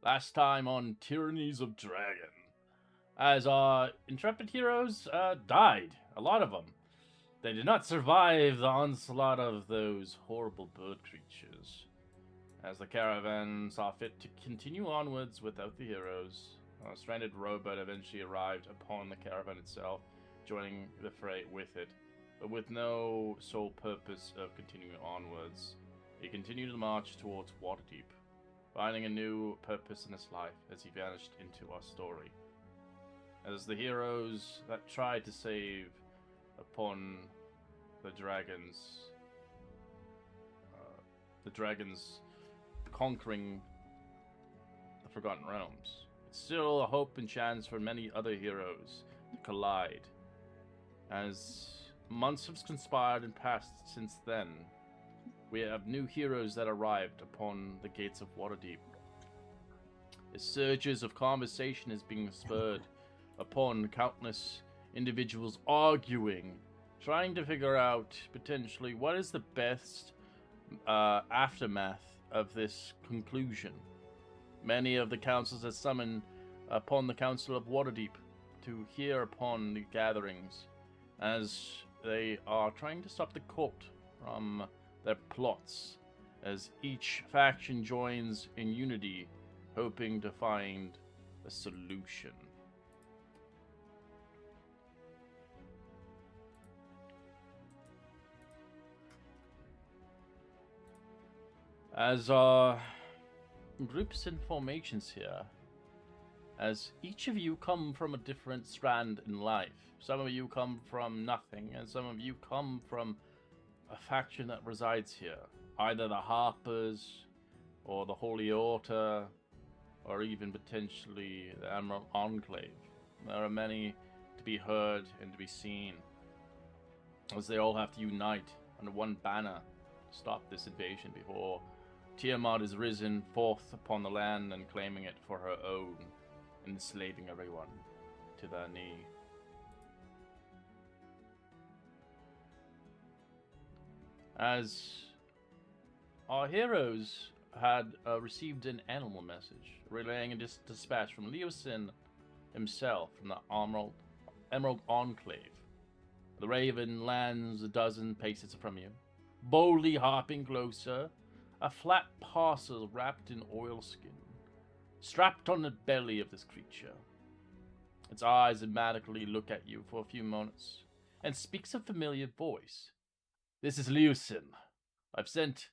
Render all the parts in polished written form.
Last time on Tyrannies of Dragon, as our intrepid heroes died, a lot of them. They did not survive the onslaught of those horrible bird creatures. As the caravan saw fit to continue onwards without the heroes, a stranded rowboat eventually arrived upon the caravan itself, joining the fray with it, but with no sole purpose of continuing onwards. He continued to march towards Waterdeep, finding a new purpose in his life as he vanished into our story. As the heroes that tried to save upon the dragons conquering the Forgotten Realms, it's still a hope and chance for many other heroes to collide. As months have conspired and passed since then, we have new heroes that arrived upon the gates of Waterdeep. The surges of conversation is being spurred upon countless individuals arguing, trying to figure out potentially what is the best aftermath of this conclusion. Many of the councils have summoned upon the Council of Waterdeep to hear upon the gatherings, as they are trying to stop the cult from their plots, as each faction joins in unity, hoping to find a solution. As our groups and formations here, as each of you come from a different strand in life. Some of you come from nothing, and some of you come from a faction that resides here. Either the Harpers, or the Holy Altar, or even potentially the Emerald Enclave. There are many to be heard and to be seen, as they all have to unite under one banner to stop this invasion before Tiamat is risen forth upon the land and claiming it for her own, enslaving everyone to their knee. As our heroes had received an animal message relaying a dispatch from Leosin himself from the Emerald Enclave. The raven lands a dozen paces from you, boldly hopping closer, a flat parcel wrapped in oilskin, strapped on the belly of this creature. Its eyes automatically look at you for a few moments, and speaks a familiar voice. This is Leosin. I've sent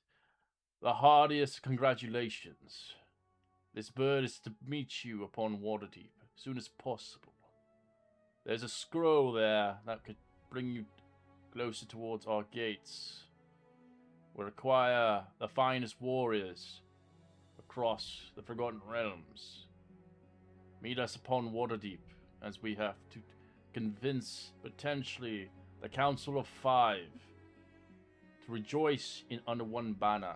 the heartiest congratulations. This bird is to meet you upon Waterdeep as soon as possible. There's a scroll there that could bring you closer towards our gates. We require the finest warriors across the Forgotten Realms. Meet us upon Waterdeep, as we have to convince potentially the Council of Five to rejoice in under one banner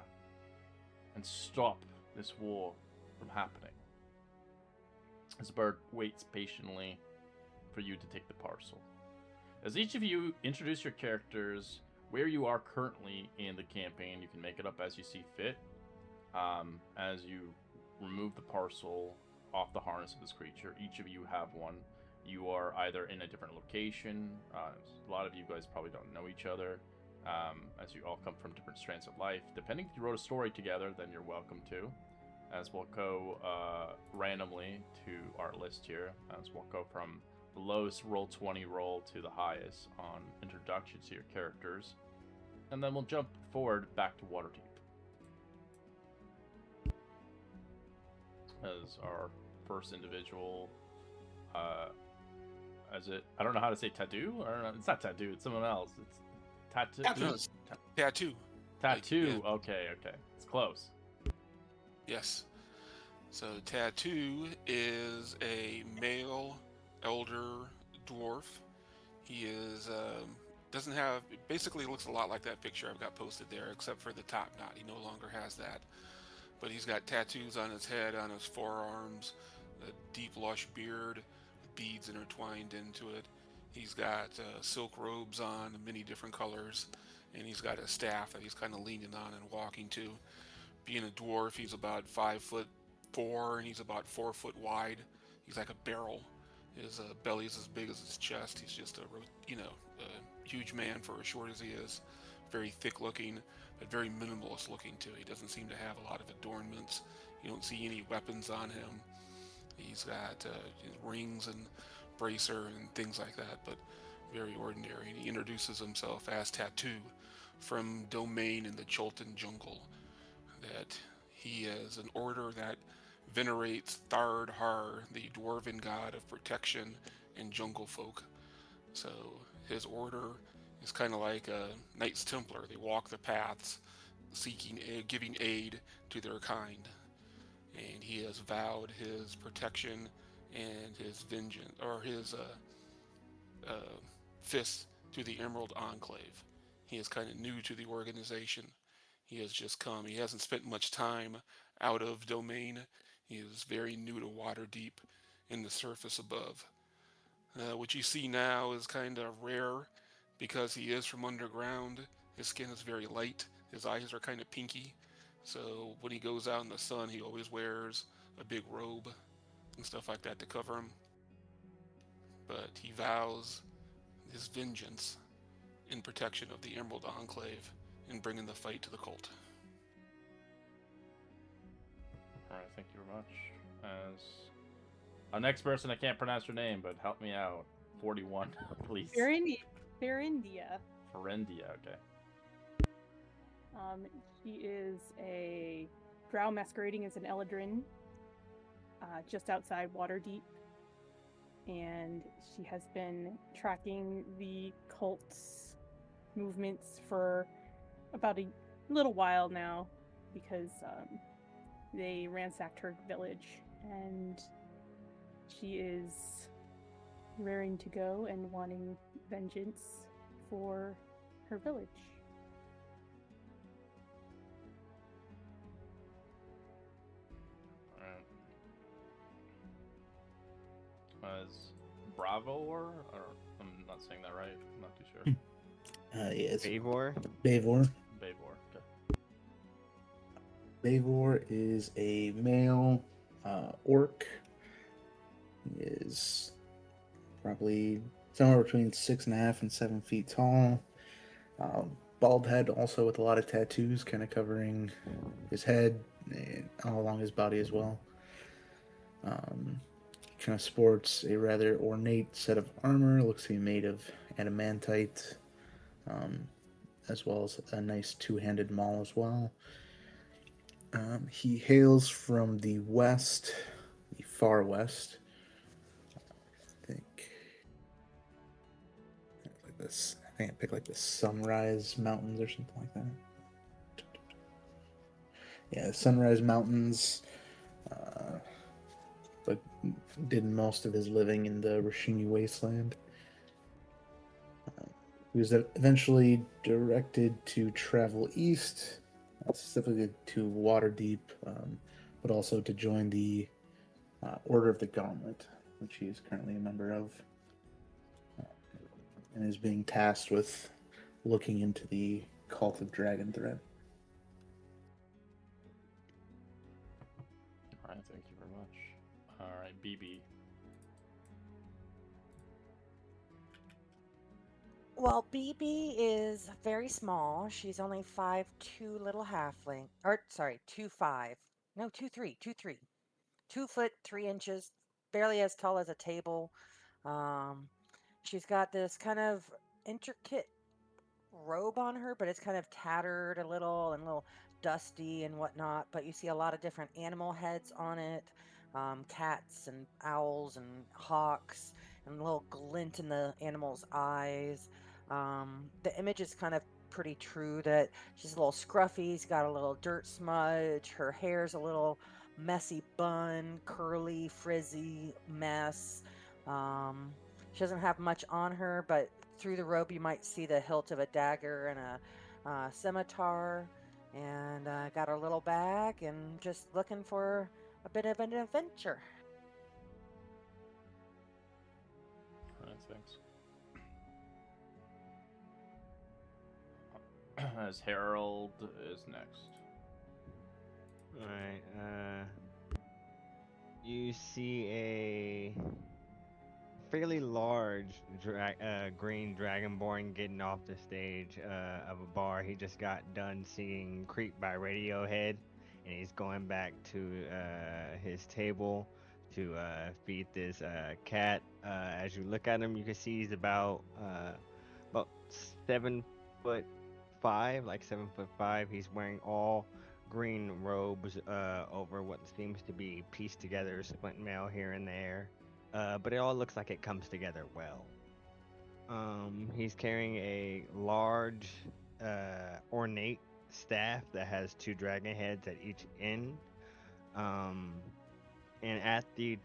and stop this war from happening. As Bird waits patiently for you to take the parcel. As each of you introduce your characters, where you are currently in the campaign, you can make it up as you see fit. As you remove the parcel off the harness of this creature, each of you have one. You are either in a different location. A lot of you guys probably don't know each other, as you all come from different strands of life. Depending if you wrote a story together, then you're welcome to. As we'll go randomly to our list here, as we'll go from the lowest roll20 roll to the highest on introductions to your characters, and then we'll jump forward back to Waterdeep. As our first individual, as it, I don't know how to say tattoo. I don't know. It's not tattoo. It's someone else. It's tattoo. No, it's tattoo. Tattoo. Like, yeah. Okay. It's close. Yes. So tattoo is a male elder dwarf. He is doesn't have, basically looks a lot like that picture I've got posted there, except for the top knot. He no longer has that. But he's got tattoos on his head, on his forearms, a deep lush beard, beads intertwined into it. He's got silk robes on, many different colors, and he's got a staff that he's kind of leaning on and walking to. Being a dwarf, he's about 5 foot 4, and he's about 4 foot wide. He's like a barrel. His belly's as big as his chest. He's just a huge man for as short as he is. Very thick looking, but very minimalist looking too. He doesn't seem to have a lot of adornments. You don't see any weapons on him. He's got rings and bracer and things like that, but very ordinary. And he introduces himself as Tattoo from Domain in the Cholton Jungle. That he is an order that venerates Thard Har, the dwarven god of protection and jungle folk. So his order is kind of like a Knights Templar. They walk the paths, seeking aid, giving aid to their kind. And he has vowed his protection and his vengeance, or his fist to the Emerald Enclave. He is kind of new to the organization. He has just come. He hasn't spent much time out of Domain. He is very new to Waterdeep in the surface above. What you see now is kind of rare because he is from underground. His skin is very light. His eyes are kind of pinky. So when he goes out in the sun, he always wears a big robe and stuff like that to cover him. But he vows his vengeance in protection of the Emerald Enclave and bringing the fight to the cult. All right, thank you very much. As our next person, I can't pronounce her name, but help me out. 41, please. Faerindia. Faerindia, okay. She is a drow masquerading as an Eladrin, just outside Waterdeep. And she has been tracking the cult's movements for about a little while now because they ransacked her village, and she is raring to go and wanting vengeance for her village. As Bravo or I'm not saying that right. I'm not too sure. Yeah, it's Bavor. Bavor. Bavor, okay. Bavor is a male orc. He is probably somewhere between 6.5 and 7 feet tall. Bald head, also with a lot of tattoos, kind of covering his head and all along his body as well. Kind of sports a rather ornate set of armor. Looks to be made of adamantite, as well as a nice two-handed maul as well. He hails from the west, the far west. I think I picked like the Sunrise Mountains or something like that. Yeah, the Sunrise Mountains. But did most of his living in the Rashini Wasteland. He was eventually directed to travel east, specifically to Waterdeep, but also to join the Order of the Gauntlet, which he is currently a member of, and is being tasked with looking into the cult of dragon threat. All right, thank you very much. All right, BB. Well, BB is very small. She's only 5'2" little halfling. Or, sorry, 2'5". No, 2'3", 2'3". 2 foot 3 inches, barely as tall as a table. She's got this kind of intricate robe on her, but it's kind of tattered a little and a little dusty and whatnot. But you see a lot of different animal heads on it, cats and owls and hawks, and a little glint in the animal's eyes. The image is kind of pretty true that she's a little scruffy. She's got a little dirt smudge. Her hair's a little messy bun, curly, frizzy mess. She doesn't have much on her, but through the robe you might see the hilt of a dagger and a scimitar. And got her little bag and just looking for a bit of an adventure. All right, thanks. As Harold is next. Alright, you see a fairly large green dragonborn getting off the stage of a bar he just got done seeing Creep by Radiohead, and he's going back to his table to feed this cat. As you look at him, you can see he's about 7'5", like 7'5". He's wearing all green robes over what seems to be pieced together splint mail here and there. But it all looks like it comes together well. He's carrying a large, ornate staff that has two dragon heads at each end. And at the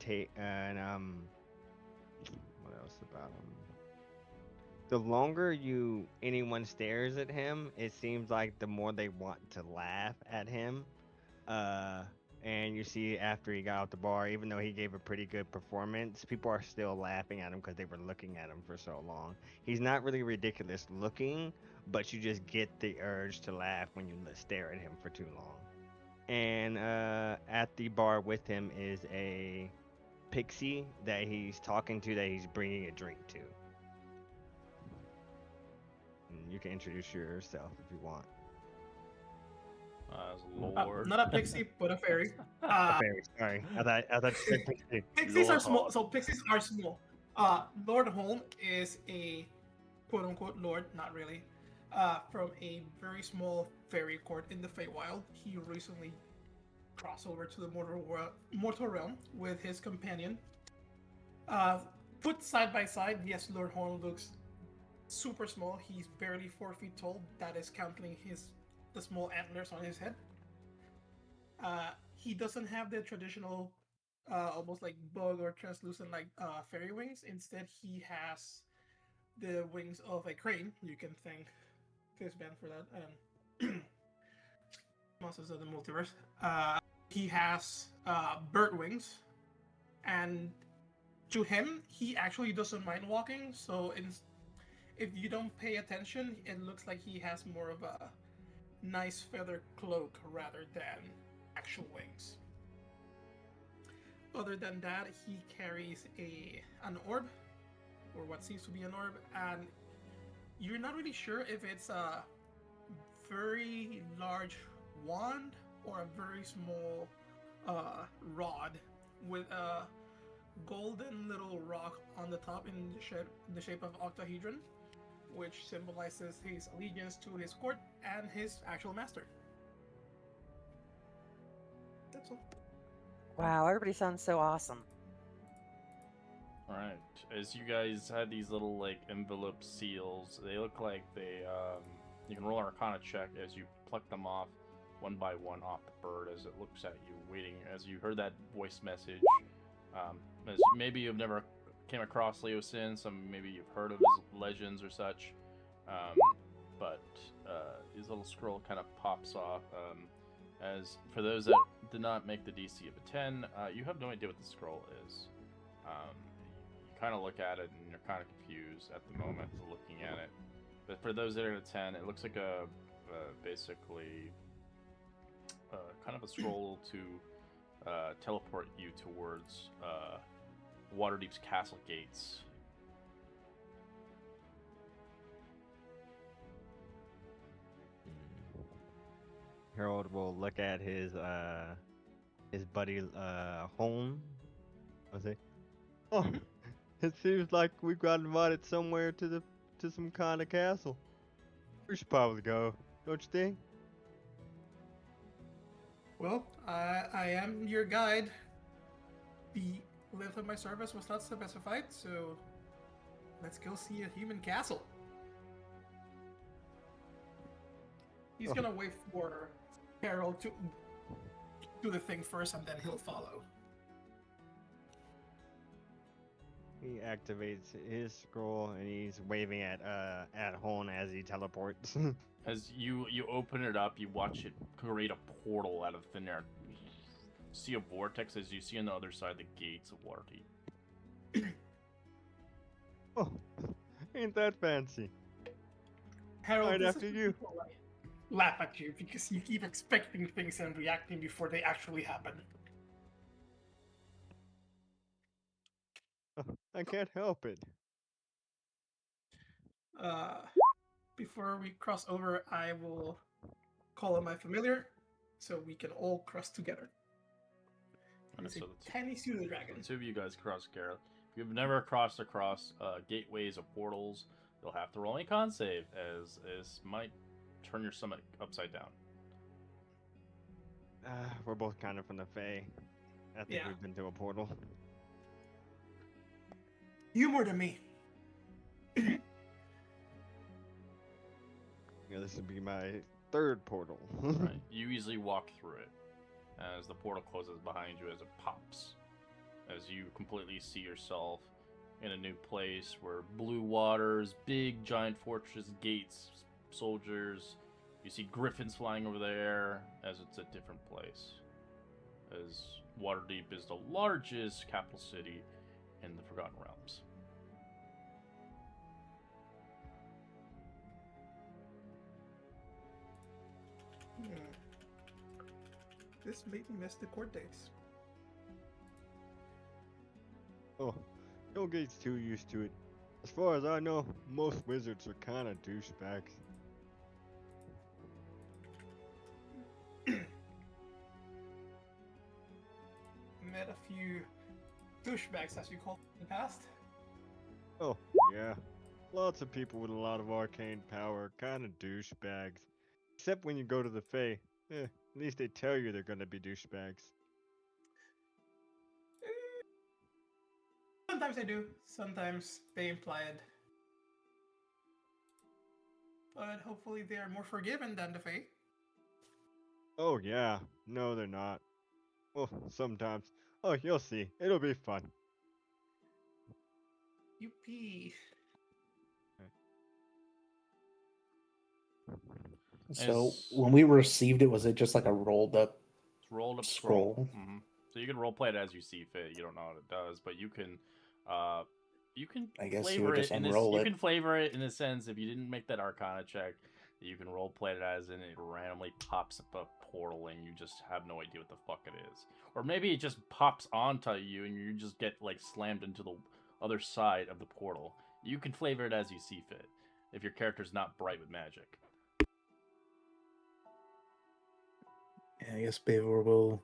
what else about him? The longer anyone stares at him, it seems like the more they want to laugh at him. Uh, and you see after he got out the bar, even though he gave a pretty good performance, people are still laughing at him because they were looking at him for so long. He's not really ridiculous looking, but you just get the urge to laugh when you stare at him for too long. And at the bar with him is a pixie that he's talking to, that he's bringing a drink to. And you can introduce yourself if you want. Lord. Not a pixie, but a fairy. Fairy, sorry. I thought you said pixie. Pixies Lord are small, Holm. so pixies are small. Lord Holm is a quote-unquote lord, not really, from a very small fairy court in the Feywild. He recently crossed over to the mortal realm with his companion. Put side by side, yes, Lord Holm looks super small. He's barely 4 feet tall. That is counting the small antlers on his head. He doesn't have the traditional, almost like bug or translucent like fairy wings. Instead, he has the wings of a crane. You can thank Fizban for that. And Monsters of the Multiverse. He has bird wings, and to him, he actually doesn't mind walking. So if you don't pay attention, it looks like he has more of a nice feather cloak rather than actual wings. Other than that, he carries an orb, or what seems to be an orb, and you're not really sure if it's a very large wand or a very small rod with a golden little rock on the top in the shape of octahedron, which symbolizes his allegiance to his court and his actual master. That's all. Wow, everybody sounds so awesome. Alright, as you guys had these little like envelope seals, they look like you can roll an Arcana check as you pluck them off one by one off the bird as it looks at you, waiting as you heard that voice message. As maybe you've never came across Leo Sin, maybe you've heard of his legends or such, but his little scroll kind of pops off. As for those that did not make the DC of a 10, you have no idea what the scroll is. You kind of look at it and you're kind of confused at the moment looking at it. But for those that are at a 10, it looks like basically kind of a scroll to teleport you towards Waterdeep's castle gates. Harold will look at his buddy Holm. I'll say, "Oh, it seems like we got invited somewhere to some kind of castle. We should probably go, don't you think?" Well, I am your guide. The length of my service was not specified, so let's go see a human castle. He's gonna wait for Harold to do the thing first, and then he'll follow. He activates his scroll and he's waving at Holm as he teleports. As you open it up, you watch it create a portal out of thin air. You see a vortex as you see on the other side the gates of Waterdeep. Oh, ain't that fancy? Harold, Right this after is you. people like laugh at you because you keep expecting things and reacting before they actually happen. I can't help it. Before we cross over, I will call on my familiar so we can all cross together. It's So a tiny pseudo the dragon. two of you guys cross Gareth. If you've never crossed across gateways or portals, you'll have to roll a con save, as this might turn your stomach upside down. We're both kind of from the Fae. I think Yeah. we've been to a portal. You more than me. Yeah, this would be my third portal. Right. You easily walk through it as the portal closes behind you as it pops. As you completely see yourself in a new place where blue waters, big giant fortress gates, soldiers. You see griffins flying over there as it's a different place. As Waterdeep is the largest capital city in the Forgotten Realms. This made me miss the court dates. Oh, don't get too used to it. As far as I know, most wizards are kind of douchebags. Met a few douchebags, as you called them in the past. Oh, yeah. Lots of people with a lot of arcane power are kind of douchebags. Except when you go to the Fae. At least they tell you they're gonna be douchebags. Sometimes they do, sometimes they imply it. But hopefully they are more forgiving than the Fae. Oh, yeah. No, they're not. Well, sometimes. Oh, you'll see. It'll be fun. Yuppie. So It's- when we received it, was it just like a rolled up? It's rolled up Scroll. scroll. So you can roleplay it as you see fit. You don't know what it does, but you can I guess you flavor would it just in this. unroll You it. can flavor it in the sense if you didn't make that Arcana check, you can roleplay it as in it randomly pops up a portal and you just have no idea what the fuck it is, or maybe it just pops onto you and you just get like slammed into the other side of the portal. You can flavor it as you see fit if your character's not bright with magic. Yeah, I guess Bavor will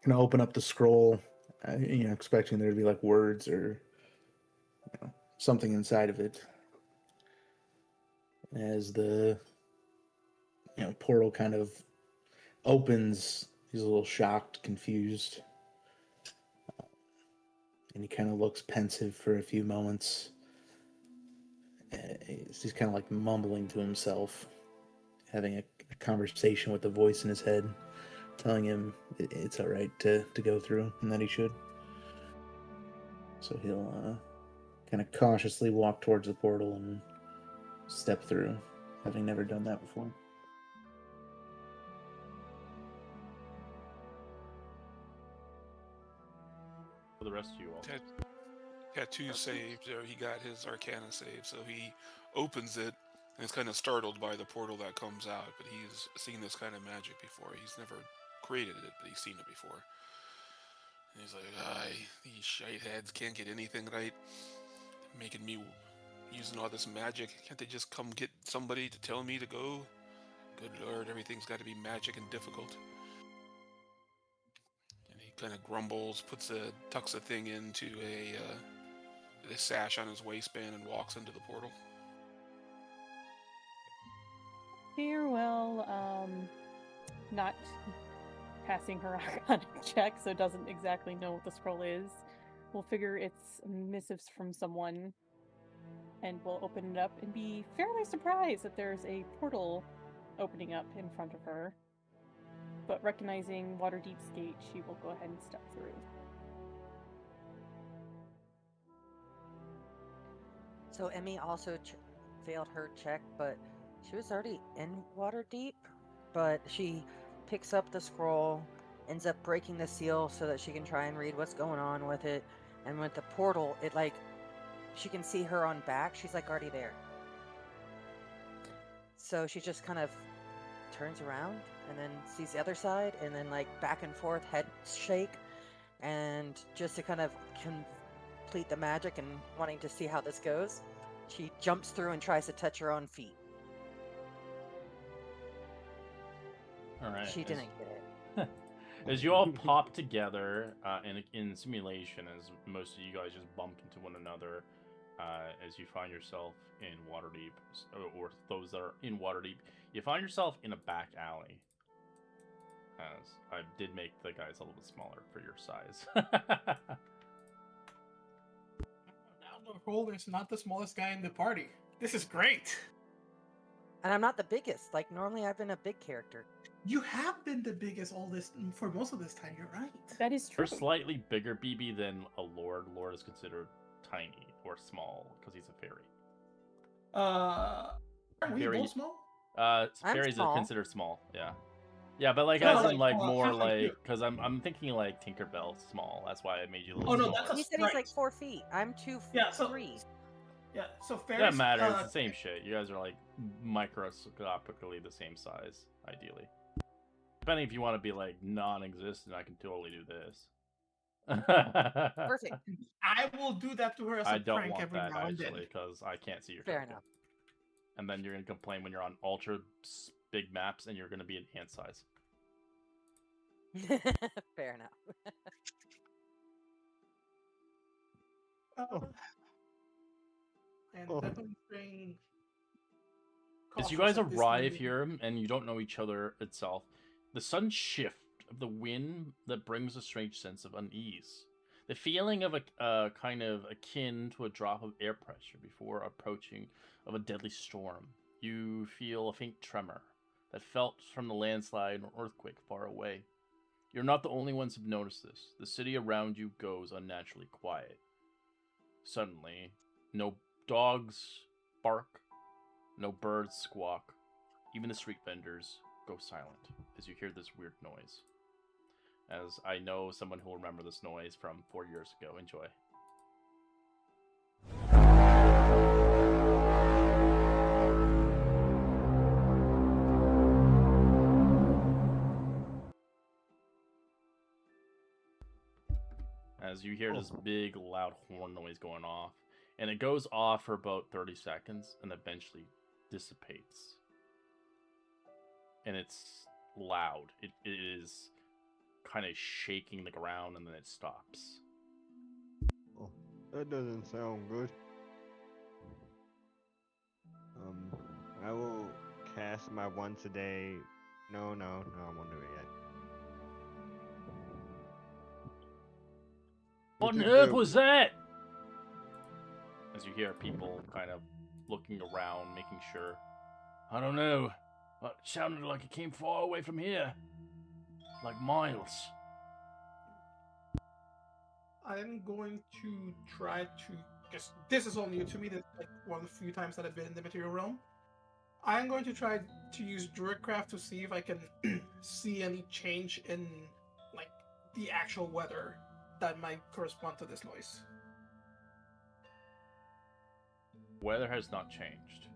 kind of open up the scroll, expecting there to be like words or something inside of it. As the portal kind of opens, he's a little shocked, confused, and he kind of looks pensive for a few moments. He's kind of like mumbling to himself, having a conversation with the voice in his head, telling him it's all right to go through and that he should. So he'll kind of cautiously walk towards the portal and step through, having never done that before. For the rest of you all, Tattoo saved, or he got his Arcana save, so he opens it and is kind of startled by the portal that comes out. But he's seen this kind of magic before. He's never created it, but he's seen it before. And he's like, these shite heads can't get anything right. Making me using all this magic. Can't they just come get somebody to tell me to go? Good lord, everything's got to be magic and difficult. And he kind of grumbles, tucks a thing into a sash on his waistband and walks into the portal. Farewell, not passing her Arcana check, so doesn't exactly know what the scroll is. We'll figure it's missives from someone, and we'll open it up and be fairly surprised that there's a portal opening up in front of her. But recognizing Waterdeep's gate, she will go ahead and step through. So Emmy also failed her check, but she was already in Waterdeep. But she picks up the scroll, ends up breaking the seal so that she can try and read what's going on with it. And with the portal, she can see her on back. She's like already there. So she just kind of turns around and then sees the other side, and then like back and forth, head shake, and just to kind of complete the magic and wanting to see how this goes, she jumps through and tries to touch her own feet. All right. She didn't get it. As you all pop together in simulation, as most of you guys just bump into one another, as you find yourself in Waterdeep, or those that are in Waterdeep, you find yourself in a back alley. As I did make the guys a little bit smaller for your size. Now the Holder's not the smallest guy in the party. This is great. And I'm not the biggest. Like, normally I've been a big character. You have been the biggest all this for most of this time. You're right. That is true. You're slightly bigger, BB, than a lord. Lord is considered tiny or small because he's a fairy. Are we Fairy- both small? Fairies small. are considered small. Yeah. Yeah, but like No, as in like, like more half like you. like because I'm thinking like Tinkerbell small. That's why I made you a Oh, little no, smaller. that's He a said he's sprite. like 4 feet. I'm 2 Yeah, so- 3. Yeah, so fairies. Doesn't matter. It's the same shit. You guys are like microscopically the same size, ideally. Depending if you want to be like non-existent, I can totally do this. Perfect. I will do that to her as a I don't prank want every that now and then. actually because I can't see your Fair token. enough. And then you're gonna complain when you're on ultra big maps and you're gonna be in ant size. Fair enough. And Oh. definitely being As you cautious guys of this arrive new- here and you don't know each other itself, the sudden shift of the wind that brings a strange sense of unease. The feeling of a kind of akin to a drop of air pressure before approaching of a deadly storm. You feel a faint tremor that felt from the landslide or earthquake far away. You're not the only ones who've noticed this. The city around you goes unnaturally quiet. Suddenly, no dogs bark, no birds squawk. Even the street vendors go silent as you hear this weird noise. As I know someone who will remember this noise from 4 years ago. Enjoy. As you hear this big, loud horn noise going off, and it goes off for about 30 seconds and eventually dissipates. And it's loud. It is kind of shaking the ground and then it stops. Oh, that doesn't sound good. I will cast my once a day. No, I won't do it yet. What on It's a earth joke. was that? As you hear people kind of looking around, making sure. I don't know. It sounded like it came far away from here. Like miles. I'm going to try to, because this is all new to me. This is like one of the few times that I've been in the material realm. I'm going to try to use Druidcraft to see if I can see any change in like the actual weather that might correspond to this noise. Weather has not changed.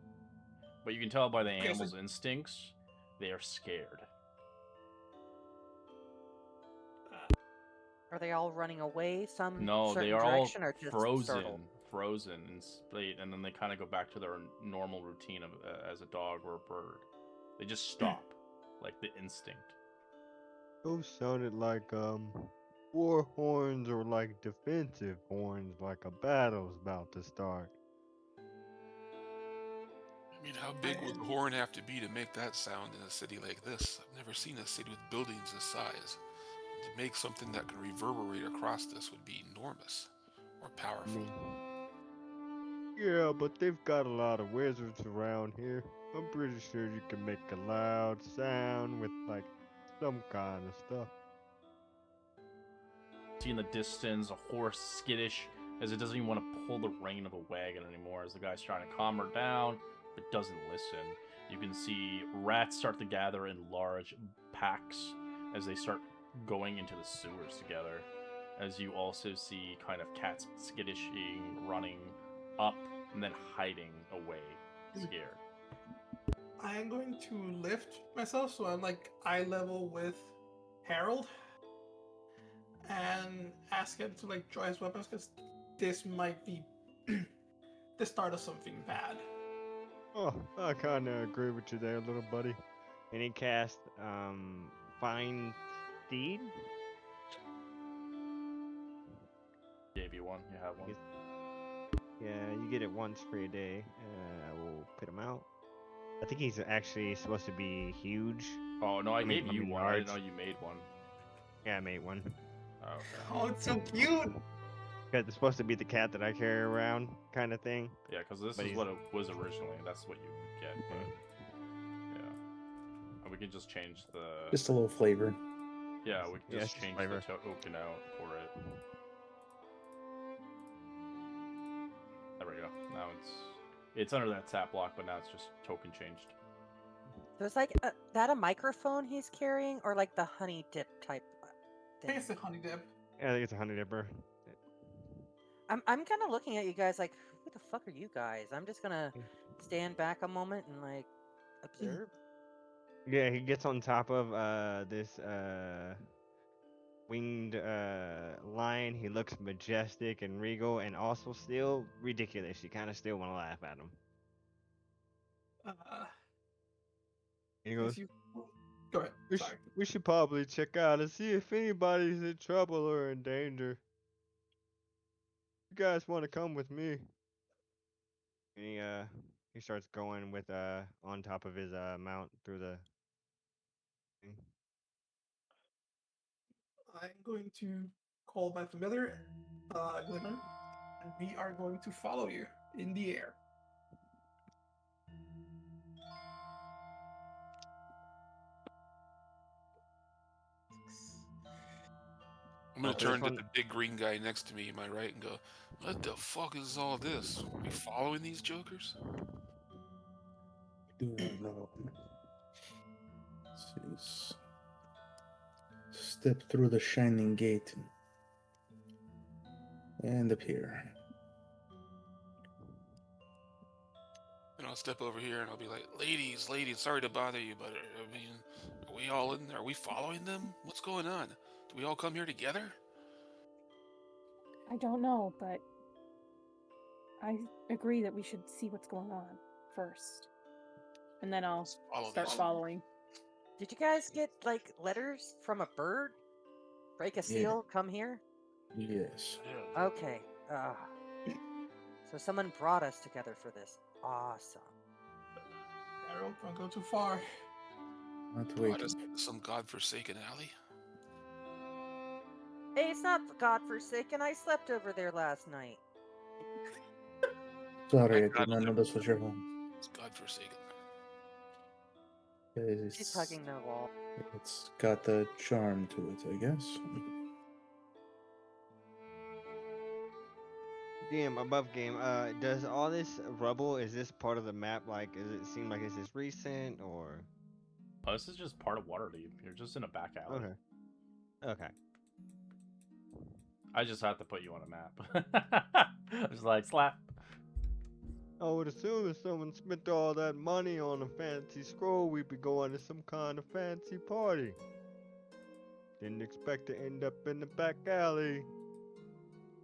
But you can tell by the Okay, so- animals' instincts, they are scared. Are they all running away some No, certain they are all direction or just frozen, startled? frozen and splayed, and then they kind of go back to their normal routine of as a dog or a bird. They just stop, like the instinct. Those sounded like war horns or like defensive horns, like a battle's about to start. I mean, how big would the horn have to be to make that sound in a city like this? I've never seen a city with buildings this size. To make something that could reverberate across this would be enormous or powerful. Yeah, but they've got a lot of wizards around here. I'm pretty sure you can make a loud sound with like some kind of stuff. See in the distance a horse skittish as it doesn't even want to pull the rein of a wagon anymore as the guy's trying to calm her down but doesn't listen. You can see rats start to gather in large packs as they start going into the sewers together. As you also see kind of cats skittishing, running up, and then hiding away, scared. I am going to lift myself so I'm like eye level with Harold and ask him to like draw his weapons because this might be the start of something bad. Oh, I kind of agree with you there, little buddy. And he cast Find Steed. Gave you one. You have one. Yes. Yeah, you get it once for a day. I will put him out. I think he's actually supposed to be huge. Oh no, I gave you mean one. I didn't large. know you made one. Yeah, I made one. Oh, okay. Oh, it's so cute. Because it's supposed to be the cat that I carry around, kind of thing. Yeah, because this But is he's- what it was originally. That's what you would get. But yeah, and we can just change the. Just a little flavor. Yeah, we can Yeah, just it's just change flavor. the token out for it. There we go. Now it's under that tap block, but now it's just token changed. So it's like that a microphone he's carrying, or like the honey dip type I thing? think it's the honey dip. Yeah, I think it's a honey dipper. I'm kind of looking at you guys like, who the fuck are you guys? I'm just gonna stand back a moment and like observe. Yeah, he gets on top of this winged lion. He looks majestic and regal, and also still ridiculous. You kind of still want to laugh at him. He goes, As you go ahead. Sorry. we should probably check out and see if anybody's in trouble or in danger. You guys want to come with me? And he starts going with on top of his mount through the thing. I'm going to call my familiar, Glimmer, and we are going to follow you in the air. I'm gonna Oh, turn this to one- the big green guy next to me, my right, and go, "What the fuck is all this? Are we following these jokers?" Do not know. This is step through the shining gate and appear. And I'll step over here and I'll be like, ladies, sorry to bother you, but I mean, are we all in there? Are we following them? What's going on? Do we all come here together? I don't know, but I agree that we should see what's going on first. And then I'll Let's follow start this. following. Did you guys get like letters from a bird? Break a seal, come here? Yes. Yeah. Okay. So someone brought us together for this. Awesome. Harold, don't go too far. Not Brought us waiting. to some godforsaken alley. Hey, it's not godforsaken. I slept over there last night. Sorry, I got did not it. know this was your home. It's godforsaken. She's hugging the wall. It's got the charm to it, I guess. game above game. Does all this rubble? Is this part of the map? Like, does it seem like this is recent or? Oh, this is just part of Waterdeep. You're just in a back alley. Okay. Okay. I just have to put you on a map. I was like, slap. I would assume if someone spent all that money on a fancy scroll, we'd be going to some kind of fancy party. Didn't expect to end up in the back alley.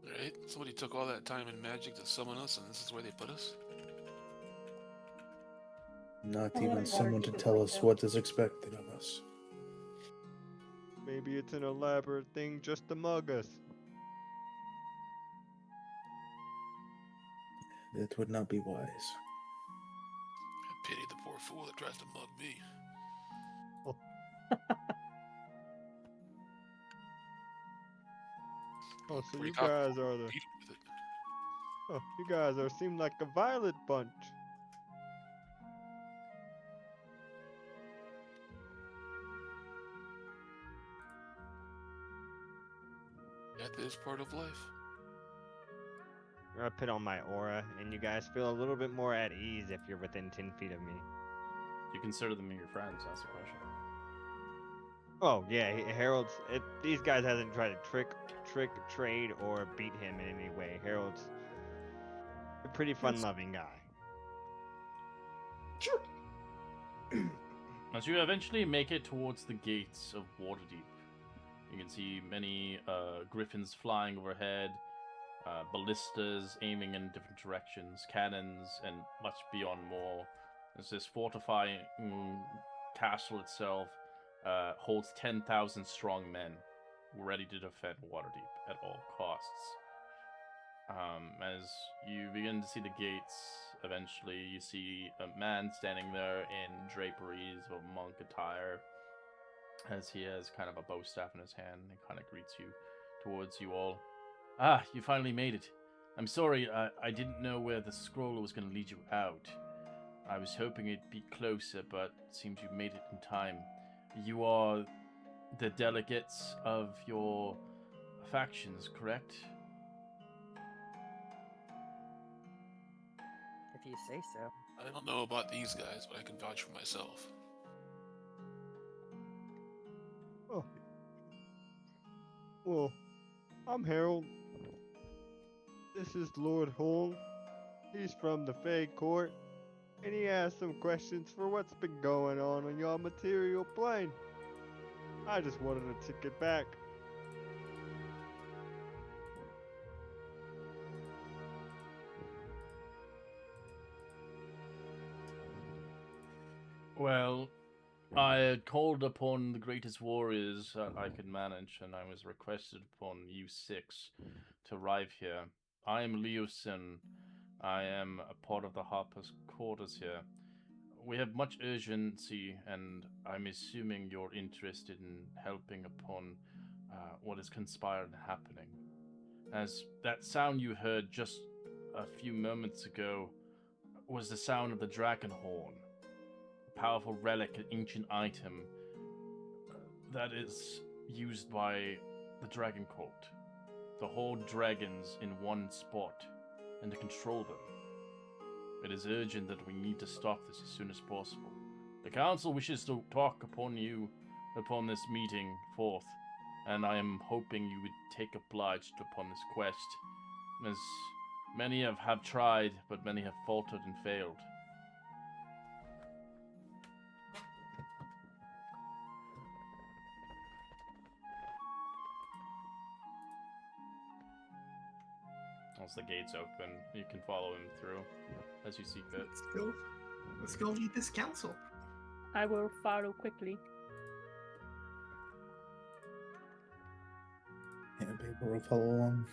Right? Somebody took all that time and magic to summon us, and this is where they put us? Not Oh, even yeah, someone to Waterdeep is tell like us that. what is expected of us. Maybe it's an elaborate thing just to mug us. That would not be wise. I pity the poor fool that tries to mug me. Oh, so Pretty you cocky. guys are the. Beat him with it. Oh, you guys are seem like a violent bunch. Death is part of life. I put on my aura, and you guys feel a little bit more at ease if you're within 10 feet of me. You consider them your friends? That's the question. Oh yeah, Harold's. These guys hasn't tried to trick, trade, or beat him in any way. Harold's a pretty fun-loving guy. Sure. As you eventually make it towards the gates of Waterdeep, you can see many griffins flying overhead, ballistas aiming in different directions, cannons, and much beyond more. As this fortifying castle itself holds 10,000 strong men ready to defend Waterdeep at all costs. As you begin to see the gates, eventually you see a man standing there in draperies of monk attire, as he has kind of a bow staff in his hand, and kind of greets you towards you all. Ah, you finally made it. I'm sorry, I didn't know where the scroll was going to lead you out. I was hoping it'd be closer, but it seems you made it in time. You are the delegates of your factions, correct? If you say so. I don't know about these guys, but I can vouch for myself. Oh. Well, I'm Harold. This is Lord Holm. He's from the Fae Court, and he has some questions for what's been going on your material plane. I just wanted a ticket back. Well, I had called upon the greatest warriors that I could manage, and I was requested upon you six to arrive here. I am Leosin. I am a part of the Harper's quarters here. We have much urgency, and I'm assuming you're interested in helping upon what is conspired and happening. As that sound you heard just a few moments ago was the sound of the dragon horn, a powerful relic, an ancient item that is used by the dragon cult to hold dragons in one spot and to control them. It is urgent that we need to stop this as soon as possible. The council wishes to talk upon this meeting forth, and I am hoping you would take obliged upon this quest, as many have tried, but many have faltered and failed. Once the gates open, you can follow him through as you see fit. Let's go lead this council. I will follow quickly. Yeah, paper will follow along.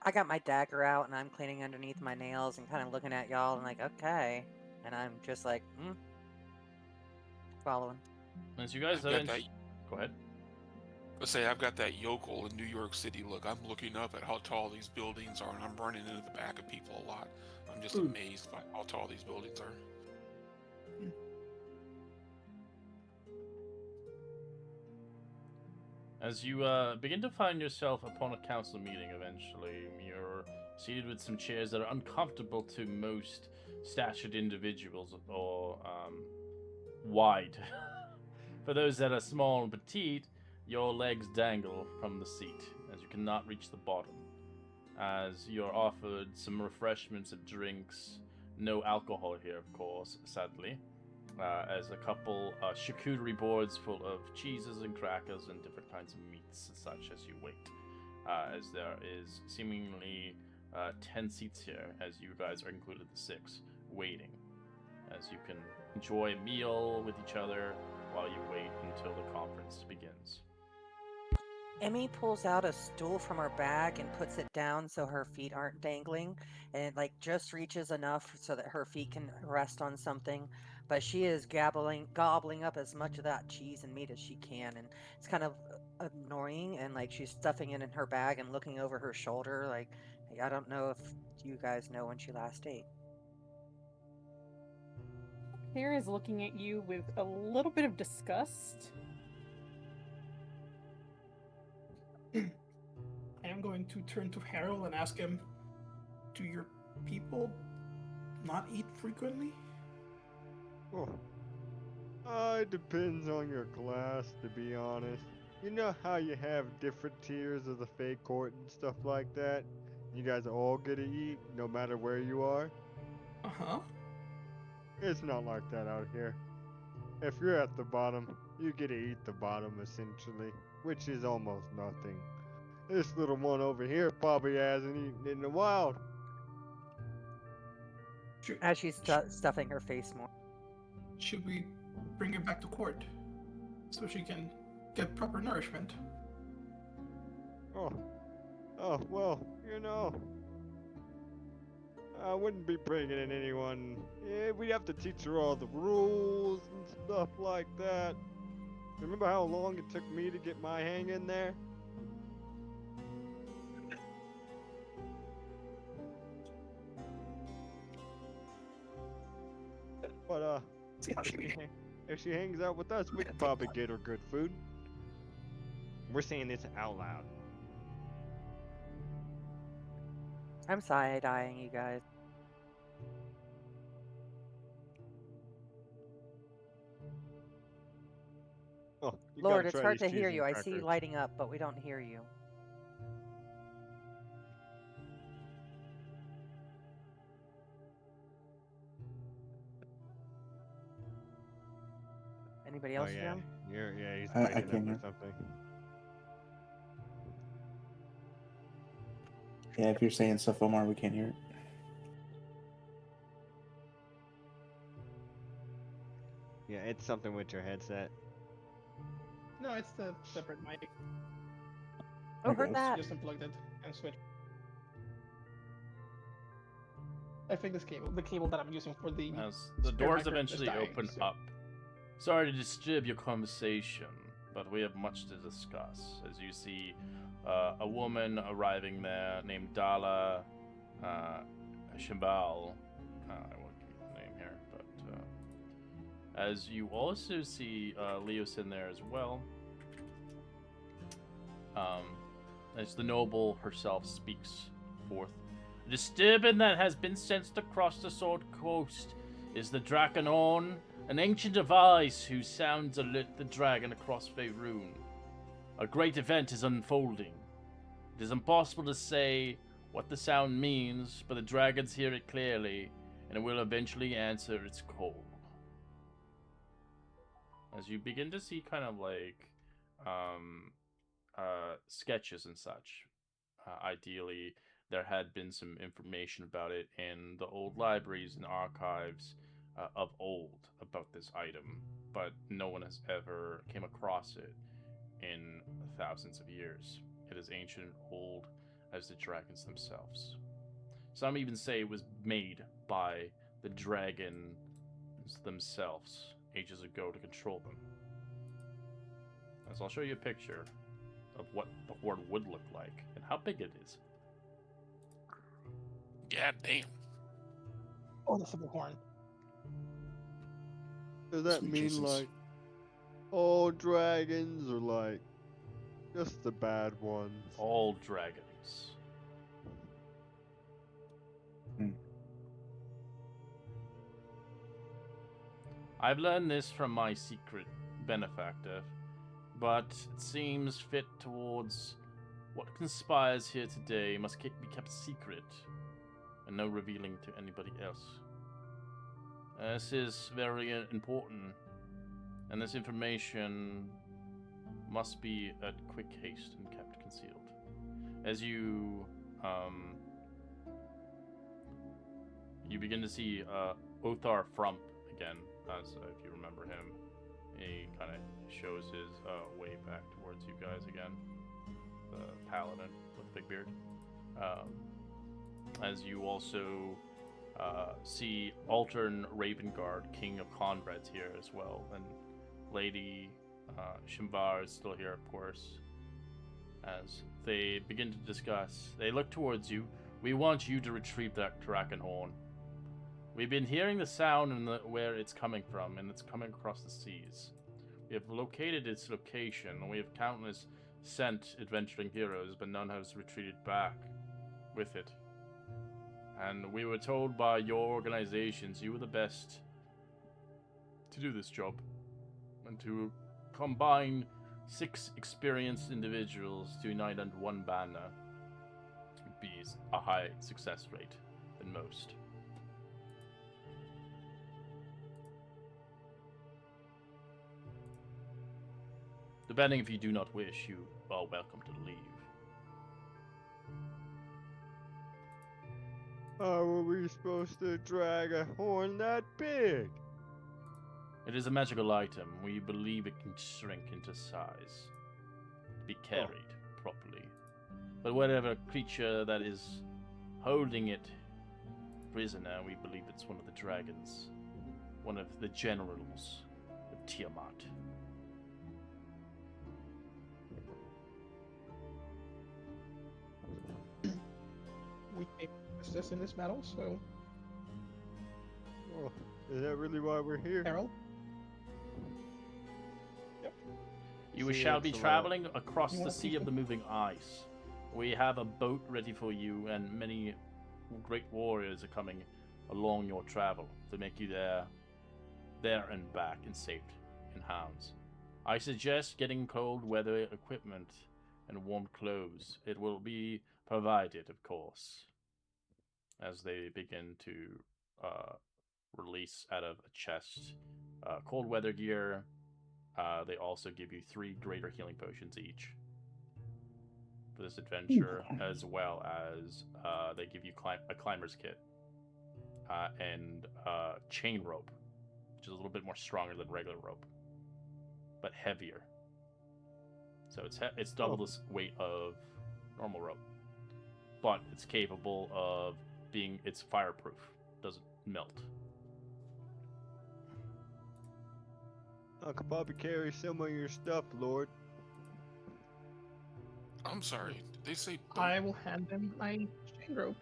I got my dagger out and I'm cleaning underneath my nails and kind of looking at y'all and like, okay. And I'm just like, following. As you guys I've got that, go ahead. let's say I've got that yokel in New York City look. I'm looking up at how tall these buildings are, and I'm running into the back of people a lot. I'm just amazed by how tall these buildings are. As you begin to find yourself upon a council meeting eventually, you're seated with some chairs that are uncomfortable to most statured individuals, or wide. For those that are small and petite, your legs dangle from the seat, as you cannot reach the bottom. As you're offered some refreshments and drinks, no alcohol here, of course, sadly. As a couple charcuterie boards full of cheeses and crackers and different kinds of meats and such as you wait. As there is seemingly 10 seats here, as you guys are included the 6, waiting. As you can enjoy a meal with each other while you wait until the conference begins. Emmy pulls out a stool from her bag and puts it down so her feet aren't dangling, and it like just reaches enough so that her feet can rest on something. But she is gobbling up as much of that cheese and meat as she can, and it's kind of annoying. And like she's stuffing it in her bag and looking over her shoulder. Like, hey, I don't know if you guys know when she last ate. Claire is looking at you with a little bit of disgust. I am going to turn to Harold and ask him, do your people not eat frequently? Oh, it depends on your class, to be honest. You know how you have different tiers of the Fae Court and stuff like that? You guys all get to eat, no matter where you are? Uh-huh. It's not like that out here. If you're at the bottom, you get to eat the bottom, essentially. which is almost nothing. This little one over here probably hasn't eaten in a while. As she's stuffing her face more. Should we bring her back to court so she can get proper nourishment? Oh, well, I wouldn't be bringing in anyone. Yeah, we'd have to teach her all the rules and stuff like that. Remember how long it took me to get my hang in there? But, See how she if she hangs out with us, we can probably get her good food. We're saying this out loud. I'm side-eyeing you guys. Oh, you Lord, gotta it's try hard these to hear cheese you. and I see you crackers. lighting up, but we don't hear you. Anybody Oh else, yeah, Jim? he's I lighting up can or hear. something. Yeah, if you're saying stuff, Omar, we can't hear it. Yeah, it's something with your headset. No, it's the separate mic. Oh, Okay. heard that. Just unplugged it and switched. I think the cable that I'm using for the As the spare doors microphone is eventually dying, open so- up. Sorry to disturb your conversation, but we have much to discuss. As you see a woman arriving there named Dala Shimbal. I won't give you the name here, but as you also see Leos in there as well. As the noble herself speaks forth. The disturbance that has been sensed across the Sword Coast is the Dragonhorn, an ancient device whose sounds alert the dragon across Faerûn. A great event is unfolding. It is impossible to say what the sound means, but the dragons hear it clearly, and it will eventually answer its call. As you begin to see kind of like sketches and such. Ideally, there had been some information about it in the old libraries and archives of old about this item, but no one has ever came across it in thousands of years. It is ancient and old as the dragons themselves. Some even say it was made by the dragons themselves ages ago to control them. As I'll show you a picture of what the horde would look like and how big it is. God damn. Oh, the super horn. Does that Sweet mean Jesus. like all dragons or like just the bad ones? All dragons. I've learned this from my secret benefactor, but it seems fit towards what conspires here today must be kept secret, and no revealing to anybody else. This is very important, and this information must be at quick haste and kept concealed. As you begin to see Othar Frump again, as if you remember him, he kind of shows his way back towards you guys again, the paladin with the big beard. As you also see Altern Ravengard, King of Conrads, here as well, and Lady Shimvar is still here, of course. As they begin to discuss, they look towards you. We want you to retrieve that Dragonhorn. We've been hearing the sound and where it's coming from, and it's coming across the seas. We have located its location, and we have countless sent adventuring heroes, but none has retreated back with it. And we were told by your organizations you were the best to do this job, and to combine 6 experienced individuals to unite under one banner would be a high success rate than most. Depending if you do not wish, you are welcome to leave. How are we supposed to drag a horn that big? It is a magical item. We believe it can shrink into size. Be carried properly. But whatever creature that is holding it prisoner, we believe it's one of the dragons. One of the generals of Tiamat. We may assist in this battle, so Oh, is that really why we're here? Harold. You See, shall be it's a lot. traveling across You the wanna sea see of the moving ice. We have a boat ready for you, and many great warriors are coming along your travel to make you there and back and safe in hands. I suggest getting cold weather equipment and warm clothes. It will be provided, of course, as they begin to release out of a chest cold weather gear. They also give you 3 greater healing potions each for this adventure, as well as they give you a climber's kit and chain rope, which is a little bit more stronger than regular rope, but heavier. So it's double the weight of normal rope, but it's capable of it's fireproof, doesn't melt. I could probably carry some of your stuff, Lord. I'm sorry. Did they say boat? I will hand them my chain rope.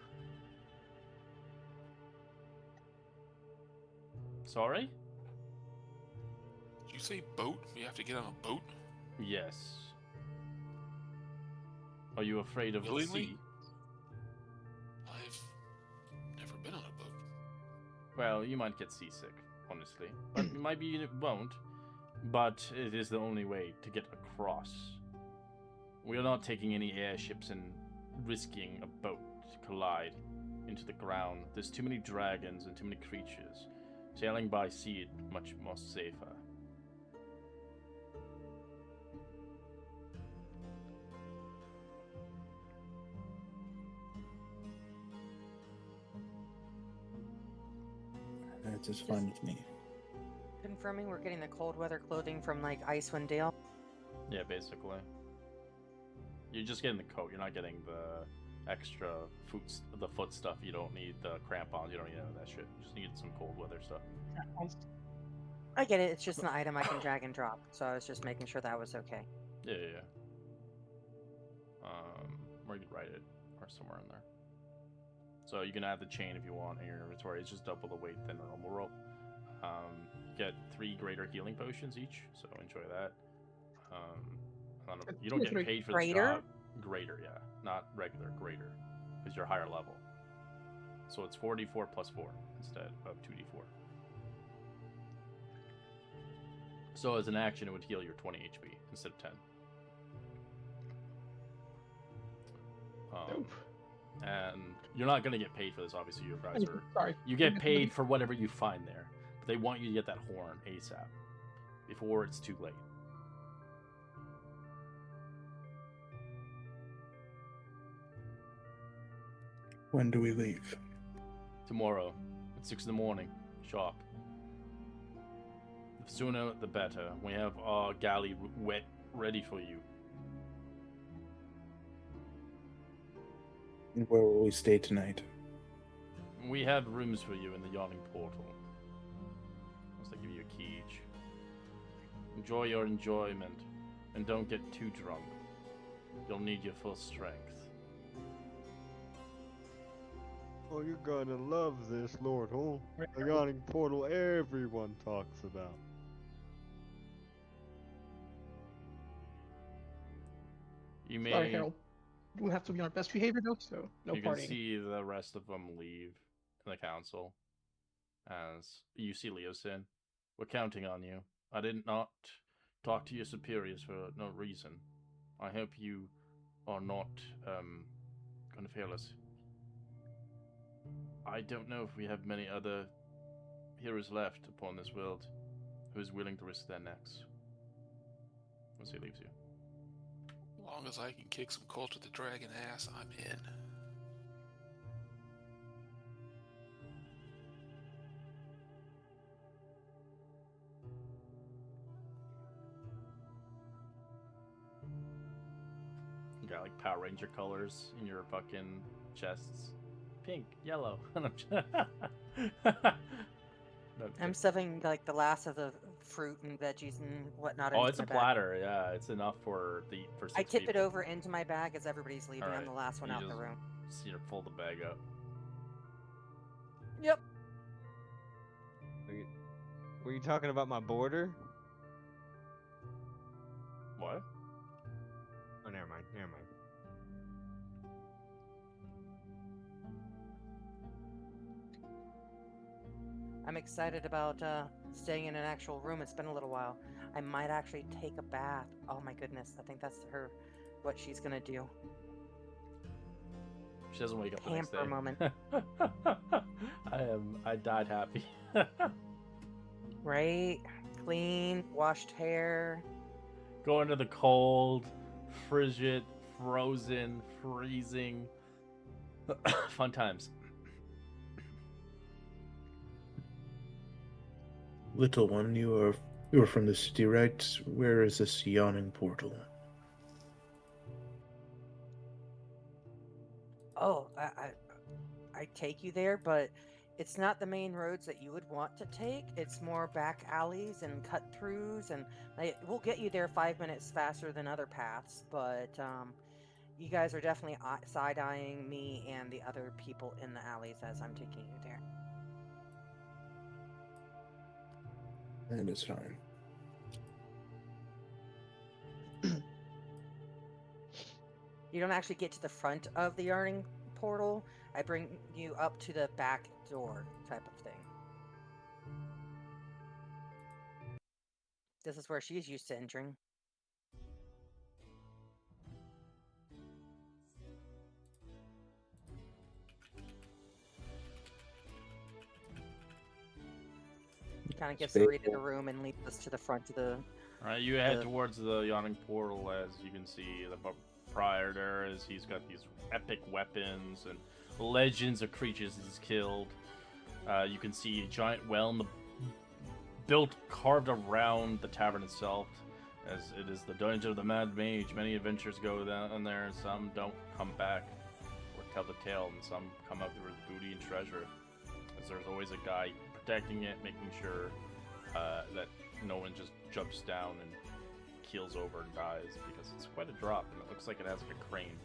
Sorry? Did you say boat? We have to get on a boat? Yes. Are you afraid of the Willingly? sea? I've never been on a boat. Well, you might get seasick, honestly. But maybe you won't. But it is the only way to get across. We are not taking any airships and risking a boat to collide into the ground. There's too many dragons and too many creatures. Sailing by sea is much more safer. That's just fine with me. Confirming we're getting the cold weather clothing from like Icewind Dale. Yeah, basically. You're just getting the coat. You're not getting the extra foot stuff. You don't need the crampons. You don't need any of that shit. You just need some cold weather stuff. I get it. It's just an item I can drag and drop. So I was just making sure that was okay. Yeah. Or you can write it or somewhere in there. So you can add the chain if you want in your inventory. It's just double the weight than a normal rope. Get 3 greater healing potions each, so enjoy that. You don't get paid for this Greater? job. Greater, yeah, not regular. Greater, because you're higher level. So it's 4d4 plus 4 instead of 2d4. So as an action, it would heal your 20 HP instead of 10. Nope. And you're not going to get paid for this, obviously. You guys are. Sorry. You get paid for whatever you find there. But they want you to get that horn ASAP. Before it's too late. When do we leave? Tomorrow, at 6 in the morning. Sharp. The sooner, the better. We have our galley ready for you. And where will we stay tonight? We have rooms for you in the yawning portal. Unless they give you a key each. Enjoy your enjoyment, and don't get too drunk. You'll need your full strength. Oh, you're gonna love this, Lord, huh? The yawning portal everyone talks about. You may. Sorry, Harold. We'll have to be on our best behavior though, so no You can partying. see the rest of them leave the council. As you see Leosin, we're counting on you. I did not talk to your superiors for no reason. I hope you are not going to fail us. I don't know if we have many other heroes left upon this world who is willing to risk their necks. once he leaves you. As long as I can kick some Cult of the Dragon ass, I'm in. You got like Power Ranger colors in your fucking chests. Pink, yellow. I'm stuffing like the last of the fruit and veggies and whatnot. Oh, into it's a my bag. platter. Yeah, it's enough for for 6 I tip it people. over into my bag as everybody's leaving. All I'm the right, last one you out the just- room. Just, fold the bag up. Yep. Were you talking about my border? What? Oh, never mind. Never mind. I'm excited about staying in an actual room. It's been a little while. I might actually take a bath. Oh my goodness. I think that's what she's gonna do. She doesn't wake up the next day. Pamper moment. I died happy. Right? Clean, washed hair. Go into the cold, frigid, frozen, freezing. Fun times. Little one, you are from the city, right? Where is this yawning portal? Oh, I take you there, but it's not the main roads that you would want to take. It's more back alleys and cut throughs, and we'll get you there 5 minutes faster than other paths. But you guys are definitely side eyeing me and the other people in the alleys as I'm taking you there. That is fine. You don't actually get to the front of the yarning portal. I bring you up to the back door type of thing. This is where she's used to entering. Kind of gets the read of the room and leads us to the front of the... All right, you head towards the yawning portal. As you can see, the proprietor is he's got these epic weapons and legends of creatures he's killed. You can see a giant well in built carved around the tavern itself, as it is the dungeon of the Mad Mage. Many adventurers go down there, and some don't come back or tell the tale, and some come out with booty and treasure. As there's always a guy protecting it, making sure that no one just jumps down and keels over and dies, because it's quite a drop, and it looks like it has like a crane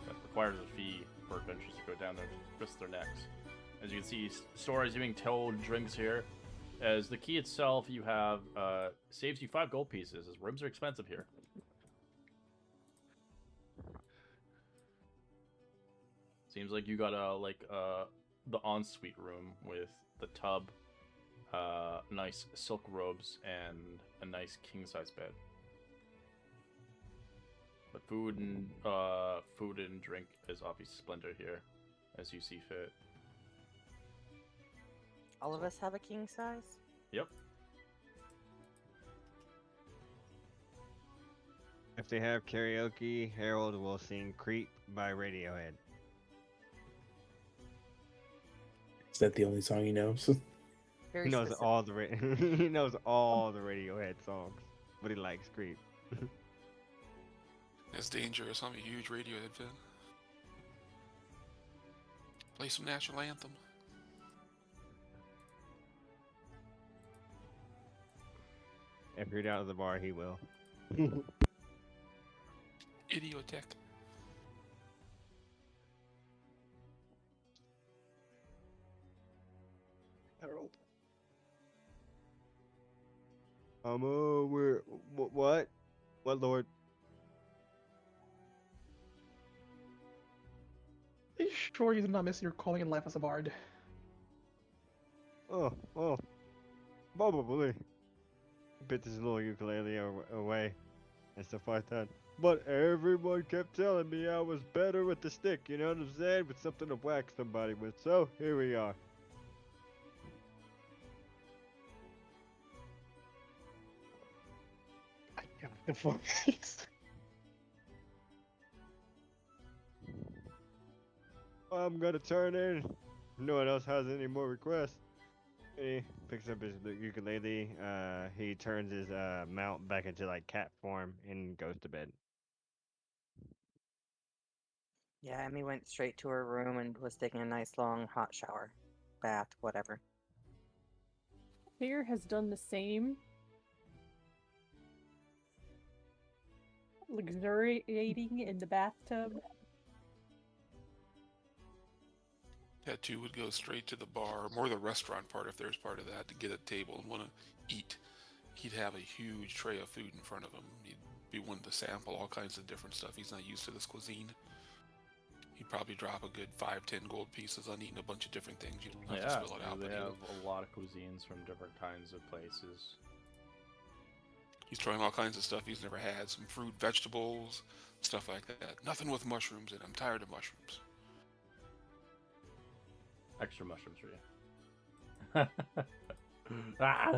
that requires a fee for adventurers to go down there to risk their necks. As you can see, stories being told, drinks here. As the key itself, you have saves you 5 gold pieces, as rooms are expensive here. Seems like you got the ensuite room with the tub, nice silk robes, and a nice king-size bed. But food and drink is obviously splendid here, as you see fit. All of us have a king size? Yep. If they have karaoke, Harold will sing "Creep" by Radiohead. Is that the only song he knows? Very He knows specific. all the he knows all the Radiohead songs, but he likes "Creep." That's dangerous. I'm a huge Radiohead fan. Play some national anthem. If you're down at the bar, he will. Idiotech. Harold. What? What, Lord? Are you sure you did not miss your calling in life as a bard? Oh, probably. Bit this little ukulele away and stuff like that. But everyone kept telling me I was better with the stick, you know what I'm saying? With something to whack somebody with. So, here we are. I can't The fuck? I'm gonna turn in. No one else has any more requests. He picks up his ukulele. He turns his mount back into like cat form and goes to bed. Yeah, Emmy went straight to her room and was taking a nice long hot shower, bath, whatever. Fear has done the same. Luxuriating in the bathtub. Tattoo would go straight to the bar, more the restaurant part if there's part of that, to get a table and want to eat. He'd have a huge tray of food in front of him. He'd be wanting to sample all kinds of different stuff. He's not used to this cuisine. He'd probably drop a good 5-10 gold pieces on eating a bunch of different things. You don't have to spill it out. They But have a lot of cuisines from different kinds of places. he's trying all kinds of stuff he's never had. Some fruit, vegetables, stuff like that. Nothing with mushrooms in it. I'm tired of mushrooms. Extra mushrooms for you. Ah!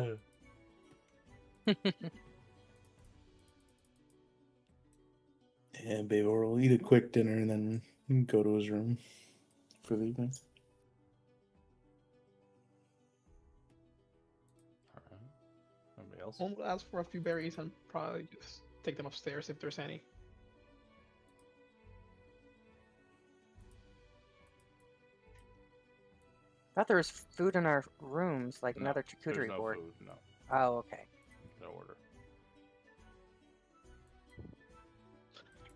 Yeah, baby, we'll eat a quick dinner and then go to his room for the evening. Alright. Nobody else? We'll ask for a few berries and probably just take them upstairs if there's any. Thought there was food in our rooms, like No, another there's charcuterie no board. food, no. Oh, okay. No order.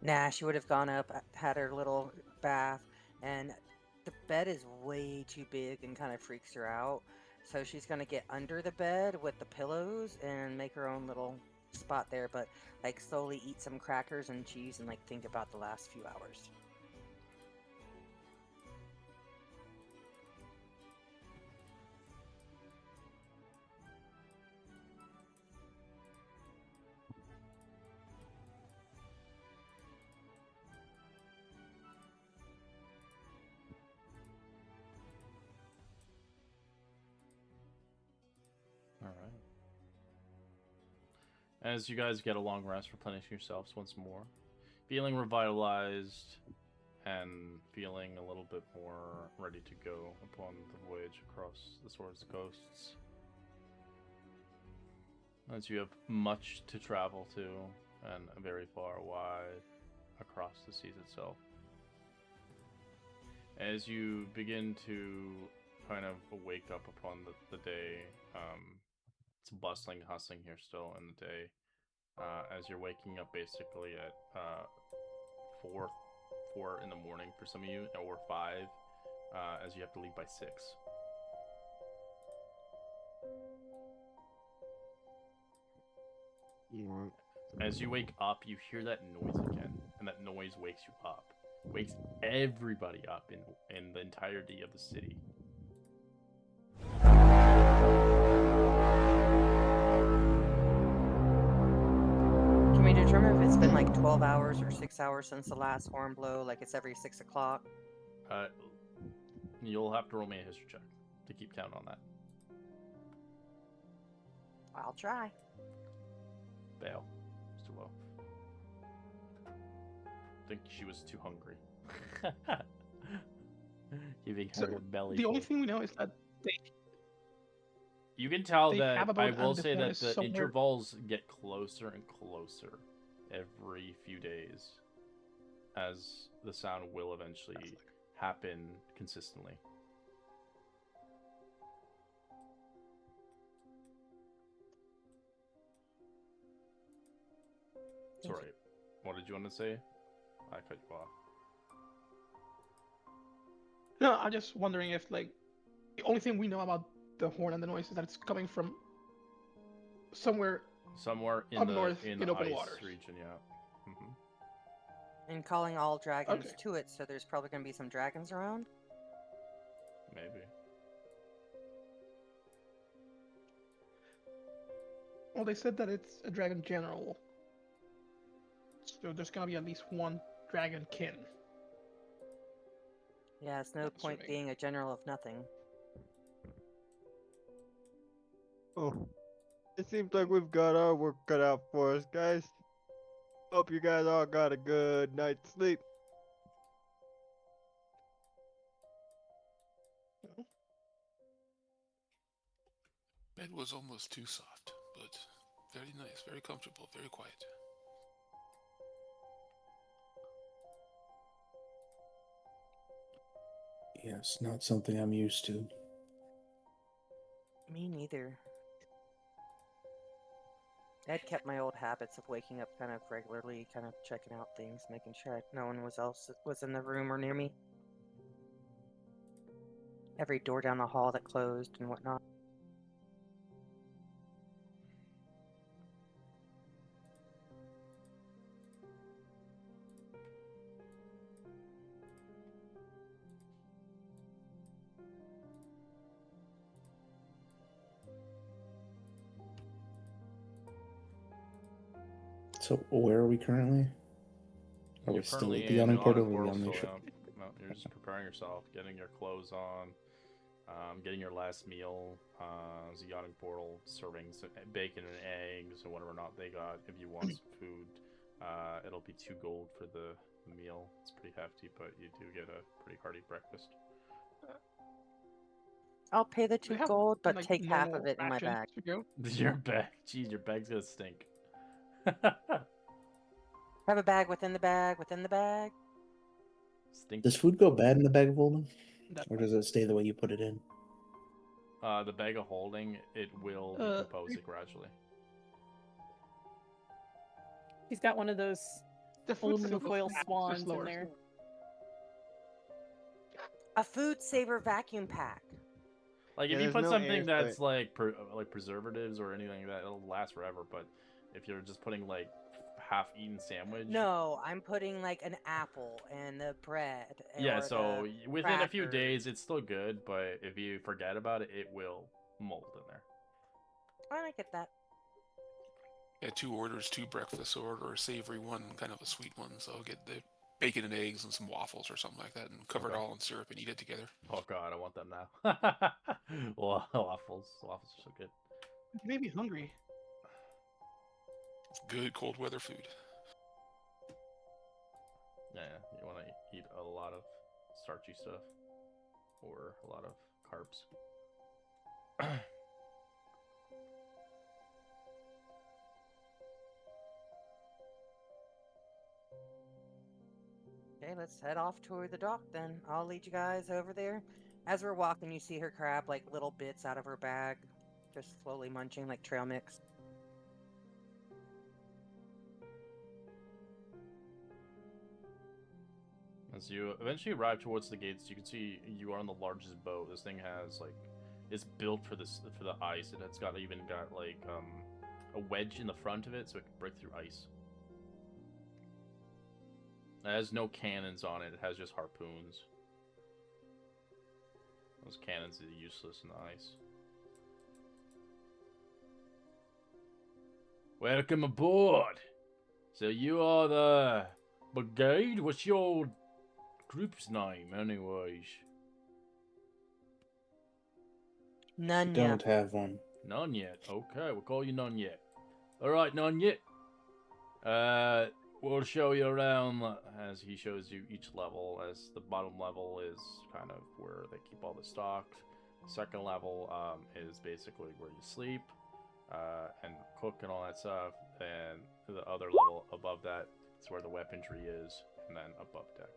Nah, she would have gone up, had her little bath, and the bed is way too big and kind of freaks her out. So she's gonna get under the bed with the pillows and make her own little spot there, but like slowly eat some crackers and cheese and like think about the last few hours. Alright. As you guys get a long rest, replenishing yourselves once more, feeling revitalized and feeling a little bit more ready to go upon the voyage across the Swords Coasts. As you have much to travel to and very far wide across the seas itself. As you begin to kind of wake up upon the day, it's bustling, hustling here still in the day. As you're waking up basically at 4 in the morning for some of you, or 5, as you have to leave by 6. As you wake up, you hear that noise again, and that noise wakes you up. Wakes everybody up in the entirety of the city. Can we determine if it's been like 12 hours or 6 hours since the last horn blow, like it's every 6 o'clock? You'll have to roll me a history check to keep count on that. I'll try. Fail. It's too low. I think she was too hungry. Giving her a belly. The only thing we know is that You can tell they that have I about will say that Antiphonus the somewhere. intervals get closer and closer every few days, as the sound will eventually happen consistently. It's alright. What did you want to say? I cut you off. No, I'm just wondering if like the only thing we know about the horn and the noise is that it's coming from somewhere. Somewhere in Up the north in in the open ice waters. region, yeah. And calling all dragons Okay. to it, so there's probably going to be some dragons around. Maybe. Well, they said that it's a dragon general, so there's gonna be at least one dragon kin. Yeah, it's no point Assuming. being a general of nothing. Oh, it seems like we've got our work cut out for us, guys. Hope you guys all got a good night's sleep. Bed was almost too soft, but very nice, very comfortable, very quiet. Yes, not something I'm used to. Me neither. I'd kept my old habits of waking up kind of regularly, kind of checking out things, making sure no one else was in the room or near me. Every door down the hall that closed and whatnot. So where are we currently? Are You're we still currently at the in yawning portal or portal, the so ship? no, you're just preparing yourself, getting your clothes on, getting your last meal. The yawning portal, serving some bacon and eggs or whatever not they got. If you want some food, it'll be 2 gold for the meal. It's pretty hefty, but you do get a pretty hearty breakfast. I'll pay the Do they 2 have, gold, but like, take half of normal it in my rations bag. to go? Your bag, jeez, your bag's gonna stink. Have a bag within the bag within the bag. Stinky. Does food go bad in the bag of holding? That- Or does it stay the way you put it in? The bag of holding, it will decompose it gradually. He's got one of those The food aluminum still foil goes fast, swans just in slower. there. A food saver vacuum pack. Like, Yeah, if you there's put no something air, that's like preservatives or anything like that, it'll last forever. But if you're just putting like half-eaten sandwich, No, I'm putting like an apple and the bread. yeah. Or So the within a few crackers. days, it's still good. But if you forget about it, it will mold in there. I get that. Yeah, 2 orders, 2 breakfasts, order a savory one, kind of a sweet one. So I'll get the bacon and eggs and some waffles or something like that, and cover it Okay. all in syrup and eat it together. Oh god, I want them now. Waffles are so good. You may be hungry. It's good cold weather food. Yeah, you want to eat a lot of starchy stuff or a lot of carbs. Okay, let's head off toward the dock then. I'll lead you guys over there. As we're walking, you see her grab like little bits out of her bag, just slowly munching like trail mix. As you eventually arrive towards the gates, you can see you are on the largest boat. This thing has like, it's built for the ice. It's got even got like a wedge in the front of it, so it can break through ice. It has no cannons on it. It has just harpoons. Those cannons are useless in the ice. Welcome aboard. So you are the brigade? What's your group's name, anyways? None Don't yet. have one. None yet. Okay, we'll call you None Yet. Alright, None Yet. We'll show you around as he shows you each level, as the bottom level is kind of where they keep all the stock. Second level is basically where you sleep and cook and all that stuff. And the other level above that is where the weaponry is, and then above deck.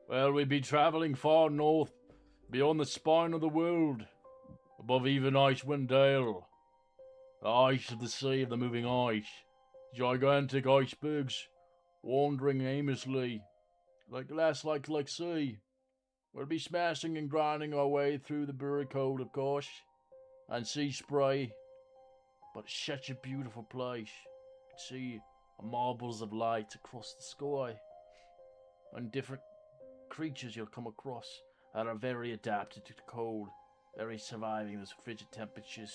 Well, we be traveling far north, beyond the spine of the world, above even Icewind Dale. The ice of the sea of the moving ice. Gigantic icebergs, wandering aimlessly, like sea. We'll be smashing and grinding our way through the brewery cold, of course, and sea spray. But it's such a beautiful place. You can see marbles of light across the sky, and different creatures you'll come across that are very adapted to the cold, very surviving those frigid temperatures.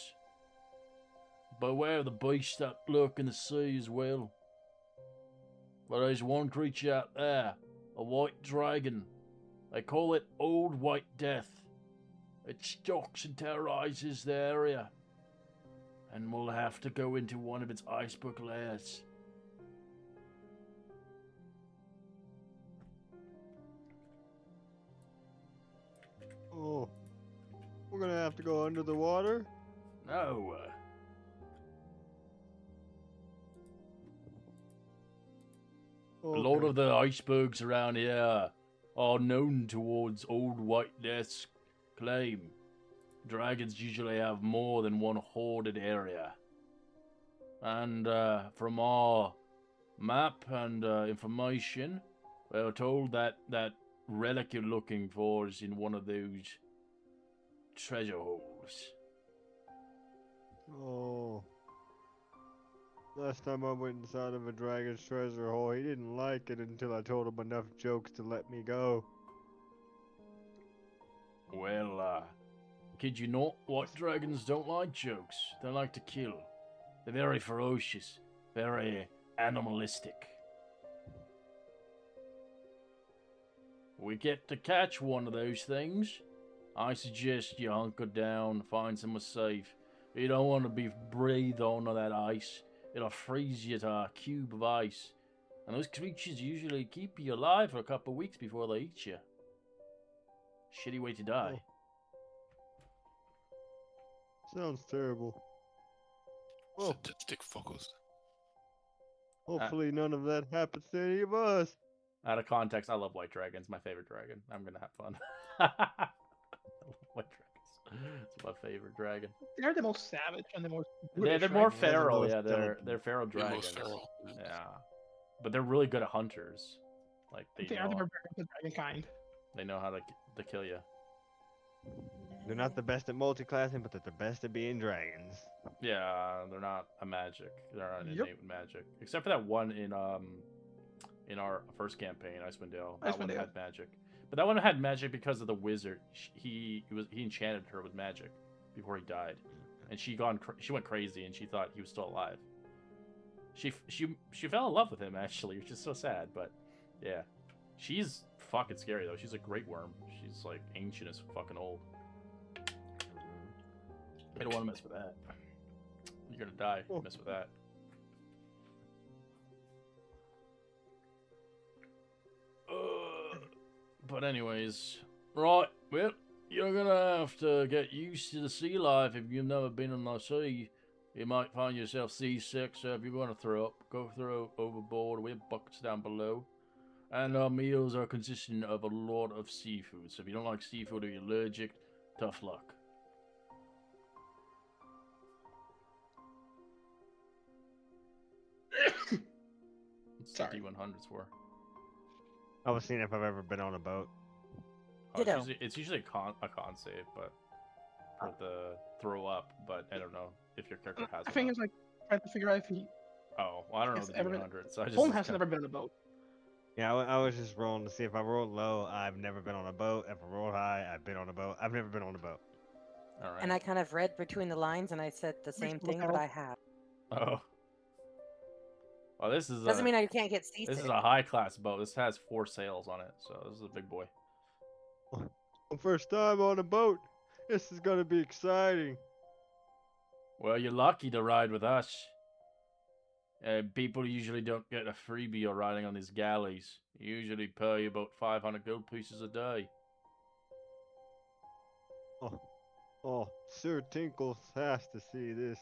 Beware of the beasts that lurk in the sea as well. But there's one creature out there, a white dragon. They call it Old White Death. It stalks and terrorizes the area. And we'll have to go into one of its iceberg lairs. Oh, we're gonna have to go under the water? No. A lot Okay. of the icebergs around here are known towards Old White Death's claim. Dragons usually have more than one hoarded area. And from our map and information, we were told that that relic you're looking for is in one of those treasure holes. Oh. Last time I went inside of a dragon's treasure hole, he didn't like it until I told him enough jokes to let me go. Well, kid you not, white dragons don't like jokes. They like to kill. They're very ferocious, very animalistic. We get to catch one of those things. I suggest you hunker down, find somewhere safe. You don't want to be breathed onto that ice. It'll freeze you to a cube of ice. And those creatures usually keep you alive for a couple of weeks before they eat you. Shitty way to die. Sounds terrible. Oh, Sadistic fuckers. hopefully none of that happens to any of us. Out of context, I love white dragons. My favorite dragon. I'm gonna have fun. I love white dragons. It's my favorite dragon. They're the most savage and the most. They're brutish, more right? They're the feral. most Yeah, they're delicate. feral The dragons. most feral. Yeah, but they're really good at hunters. Like They they are the know, barbarians of dragon kind. they know how to kill you. They're not the best at multiclassing, but they're the best at being dragons. Yeah, they're not a magic. They're not Yep. innate with magic, except for that one in our first campaign, Icewind Dale. That one Icewind Dale. had magic, but that one had magic because of the wizard. He enchanted her with magic before he died, and she went crazy, and she thought he was still alive. She fell in love with him actually, which is so sad, but yeah, she's fucking scary though. She's a great worm. She's like ancient as fucking old. I don't want to mess with that. You're gonna die if you mess with that. But anyways, right, well, you're gonna have to get used to the sea life if you've never been in the sea. You might find yourself seasick, so if you're gonna throw up, go throw overboard. We have buckets down below. And our meals are consistent of a lot of seafood, so if you don't like seafood or you're allergic, tough luck. What's the Sorry. D100s for? I was seeing if I've ever been on a boat. Oh, Ditto. it's usually a con save, but for the throw up. But I don't know if your character has. I or think not. it's like trying to figure out if he. Oh, well, I don't know It's the ever been- D100, so I just. Holm has never been on a boat. Yeah, I was just rolling to see if I rolled low. I've never been on a boat. If I rolled high, I've been on a boat. I've never been on a boat. All right. And I kind of read between the lines and I said the same Reasonable thing, but level. I have. Oh. Well, this is Doesn't a, mean you can't get seasick. this is a high class boat. This has 4 sails on it, so this is a big boy. First time on a boat. This is gonna be exciting. Well, you're lucky to ride with us. People usually don't get a freebie or riding on these galleys. You usually pay about 500 gold pieces a day. Oh, Sir Tinkles has to see this.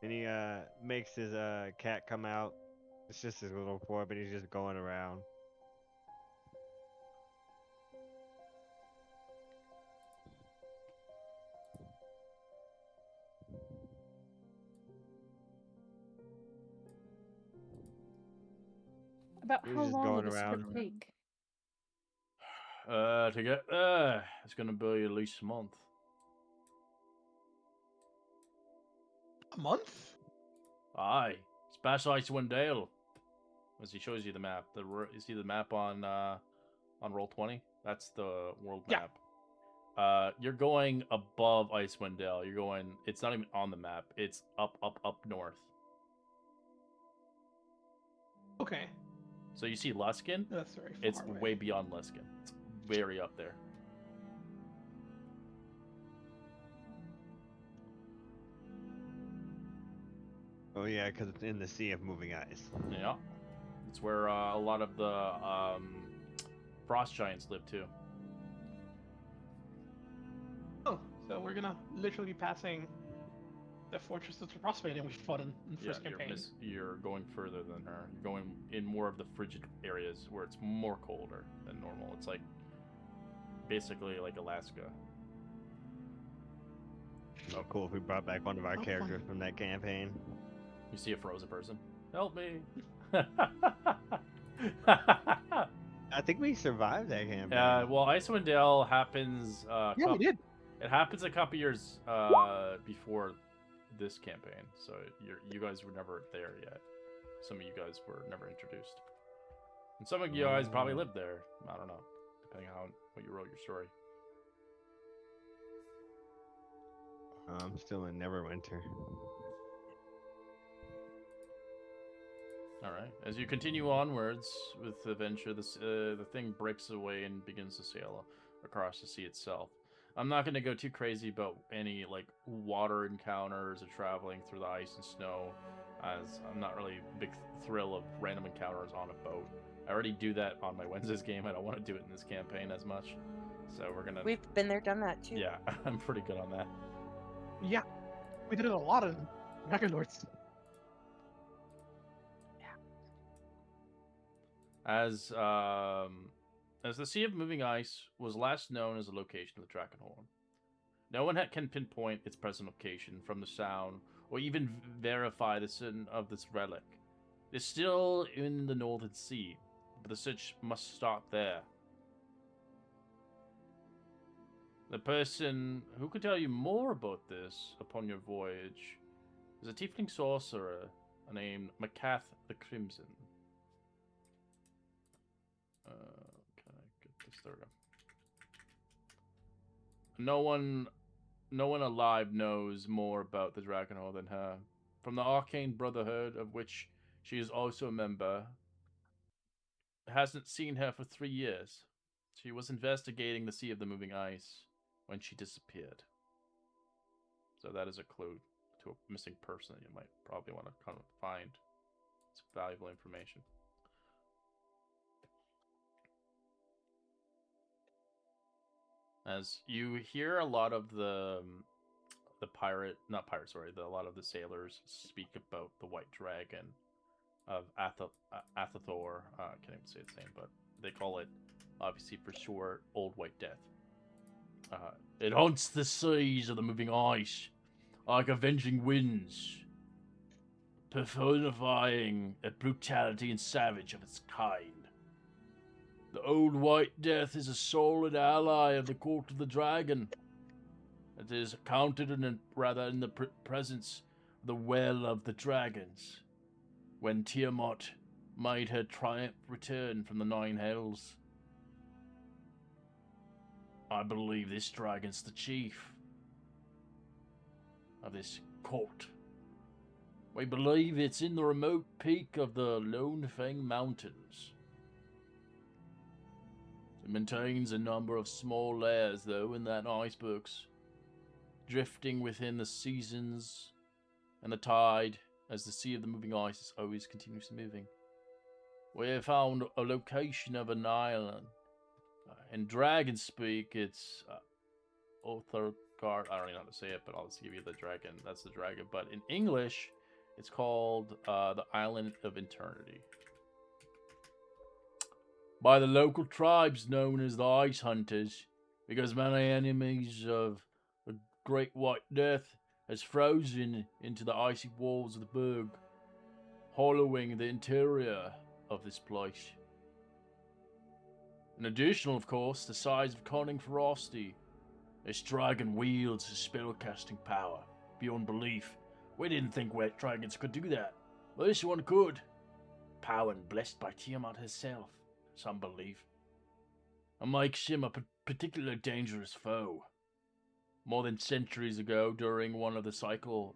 And he makes his cat come out. It's just his little boy, but he's just going around. About He was how just long will going this trip around. take? To get there, it's gonna be at least a month. A month? Aye, it's past Icewind Dale. As he shows you the map, you see the map on Roll20. That's the world Yeah. map. You're going above Icewind Dale. You're going. It's not even on the map. It's up north. Okay. So you see Luskin? That's very far It's away. way beyond Luskin. It's very up there. Oh yeah, because it's in the sea of moving ice. Yeah. It's where a lot of the frost giants live too. Oh, so we're gonna literally be passing the fortress of the Prospect we fought in the first campaign. You're going further than her. You're going in more of the frigid areas where it's more colder than normal. It's like basically like Alaska. Oh, cool if we brought back one of our Oh, characters fun. from that campaign. You see a frozen person. Help me! I think we survived that campaign. Well, Icewind Dale happens. Yeah, we did. It happens a couple years before this campaign, so you guys were never there yet. Some of you guys were never introduced, and some of you guys probably lived there. I don't know, depending on what you wrote your story. I'm still in Neverwinter. All right. As you continue onwards with the venture, the thing breaks away and begins to sail across the sea itself. I'm not going to go too crazy about any like water encounters or traveling through the ice and snow, as I'm not really a big thrill of random encounters on a boat. I already do that on my Wednesdays game. I don't want to do it in this campaign as much. So we're gonna. We've been there, done that too. Yeah, I'm pretty good on that. Yeah, we did it a lot in Dragon Lords. As the Sea of Moving Ice was last known as the location of the Dragonhorn. No one can pinpoint its present location from the sound, or even verify the certain of this relic. It's still in the Northern Sea, but the search must start there. The person who could tell you more about this upon your voyage is a tiefling sorcerer named Macath the Crimson. Can I get this? There we go. No one alive knows more about the Dragonhole than her. From the Arcane Brotherhood, of which she is also a member, hasn't seen her for 3 years. She was investigating the Sea of the Moving Ice when she disappeared. So that is a clue to a missing person that you might probably want to kind of find. It's valuable information. As you hear a lot of a lot of the sailors speak about the White Dragon of Athathor. I can't even say its name, but they call it, obviously for short, Old White Death. It haunts the seas of the moving ice like avenging winds, personifying a brutality and savage of its kind. The Old White Death is a solid ally of the Court of the Dragon. It is counted in the presence of the Well of the Dragons, when Tiamat made her triumph return from the Nine Hells. I believe this dragon's the chief of this court. We believe it's in the remote peak of the Lone Fang Mountains. It maintains a number of small layers, though, in that icebergs, drifting within the seasons and the tide, as the Sea of the Moving Ice is always continuously moving. We have found a location of an island. In dragon speak, it's Othergard. I don't even know how to say it, but I'll just give you the dragon. That's the dragon. But in English, it's called the Island of Eternity. By the local tribes known as the Ice Hunters, because many enemies of the Great White Death has frozen into the icy walls of the berg, hollowing the interior of this place. In addition, of course, the size of cunning ferocity, this dragon wields a spellcasting power beyond belief. We didn't think wet dragons could do that, but this one could. Power and blessed by Tiamat herself, some believe. And makes him a particularly dangerous foe. More than centuries ago, during one of the cycle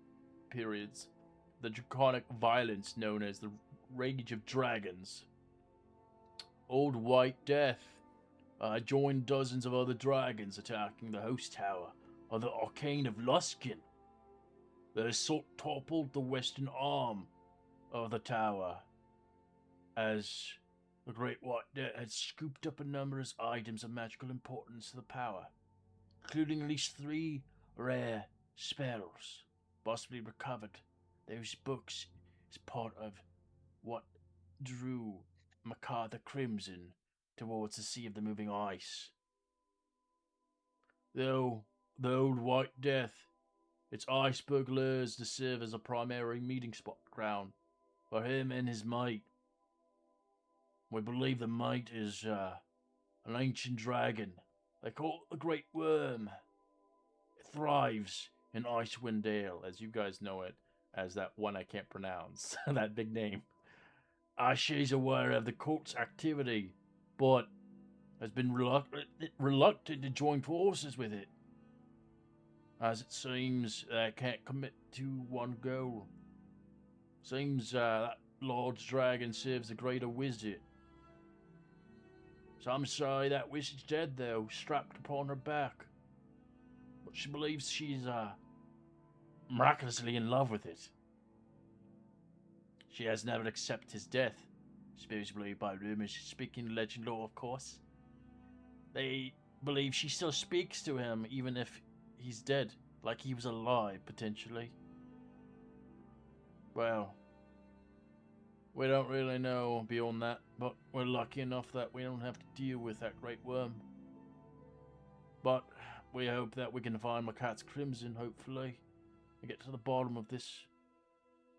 periods, the draconic violence known as the Rage of Dragons Old White Death joined dozens of other dragons attacking the host tower of the Arcane of Luskin. The assault toppled the western arm of the tower as the Great White Death had scooped up a numerous items of magical importance to the power, including at least 3 rare spells, possibly recovered. Those books is part of what drew Makar the Crimson towards the Sea of the Moving Ice. Though the Old White Death, its iceberg lures to serve as a primary meeting spot ground for him and his mate. We believe the mate is an ancient dragon. They call it the Great Worm. It thrives in Icewind Dale, as you guys know it, as that one I can't pronounce, that big name. She's aware of the cult's activity, but has been reluctant to join forces with it, as it seems they can't commit to one goal. Seems that large dragon serves a greater wizard. Some say that wizard's dead, though, strapped upon her back. But she believes she's miraculously in love with it. She has never accepted his death, supposedly by rumors speaking legend lore, of course. They believe she still speaks to him, even if he's dead, like he was alive, potentially. Well, we don't really know beyond that, but we're lucky enough that we don't have to deal with that great worm. But we hope that we can find my cat's crimson, hopefully, and get to the bottom of this,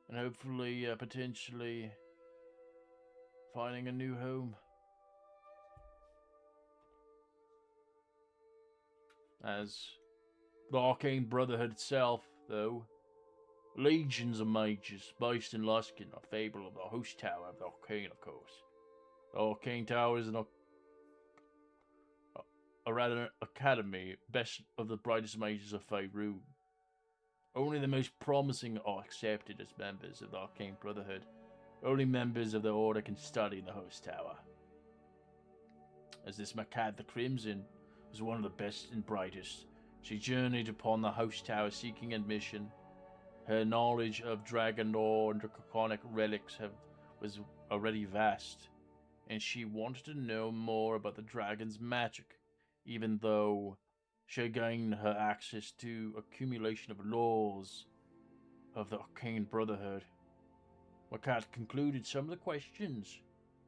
and hopefully, potentially, finding a new home. As the Arcane Brotherhood itself, though, legions of mages based in Luskin are fable of the host tower of the Arcane, of course. The Arcane Tower is a rather academy, best of the brightest mages of Faerûn. Only the most promising are accepted as members of the Arcane Brotherhood. Only members of the Order can study in the host tower. As this Makad the Crimson was one of the best and brightest, she journeyed upon the host tower seeking admission. Her knowledge of dragon lore and draconic relics was already vast, and she wanted to know more about the dragon's magic, even though she gained her access to accumulation of laws of the Arcane Brotherhood. Makat concluded some of the questions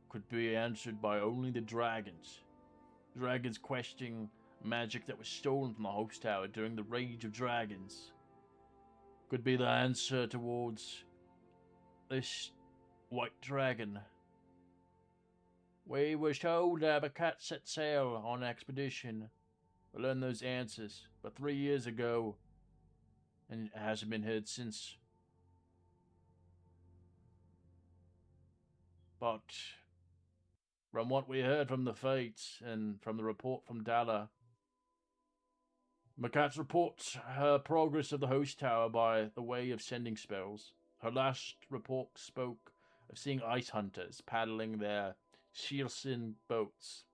could be answered by only the dragons. Dragons questioning magic that was stolen from the host tower during the Rage of Dragons could be the answer towards this white dragon. We were told that Makat set sail on an expedition to learn those answers, but 3 years ago, and it hasn't been heard since. But from what we heard from the Fates and from the report from Dala, Makat reports her progress of the host tower by the way of sending spells. Her last report spoke of seeing ice hunters paddling their sealskin boats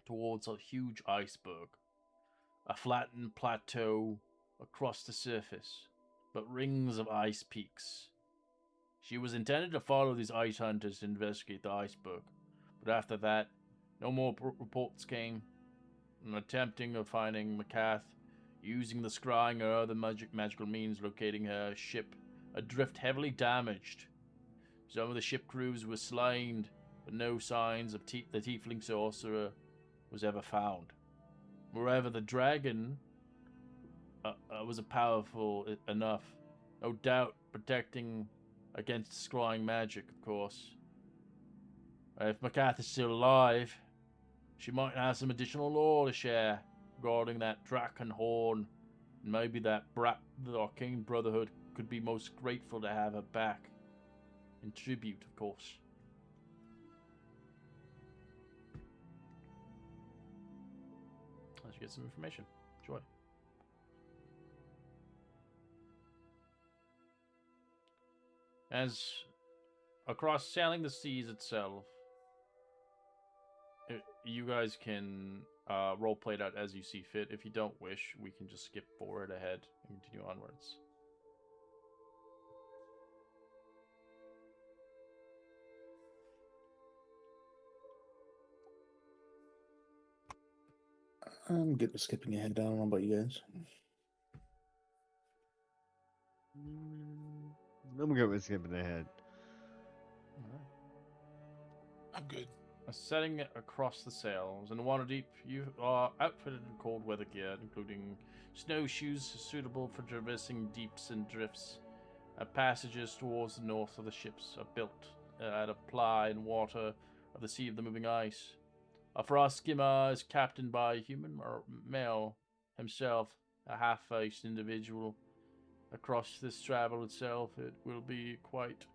towards a huge iceberg, a flattened plateau across the surface, but rings of ice peaks. She was intended to follow these ice hunters to investigate the iceberg, but after that, no more reports came. In attempting of finding Macath, using the scrying or other magical means locating her ship, adrift heavily damaged. Some of the ship crews were slain, but no signs of the tiefling sorcerer was ever found. Moreover, the dragon was powerful enough, no doubt protecting against scrying magic, of course. If Macath is still alive, she might have some additional lore to share regarding that Draken Horn, and maybe the Arcane Brotherhood could be most grateful to have her back. In tribute, of course. Let's get some information. Enjoy. As across sailing the seas itself, you guys can roleplay that as you see fit. If you don't wish, we can just skip forward ahead and continue onwards. I'm good with skipping ahead. I don't know about you guys. I'm good with skipping ahead. I'm good. Setting across the sails. In the Waterdeep, you are outfitted in cold weather gear, including snowshoes suitable for traversing deeps and drifts. Passages towards the north of the ships are built at a ply in water of the sea of the moving ice. A frost skimmer is captained by a human or male himself, a half-faced individual. Across this travel itself, it will be quite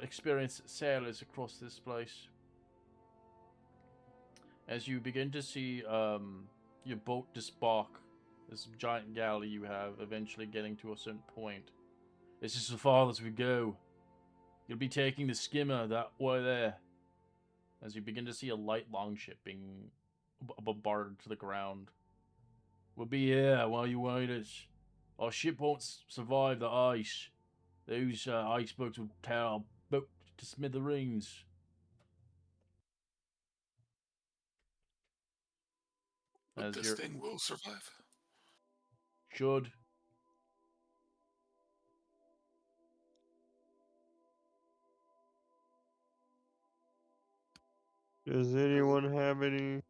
experienced sailors across this place. As you begin to see your boat disembark, this giant galley you have, eventually getting to a certain point. This is as far as we go. You'll be taking the skimmer that way there. As you begin to see a light longship being bombarded to the ground. We'll be here while you wait us. Our ship won't survive the ice. Those icebergs will tear our boat to smithereens. But As this you're thing will survive. should. Does anyone have any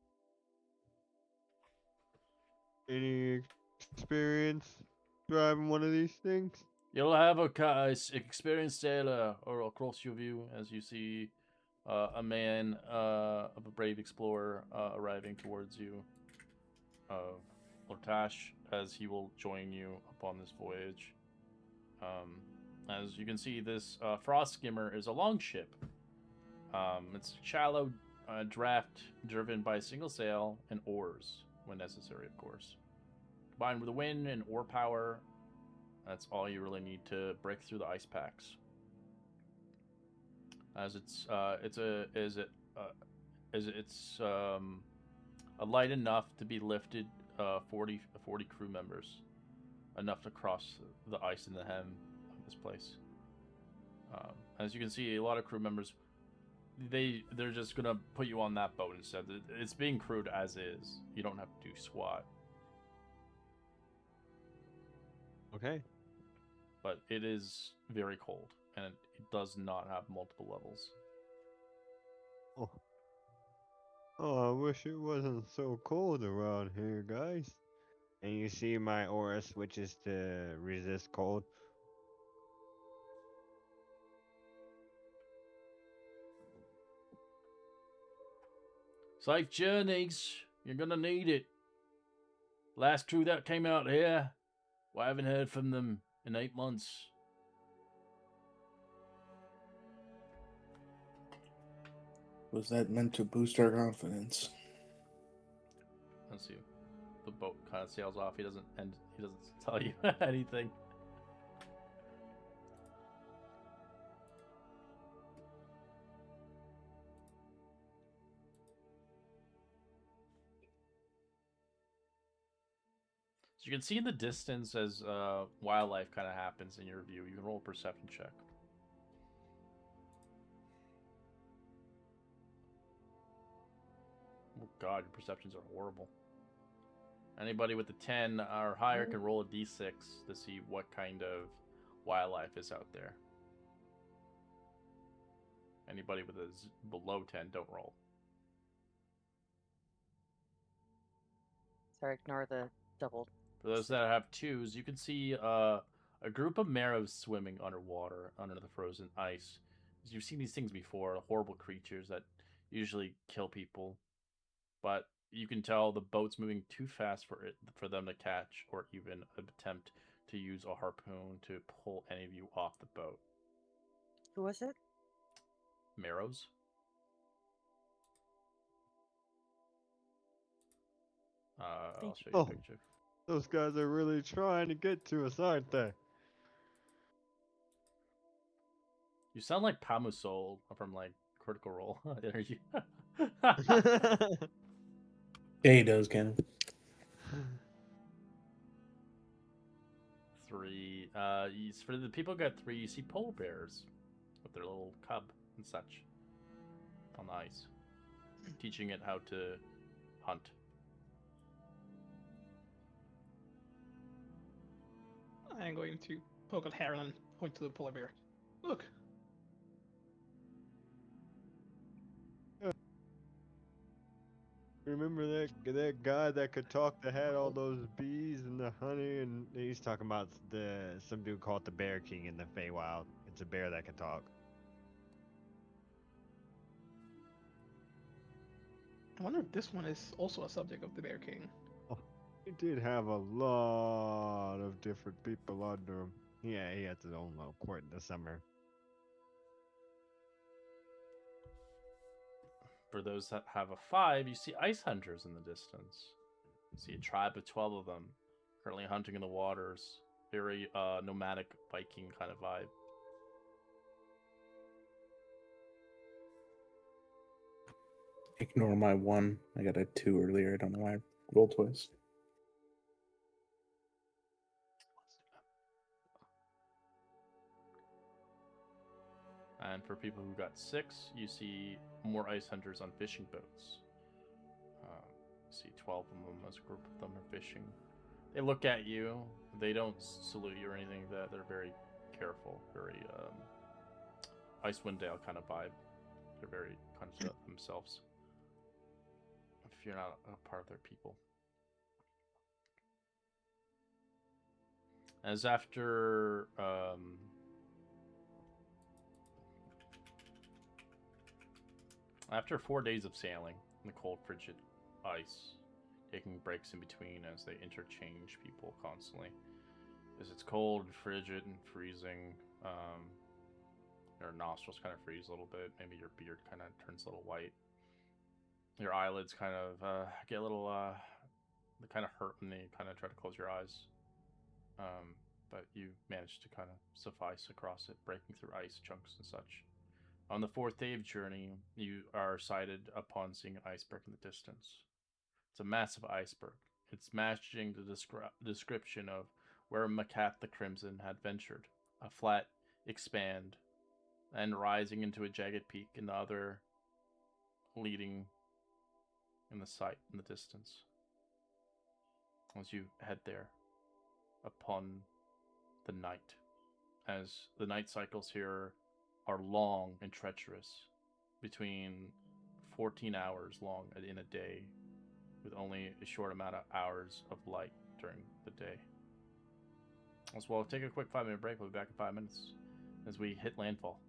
experience driving one of these things? You'll have a experienced sailor or across your view as you see a man of a brave explorer arriving towards you, Lortash, as he will join you upon this voyage. As you can see, this frost skimmer is a longship. It's shallow draft driven by a single sail and oars when necessary, of course. Combined with the wind and oar power, that's all you really need to break through the ice packs. As it's light enough to be lifted 40 crew members, enough to cross the ice in the hem of this place. As you can see, a lot of crew members, they're just gonna put you on that boat instead. It's being crewed as is. You don't have to do squat. Okay. But it is very cold, and it does not have multiple levels. Oh. Oh, I wish it wasn't so cold around here, guys. And you see my aura switches to resist cold. Safe journeys. You're gonna need it. Last crew that came out here, well, I haven't heard from them in 8 months. Was that meant to boost our confidence? Let's see. The boat kind of sails off. He doesn't tell you anything. So you can see in the distance as wildlife kind of happens in your view. You can roll a perception check. Oh god, your perceptions are horrible. Anybody with a 10 or higher can roll a d6 to see what kind of wildlife is out there. Anybody with a below 10, don't roll. Sorry, ignore the double. For those that have 2s, you can see a group of marrows swimming underwater under the frozen ice. You've seen these things before, horrible creatures that usually kill people. But you can tell the boat's moving too fast for them to catch or even attempt to use a harpoon to pull any of you off the boat. Who was it? Marrows. I'll show you a picture. Those guys are really trying to get to us, aren't they? You sound like Pamusol from like Critical Role. Energy. Yeah, he does, Ken. 3. For the people who got 3, you see polar bears with their little cub and such on the ice, teaching it how to hunt. I'm going to poke at Heron and point to the polar bear. Look, Remember that guy that could talk that had all those bees and the honey, and he's talking about some dude called the Bear King in the Feywild. It's a bear that can talk. I wonder if this one is also a subject of the Bear King. Oh, he did have a lot of different people under him. Yeah, he had his own little court in the summer. For those that have a 5, you see ice hunters in the distance. You see a tribe of 12 of them currently hunting in the waters. Very nomadic Viking kind of vibe. Ignore my 1. I got a 2 earlier. I don't know why I rolled twice. And for people who got 6, you see more ice hunters on fishing boats. You see 12 of them as a group of them are fishing. They look at you. They don't salute you or anything. They're very careful, very Icewind Dale kind of vibe. They're very conscious of themselves. If you're not a part of their people. As after after 4 days of sailing in the cold, frigid ice, taking breaks in between as they interchange people constantly, as it's cold, frigid, and freezing. Your nostrils kind of freeze a little bit. Maybe your beard kind of turns a little white. Your eyelids kind of get a little. They kind of hurt when they kind of try to close your eyes. But you manage to kind of suffice across it, breaking through ice chunks and such. On the 4th day of journey, you are sighted upon seeing an iceberg in the distance. It's a massive iceberg. It's matching the description of where Macath the Crimson had ventured. A flat expand and rising into a jagged peak, and the other leading in the sight in the distance. As you head there upon the night, as the night cycles here are long and treacherous, between 14 hours long in a day, with only a short amount of hours of light during the day. As well, take a quick 5-minute break. We'll be back in 5 minutes as we hit landfall.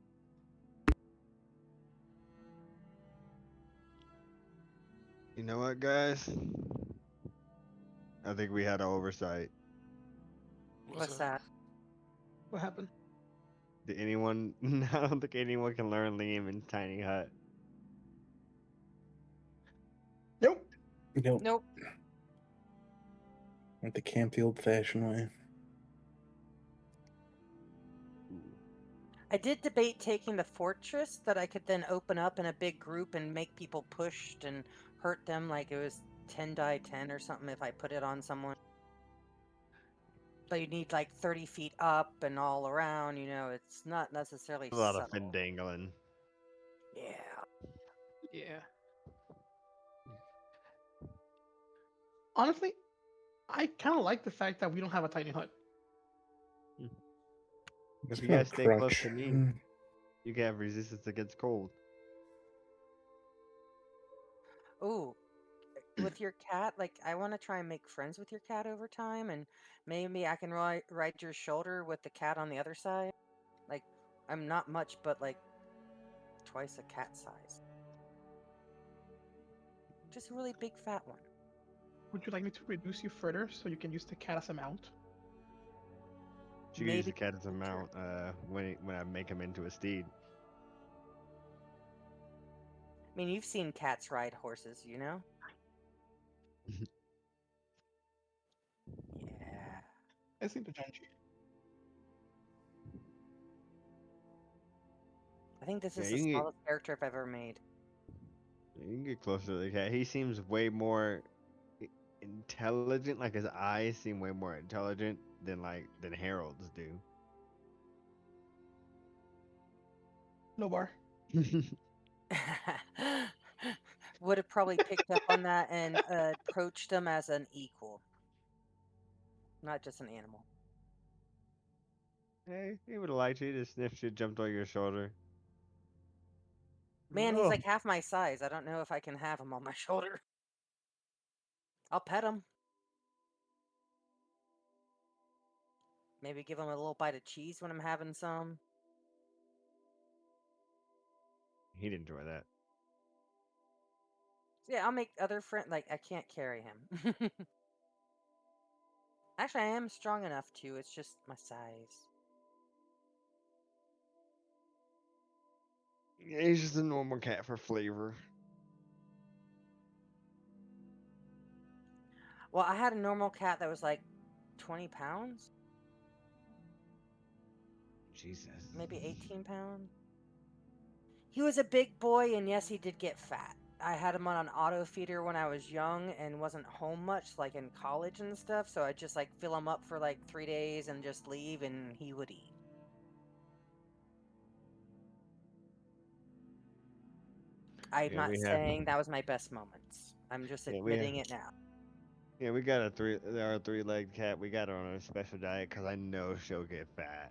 You know what, guys? I think we had an oversight. What's that? What happened? Did anyone? I don't think anyone can learn Liam in Tiny Hut. Nope. Nope. Nope. Went the camp the old-fashioned way. I did debate taking the fortress that I could then open up in a big group and make people pushed and hurt them like it was 10 die 10 or something if I put it on someone. But you need like 30 feet up and all around, it's not necessarily A lot of subtle. findangling. Yeah. Yeah. Honestly, I kind of like the fact that we don't have a tiny hut. It's You got a guys stay close crutch. to me. You can have resistance against cold. Ooh, with your cat, like I want to try and make friends with your cat over time, and maybe I can ride your shoulder with the cat on the other side. Like, I'm not much, but like twice a cat size. Just a really big fat one. Would you like me to reduce you further so you can use the cat as a mount? She can use the Maybe cat as a future. mount when I make him into a steed. I mean, you've seen cats ride horses, Yeah. I think the Janji. I think this Yeah, is you the can get smallest character I've ever made. You can get closer to the cat. He seems way more intelligent. Like his eyes seem way more intelligent than Harold's do. No bar. Would have probably picked up on that and approached him as an equal, not just an animal. Hey, he would have liked you to sniff you, jumped on your shoulder. Man, he's Oh, like half my size. I don't know if I can have him on my shoulder. I'll pet him. Maybe give him a little bite of cheese when I'm having some. he'd enjoy that. Yeah, I'll make other friends. Like, I can't carry him. Actually, I am strong enough to. It's just my size. Yeah, he's just a normal cat for flavor. Well, I had a normal cat that was like 20 pounds, Jesus. maybe 18 pounds. He was a big boy, and yes, he did get fat. I had him on an auto feeder when I was young and wasn't home much, like in college and stuff. So I'd just like fill him up for like 3 days and just leave, and he would eat. I'm Yeah, not we have. saying that was my best moments. I'm just Yeah, we have. admitting it now. Yeah, we got our three-legged cat. We got her on a special diet because I know she'll get fat,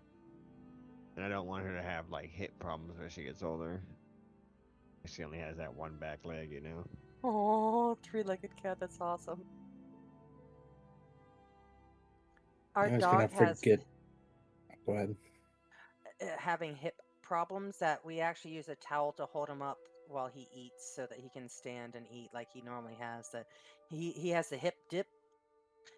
and I don't want her to have like hip problems when she gets older. She only has that one back leg, you know. Oh, three-legged cat. That's awesome. Our I was gonna dog has forget. Go ahead. having hip problems that we actually use a towel to hold him up while he eats so that he can stand and eat like he normally has. That he has the hip dip.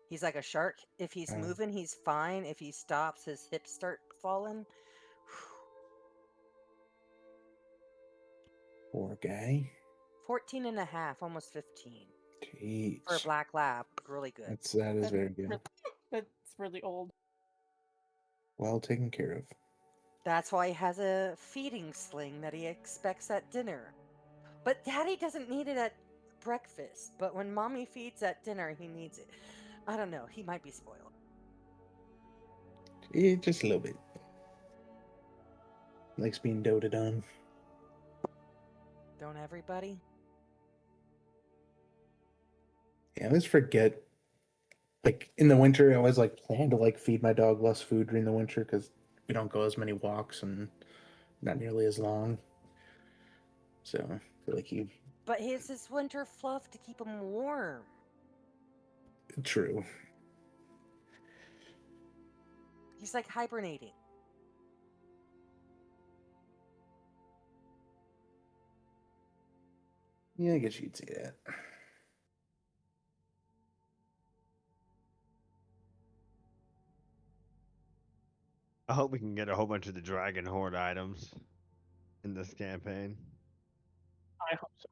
He's like a shark. If he's Oh, moving, he's fine. If he stops, his hips start falling. poor guy. 14 and a half, almost 15. For a Jeez, black lab, really good. that is That's very good. That's really old. Well taken care of. That's why he has a feeding sling that he expects at dinner. But Daddy doesn't need it at breakfast. But when Mommy feeds at dinner, he needs it. I don't know. He might be spoiled. Just a little bit. Likes being doted on. Don't everybody? Yeah, I always forget. Like in the winter, I always like plan to like feed my dog less food during the winter because we don't go as many walks and not nearly as long. So I feel like you. But he has this winter fluff to keep him warm. True. He's like hibernating. Yeah, I guess you'd see that. I hope we can get a whole bunch of the Dragon Horde items in this campaign. I hope so.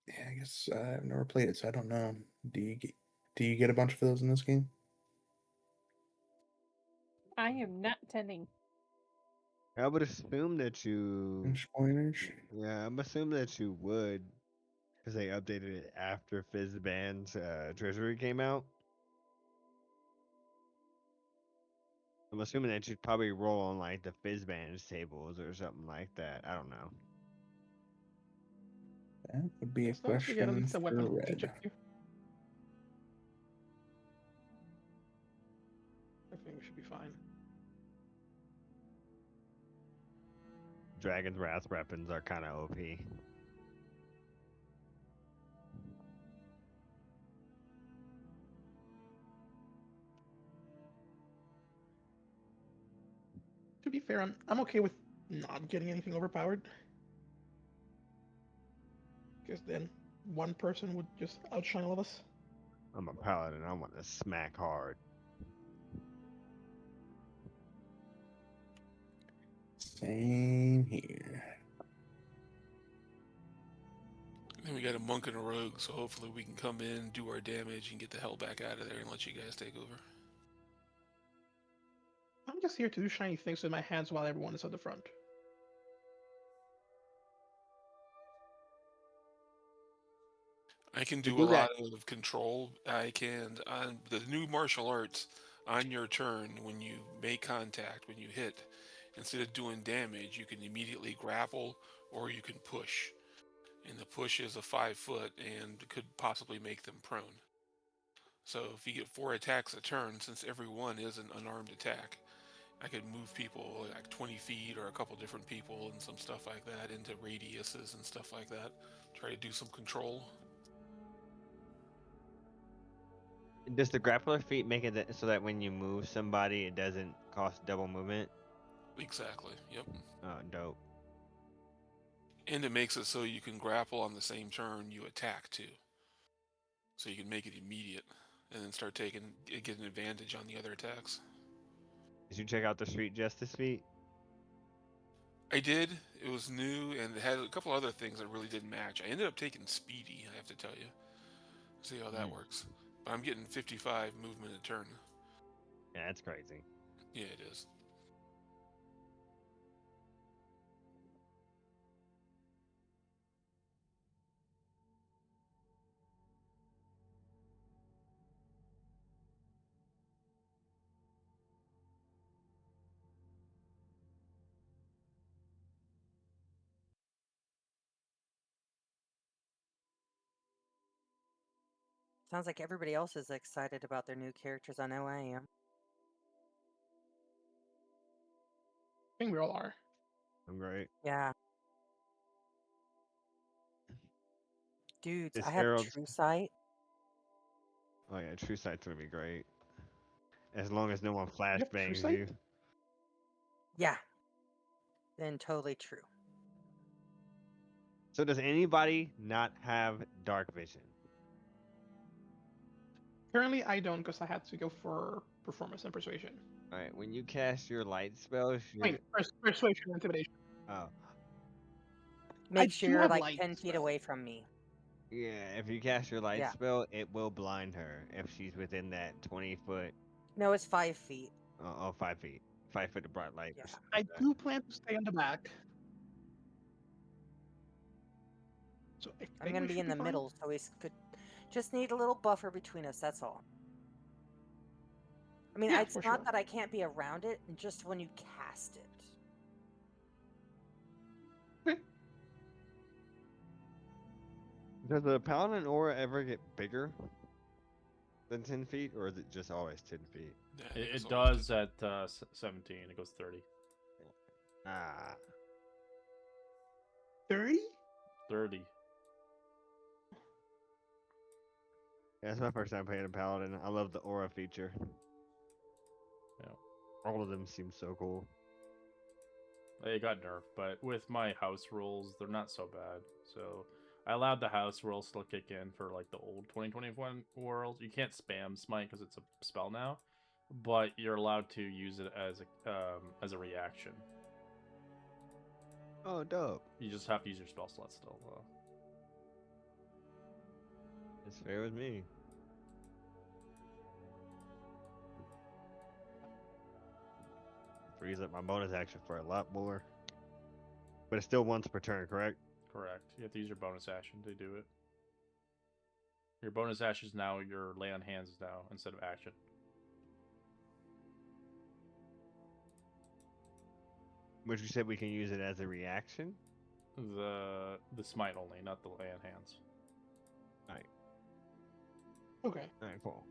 Yeah, I guess I've never played it, so I don't know. Do you get a bunch of those in this game? I am not tending. I would assume that you. Spoilers. Yeah, I'm assuming that you would, because they updated it after Fizzband's Treasury came out. I'm assuming that you'd probably roll on like the Fizzband's tables or something like that. I don't know. That would be a As long as we get at question least a for weapon from each of Red. you, I think we should be fine. Dragon's Wrath weapons are kind of OP. To be fair, I'm okay with not getting anything overpowered. Because then one person would just outshine all of us. I'm a paladin. I want to smack hard. Same here. Then we got a monk and a rogue, so hopefully we can come in, do our damage, and get the hell back out of there and let you guys take over. I'm just here to do shiny things with my hands while everyone is at the front. I can To do a do that- lot of control. I can on the new martial arts on your turn when you make contact, when you hit, instead of doing damage, you can immediately grapple or you can push. And the push is a 5 foot and could possibly make them prone. So if you get 4 attacks a turn, since every one is an unarmed attack, I could move people like 20 feet or a couple different people and some stuff like that into radiuses and stuff like that. Try to do some control. Does the grappler feat make it so that when you move somebody, it doesn't cost double movement? Exactly. Yep. Oh, dope. And it makes it so you can grapple on the same turn you attack too. So you can make it immediate and then start get an advantage on the other attacks. Did you check out the Street Justice feat? I did. It was new and it had a couple other things that really didn't match. I ended up taking Speedy, I have to tell you. See how that works. But I'm getting 55 movement a turn. Yeah, that's crazy. Yeah, it is. Sounds like everybody else is excited about their new characters. I know I am. I think we all are. I'm great. Yeah. Dudes, This I have Herald's. True Sight. Oh yeah, True Sight's gonna be great. As long as no one You have True flashbangs Sight? you. Yeah. Then totally true. So does anybody not have dark vision? Currently, I don't because I had to go for performance and persuasion. All right, when you cast your light spells, you're Wait, persuasion and intimidation. oh Make I sure do you're have like light 10 feet spell. away from me. yeah. If you cast your light Yeah. spell, it will blind her if she's within that 20 foot. No, it's 5 feet. Oh, 5 feet. 5 foot of bright light. or Yeah. something I like that. do plan to stay on the back. So I I'm think going we to be should in the fine. middle, so we could just need a little buffer between us. That's all. I mean, Yeah, it's for not sure. that I can't be around it, just when you cast it. Okay. Does the paladin aura ever get bigger than 10 feet, or is it just always 10 feet? Yeah, I think it's It always does at 17. It goes 30. Ah, 30? 30. yeah, that's my first time playing a paladin. I love the aura feature. Yeah. All of them seem so cool. They got nerfed, but with my house rules, they're not so bad. So I allowed the house rules to kick in for like the old 2021 world. You can't spam smite because it's a spell now, but you're allowed to use it as a reaction. Oh, dope. You just have to use your spell slot still. It's fair with me. Frees up my bonus action for a lot more. But it's still once per turn, correct? Correct. You have to use your bonus action to do it. Your bonus action is now your lay on hands is now instead of action. Which you said we can use it as a reaction? The smite only, not the lay on hands. Alright. Okay. Alright, cool.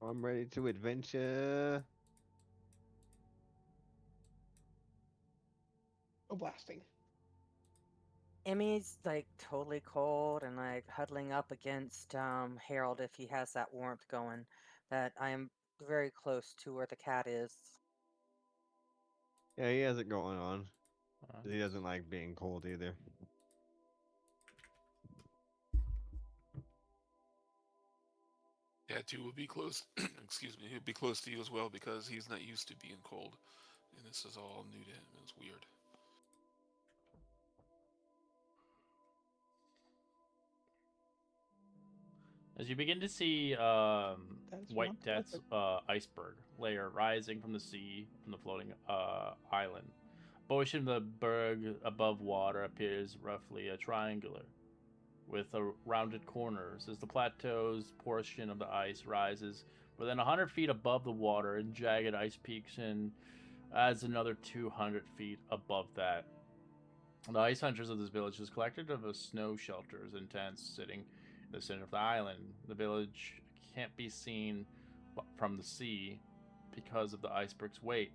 I'm ready to adventure. Oh, blasting. Emmy's like totally cold and like huddling up against Harold if he has that warmth going. That I am very close to where the cat is. Yeah, he has it going on. Uh, He doesn't like being cold either. Tattoo will be close. Excuse me. He'll be close to you as well because he's not used to being cold, and this is all new to him. It's weird. As you begin to see That's White one Death's perfect. iceberg layer rising from the sea from the floating island. Portion of the berg above water appears roughly triangular, with rounded corners. As the plateau's portion of the ice rises within 100 feet above the water, and jagged ice peaks and adds another 200 feet above that. The ice hunters of this village is collected of snow shelters and tents sitting in the center of the island. The village can't be seen from the sea because of the iceberg's weight.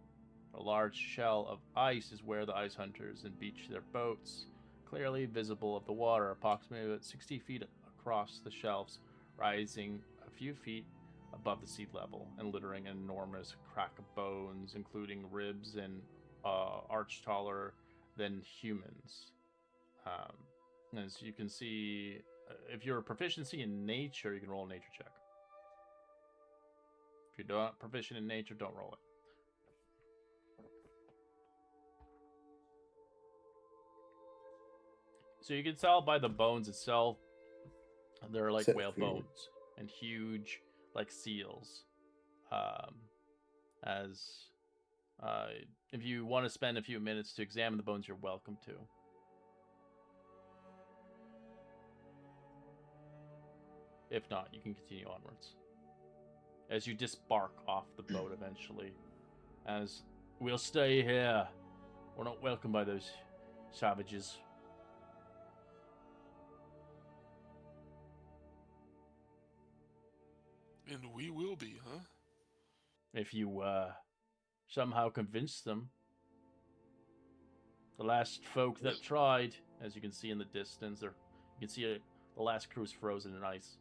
A large shell of ice is where the ice hunters and beach their boats, clearly visible of the water, approximately about 60 feet across the shelves, rising a few feet above the sea level and littering an enormous crack of bones, including ribs and arch taller than humans. As you can see, if you're a proficiency in nature, you can roll a nature check. If you're not proficient in nature, don't roll it. So you can tell by the bones itself, they're like Except whale for- bones and huge, like seals. As if you want to spend a few minutes to examine the bones, you're welcome to. If not, you can continue onwards. As you disembark off the boat eventually, as we'll stay here. We're not welcome by those savages. And we will be, huh? If you somehow convince them. The last folk that tried, as you can see in the distance, you can see the last crew is frozen in ice.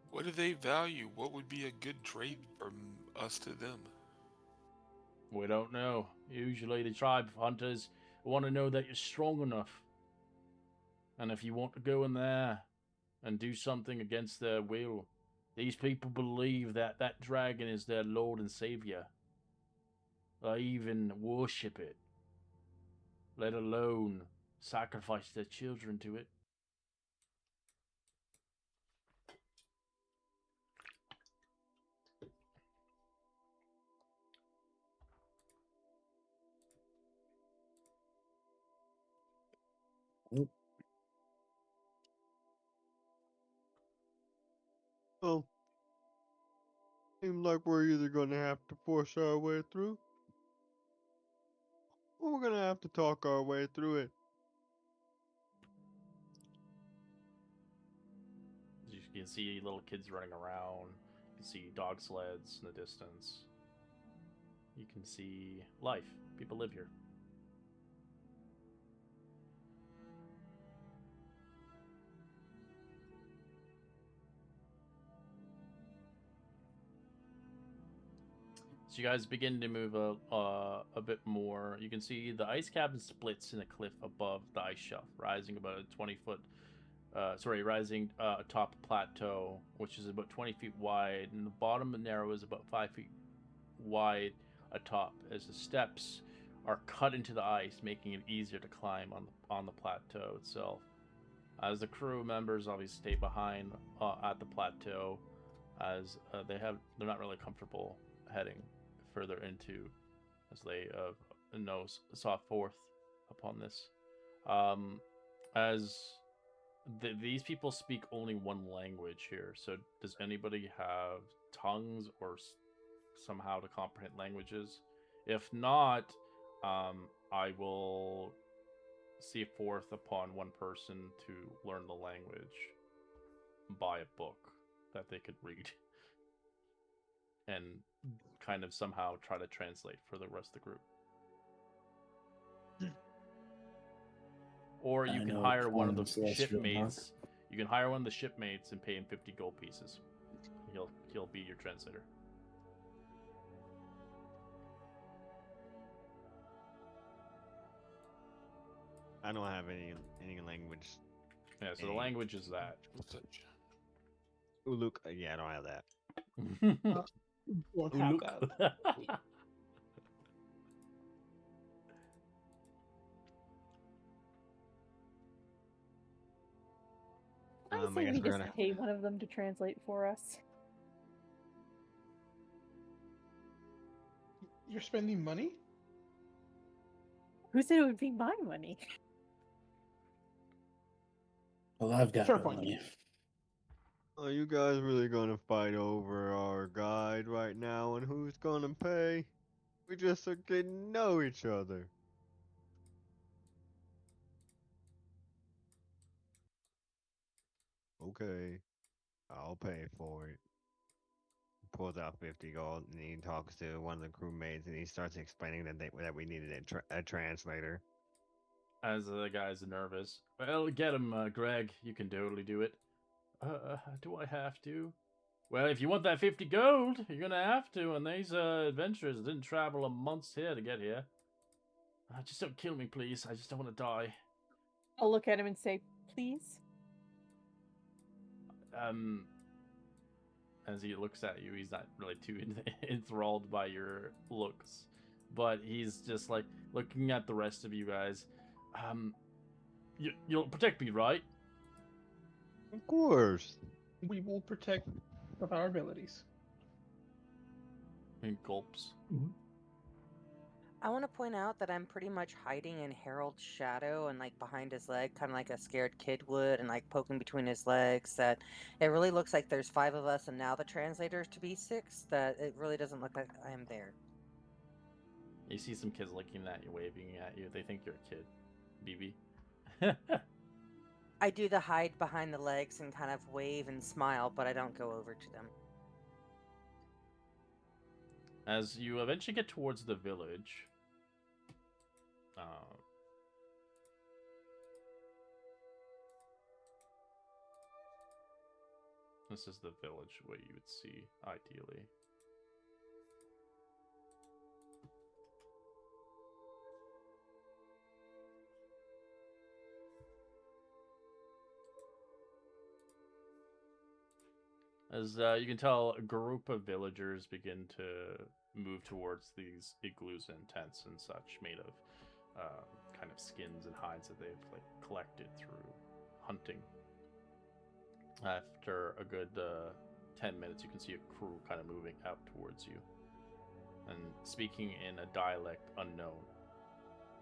What do they value? What would be a good trade from us to them? We don't know. Usually the tribe hunters want to know that you're strong enough. And if you want to go in there and do something against their will, these people believe that that dragon is their lord and savior. They even worship it, let alone sacrifice their children to it. Nope. Well, seems like we're either going to have to force our way through, or we're going to have to talk our way through it. You can see little kids running around. You can see dog sleds in the distance. You can see life. People live here. So you guys begin to move a bit more. You can see the ice cabin splits in a cliff above the ice shelf, rising about a 20-foot. Rising atop a plateau, which is about 20 feet wide, and the bottom narrow is about 5 feet wide atop, as the steps are cut into the ice, making it easier to climb on the plateau itself. As the crew members obviously stay behind at the plateau, as they're not really comfortable heading further into, as they saw forth upon this. As these people speak only one language here, so does anybody have tongues or somehow to comprehend languages? If not, I will see forth upon one person to learn the language by a book that they could read and kind of somehow try to translate for the rest of the group. Or you I can know hire one of the common celestial shipmates. You can hire one of the shipmates and pay him 50 gold pieces. He'll be your translator. I don't have any language. Yeah, so the Any- language is that. Uluk, yeah, I don't have that. Won't have Look. that. I I say guess we we're just gonna. pay one of them to translate for us. You're spending money? Who said it would be my money? Well, I've got Fair the point. money. Are you guys really gonna fight over our guide right now and who's gonna pay? We just are getting to know each other. Okay, I'll pay for it. He pulls out 50 gold and he talks to one of the crewmates and he starts explaining that we needed a translator. As the guy's nervous. Well, get him, Greg. You can totally do it. Do I have to? Well, if you want that 50 gold, you're gonna have to, and these adventurers didn't travel a month's here to get here. Just don't kill me, please. I just don't want to die. I'll look at him and say, please. As he looks at you, he's not really too enthralled by your looks, but he's just like looking at the rest of you guys. You'll protect me, right? Of course. We will protect with our abilities. He gulps. I want to point out that I'm pretty much hiding in Harold's shadow and like behind his leg, kind of like a scared kid would, and like poking between his legs. That it really looks like there's 5 of us, and now the translator's to be 6. That it really doesn't look like I am there. You see some kids looking at you, waving at you. They think you're a kid, BB. I do the hide behind the legs and kind of wave and smile, but I don't go over to them. As you eventually get towards the village, this is the village what you would see ideally. As you can tell, a group of villagers begin to move towards these igloos and tents and such, made of kind of skins and hides that they've like collected through hunting. After a good 10 minutes, you can see a crew kind of moving out towards you and speaking in a dialect unknown.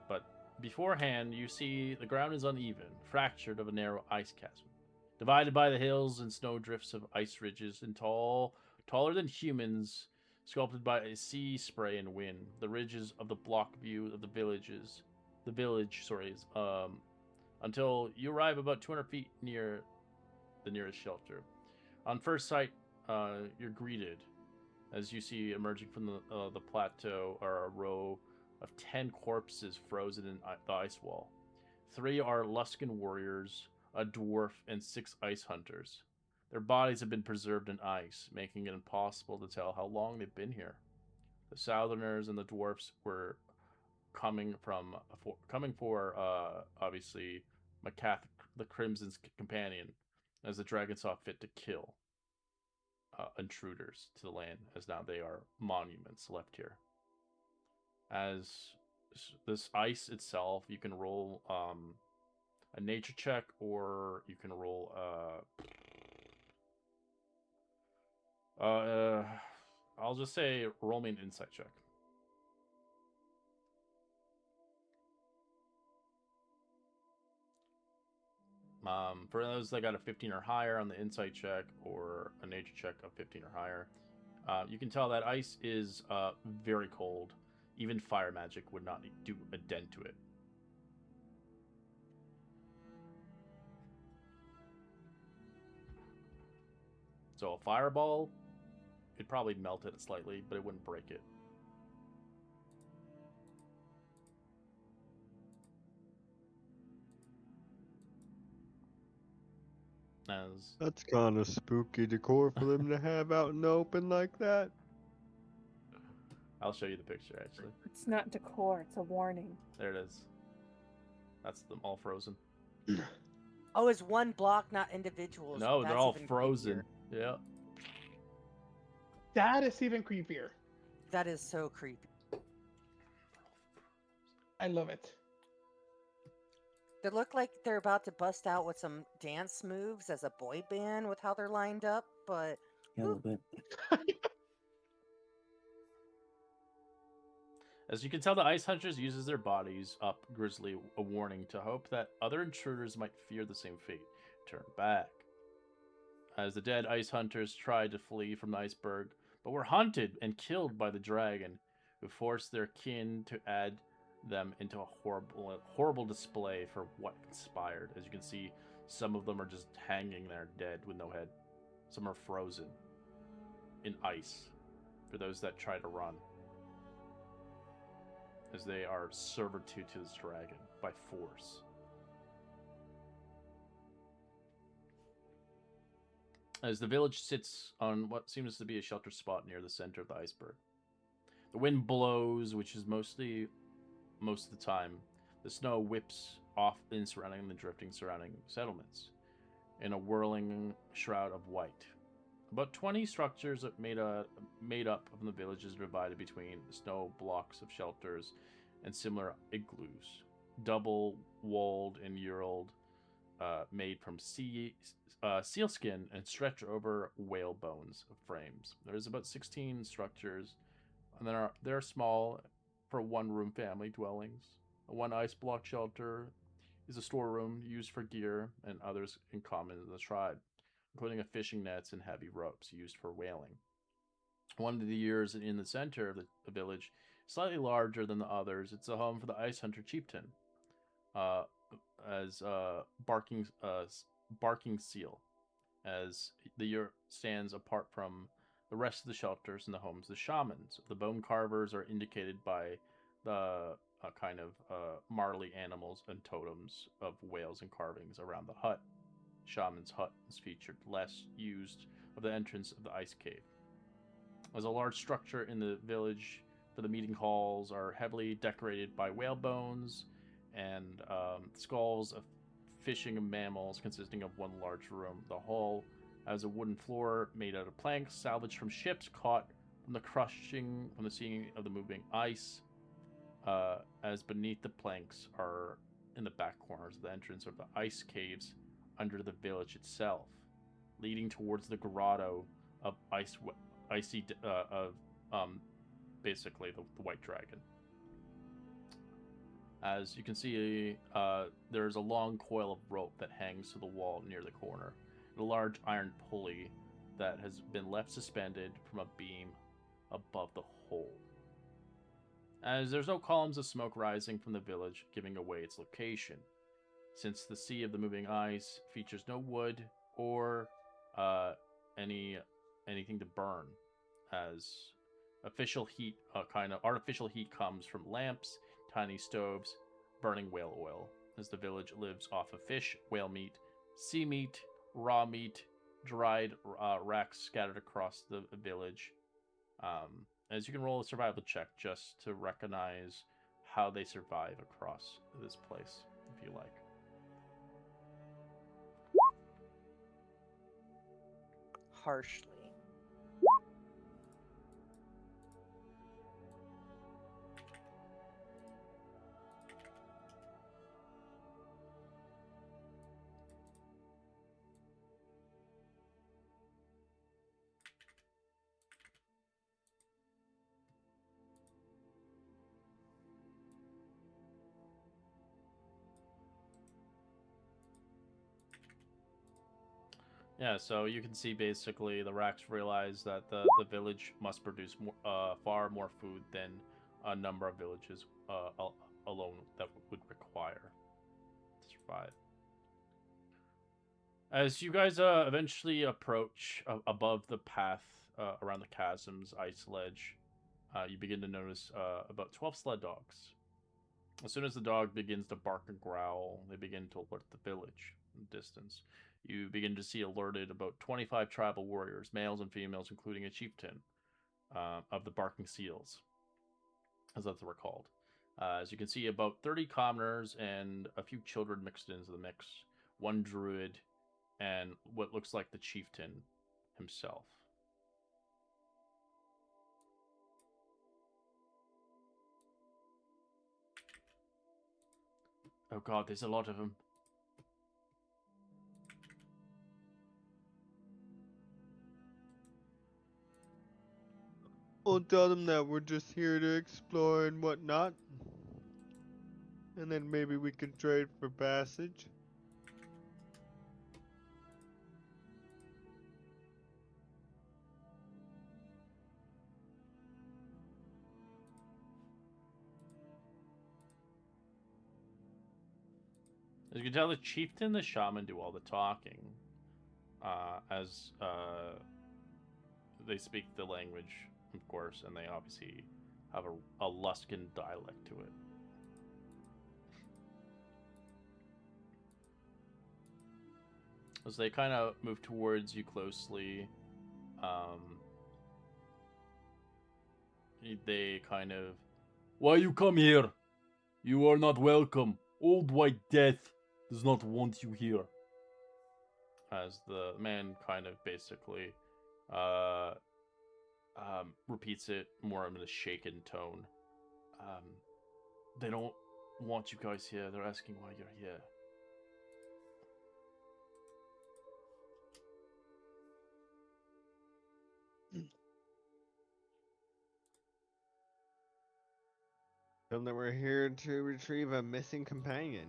But beforehand, you see the ground is uneven, fractured of a narrow ice chasm, divided by the hills and snowdrifts of ice ridges, and taller than humans, sculpted by a sea spray and wind. The ridges of the block view of the village, until you arrive about 200 feet near the nearest shelter. On first sight, you're greeted as you see emerging from the plateau are a row of 10 corpses frozen in the ice wall. 3 are Luskan warriors, a dwarf, and 6 ice hunters. Their bodies have been preserved in ice, making it impossible to tell how long they've been here. The Southerners and the dwarfs were coming for obviously Macath the Crimson's companion, as the dragon saw fit to kill intruders to the land, as now they are monuments left here. As this ice itself, you can roll a nature check, or you can roll I'll just say roll me an insight check. For those that got a 15 or higher on the insight check, or a nature check of 15 or higher, you can tell that ice is very cold. Even fire magic would not do a dent to it. So a fireball, it'd probably melt it slightly, but it wouldn't break it. As That's kind of spooky decor for them to have out in the open like that. I'll show you the picture, actually. It's not decor, it's a warning. There it is. That's them all frozen. Oh, it's one block, not individuals. No, they're That's all even frozen. creepier. Yeah. That is even creepier. That is so creepy. I love it. They look like they're about to bust out with some dance moves as a boy band with how they're lined up, but Yeah, a little bit. As you can tell, the Ice Hunters uses their bodies up Grizzly a warning to hope that other intruders might fear the same fate. Turn back. As the dead Ice Hunters tried to flee from the iceberg, but were hunted and killed by the dragon, who forced their kin to add them into a horrible display for what conspired. As you can see, some of them are just hanging there dead with no head. Some are frozen in ice for those that try to run, as they are servitude to this dragon by force. As the village sits on what seems to be a sheltered spot near the center of the iceberg. The wind blows, which is most of the time. The snow whips off in surrounding the drifting surrounding settlements in a whirling shroud of white. About 20 structures made up of the villages divided between snow blocks of shelters and similar igloos, double-walled and ulled, made from sealskin and stretch over whale bones of frames. There's about 16 structures, and they're small for one-room family dwellings. One ice block shelter is a storeroom used for gear and others in common in the tribe, including a fishing nets and heavy ropes used for whaling. One of the yurts in the center of the village, slightly larger than the others, it's a home for the Ice Hunter chieftain, as barking seal, as the yurt stands apart from the rest of the shelters and the homes of the shamans. The bone carvers are indicated by the kind of marley animals and totems of whales and carvings around the hut. Shaman's hut is featured less used of the entrance of the ice cave. As a large structure in the village for the meeting halls are heavily decorated by whale bones and skulls of fishing and mammals consisting of one large room. The hall has a wooden floor made out of planks salvaged from ships caught from the seeing of the moving ice, as beneath the planks are in the back corners of the entrance of the ice caves under the village itself, leading towards the grotto of basically the white dragon. As you can see, there's a long coil of rope that hangs to the wall near the corner, and a large iron pulley that has been left suspended from a beam above the hole. As there's no columns of smoke rising from the village, giving away its location, since the sea of the moving ice features no wood or anything to burn, as official heat, kind of artificial heat, comes from lamps, tiny stoves, burning whale oil, as the village lives off of fish, whale meat, sea meat, raw meat, dried racks scattered across the village. As you can roll a survival check just to recognize how they survive across this place, if you like. harshly. Yeah, so you can see basically the Rax realize that the village must produce far more food than a number of villages alone that would require to survive. As you guys eventually approach above the path around the chasm's ice ledge, you begin to notice about 12 sled dogs. As soon as the dog begins to bark and growl, they begin to alert the village in the distance. You begin to see alerted about 25 tribal warriors, males and females, including a chieftain of the barking seals, as that's what they're called. As you can see, about 30 commoners and a few children mixed into the mix, one druid, and what looks like the chieftain himself. Oh god, there's a lot of them. We'll tell them that we're just here to explore and whatnot. And then maybe we can trade for passage. As you can tell, the chieftain and the shaman do all the talking. As they speak the language, of course, and they obviously have a Luskan dialect to it. As they kind of move towards you closely, they kind of, why you come here? You are not welcome. Old White Death does not want you here. As the man kind of basically repeats it more in a shaken tone. They don't want you guys here. They're asking why you're here. Tell them that we're here to retrieve a missing companion.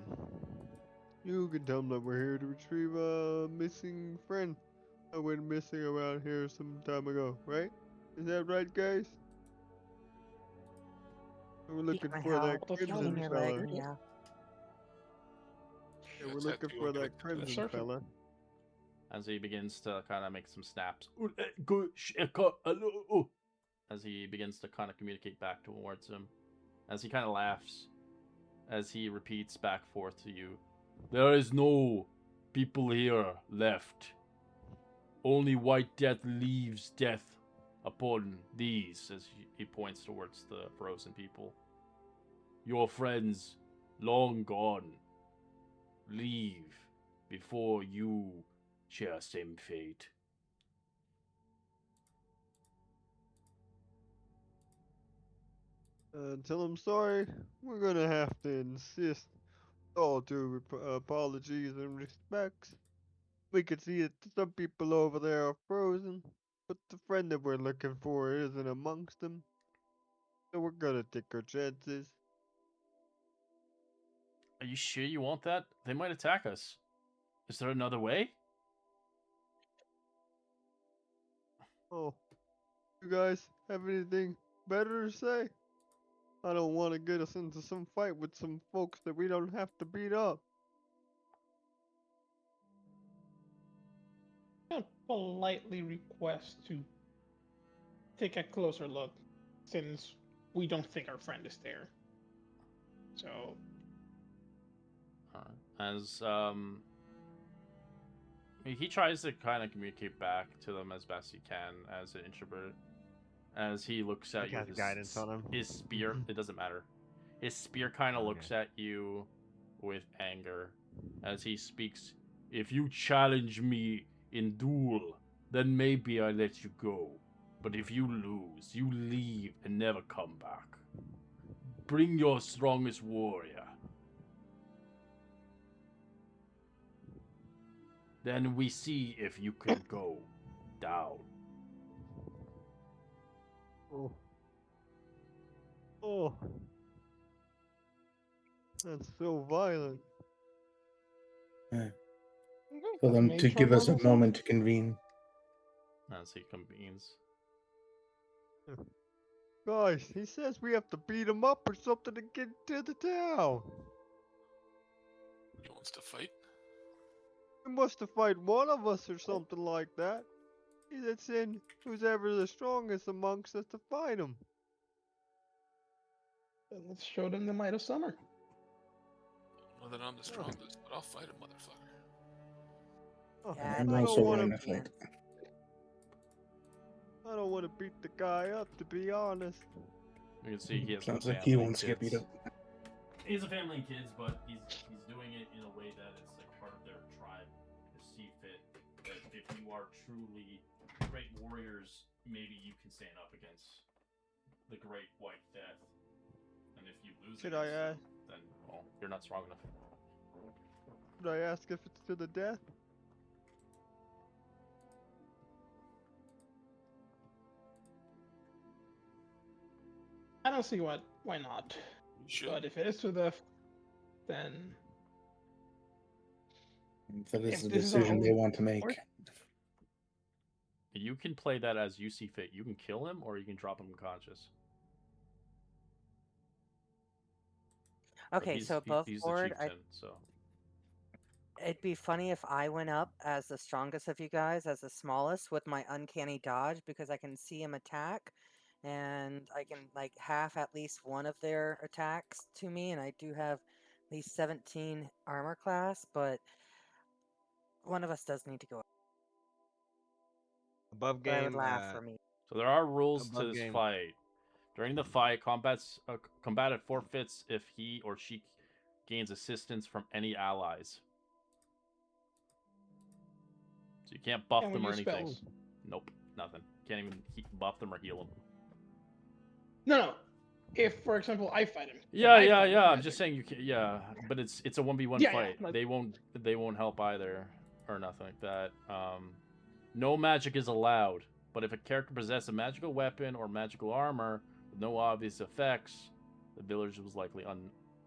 You can tell them that we're here to retrieve a missing friend that went missing around here some time ago, right? Is that right, guys? We're looking my for that help. Yelling crimson your fella. leg, yeah. Yeah, we're Got looking tattoo for on your that neck to do crimson that. fella. As he begins to kind of make some snaps. As he begins to kind of communicate back towards him. As he kind of laughs. As he repeats back forth to you. There is no people here left. Only White Death leaves death upon these, as he points towards the frozen people. Your friends, long gone. Leave before you share same fate. Tell them sorry. We're gonna have to insist all due apologies and respects. We could see that some people over there are frozen, but the friend that we're looking for isn't amongst them. So we're gonna take our chances. Are you sure you want that? They might attack us. Is there another way? Oh, you guys have anything better to say? I don't want to get us into some fight with some folks that we don't have to beat up. I'll politely request to take a closer look, since we don't think our friend is there. So, As he tries to kind of communicate back to them as best he can as an introvert. As he looks at He you has with guidance on him. his spear, it doesn't matter. His spear kind of looks at you with anger as he speaks. If you challenge me in duel, then maybe I let you go. But if you lose, you leave and never come back. Bring your strongest warrior. Then we see if you can go down. Oh. Oh. That's so violent. For them to give us a moment to convene. As he convenes. Guys, he says we have to beat him up or something to get to the town. He wants to fight. He must have fight one of us or something like that. He said send who's ever the strongest amongst us to fight him. let's show them the might of summer. I don't know that I'm the strongest, but I'll fight a motherfucker. Oh, Yeah, I'm I also don't willing wanna to fight. I don't want to beat the guy up, to be honest. You can see he has Sounds a like he family wants to get beat kids. up. He has a family and kids, but he's doing it in a way that it's like part of their tribe to see fit. That if you are truly great warriors, maybe you can stand up against the Great White Death. And if you lose Should against I, them, then well, you're not strong enough. Should I ask if it's to the death? I don't see why not. You should. But if it is to the, then If that is If the this is our decision they only want to make. course- You can play that as you see fit. You can kill him, or you can drop him unconscious. But Okay, he's- so he- above he's board, the chieftain, so it'd be funny if I went up as the strongest of you guys, as the smallest, with my uncanny dodge, because I can see him attack, and I can like half at least one of their attacks to me, and I do have at least 17 armor class, but one of us does need to go up. Above But I would game. laugh for me. so there are rules to Above this game. fight. During the fight, combatant forfeits if he or she gains assistance from any allies. So you can't buff Can we them or use anything. spells? Nope, nothing. Can't even buff them or heal them. no. If, for example, I fight him. then Yeah, I yeah, fight yeah. I'm magic. just saying you can. Yeah, but it's a 1v1 Yeah, yeah, fight. like- They won't help either or nothing like that. No magic is allowed. But if a character possesses a magical weapon or magical armor with no obvious effects, the village was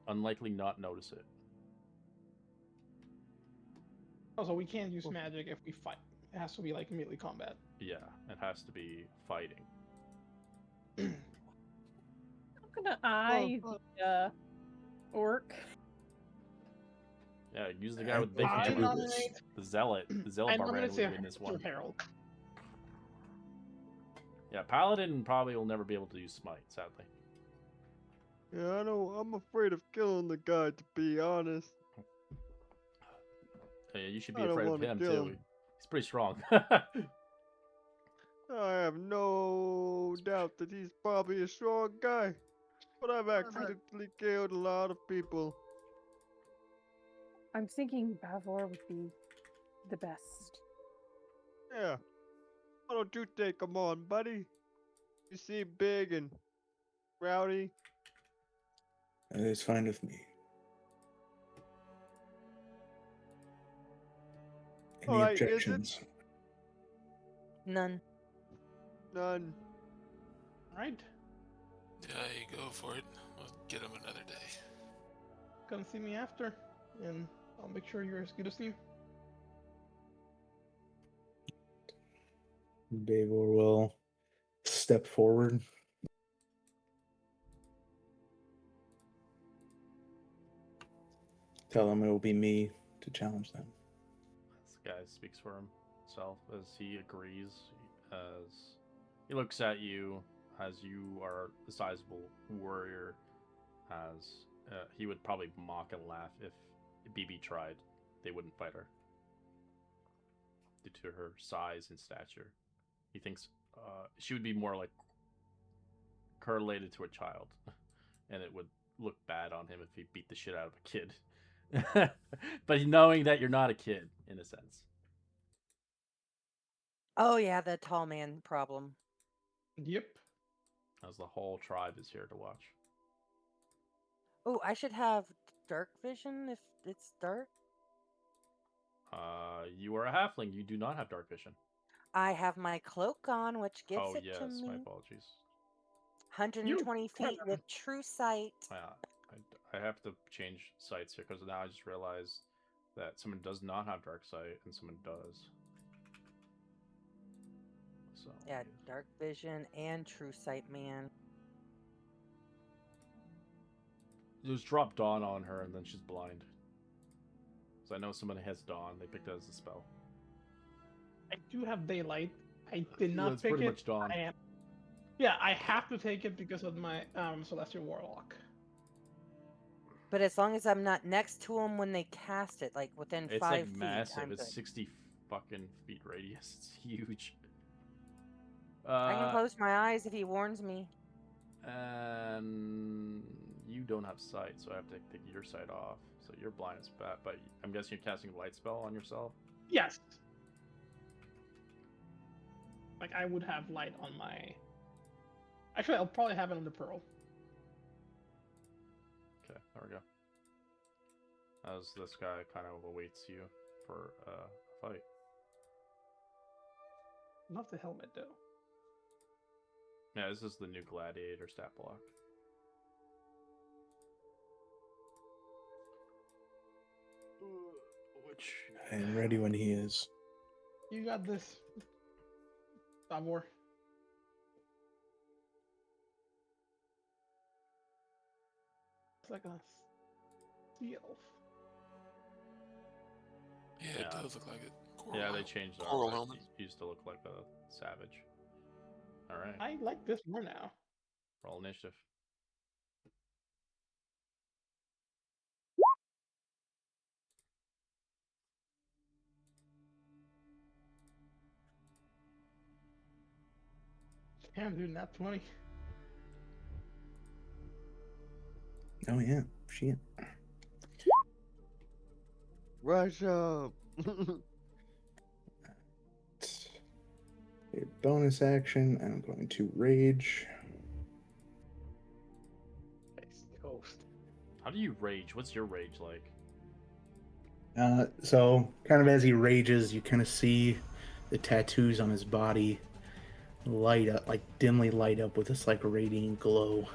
unlikely not notice it. Also, we can't use magic if we fight. It has to be like melee combat. Yeah, it has to be fighting. I'm gonna eye the orc. Yeah, use the guy with big I hammer. nominate. The zealot I barbarian nominate would win this one. Herald. Yeah, paladin probably will never be able to use smite, sadly. Yeah, I know. I'm afraid of killing the guy, to be honest. Yeah, you should be I don't afraid of wanna him kill too. him. He's pretty strong. I have no doubt that he's probably a strong guy. But I've accidentally killed a lot of people. I'm thinking Bavor would be the best. Yeah. Why don't you take him on, buddy? You seem big and rowdy. That is fine with me. Any Alright, is it? objections? None. None. Right? Yeah, you go for it. We'll get him another day. Come see me after, and I'll make sure you're as good as new. Davor will step forward. Tell them it will be me to challenge them. This guy speaks for himself as he agrees. As he looks at you, as you are a sizable warrior, as he would probably mock and laugh if BB tried. They wouldn't fight her due to her size and stature. He thinks she would be more like correlated to a child, and it would look bad on him if he beat the shit out of a kid. But knowing that you're not a kid, in a sense. Oh yeah, the tall man problem. Yep. As the whole tribe is here to watch. Oh, I should have dark vision if it's dark. You are a halfling. You do not have dark vision. I have my cloak on, which gives Oh it yes, to me. my apologies. 120 feet with true sight. Yeah, I have to change sights here because now I just realized that someone does not have dark sight and someone does. So Yeah, dark vision and true sight, man. just drop dawn on her and then she's blind. So I know somebody has dawn. They picked it as a spell. I do have daylight. I did not That's pick pretty it. much dawn. I am. Yeah, I have to take it because of my Celestial Warlock. But as long as I'm not next to them when they cast it, like within It's 5 like feet, massive. I'm It's good. 60 fucking feet radius. It's huge. I can close my eyes if he warns me. And you don't have sight, so I have to take your sight off. So you're blind as bat, but I'm guessing you're casting a light spell on yourself. Yes. Like I would have light on my. Actually, I'll probably have it on the pearl. Okay, there we go. as this guy kind of awaits you for a fight. Love the helmet though. Yeah, this is the new gladiator stat block. Which I am ready when he is. You got this. Amor. It's like a sea elf. Yeah, Yeah. it does look like it. Coral yeah, they helmet. changed the Coral armor. helmet. He used to look like a savage. All right, I like this more now. roll initiative. Damn, dude, not 20. Oh yeah, shit. Rush up. A bonus action. I'm going to rage. Nice toast. How do you rage? What's your rage like? So kind of as he rages, you kind of see the tattoos on his body light up, like dimly light up with this like radiant glow,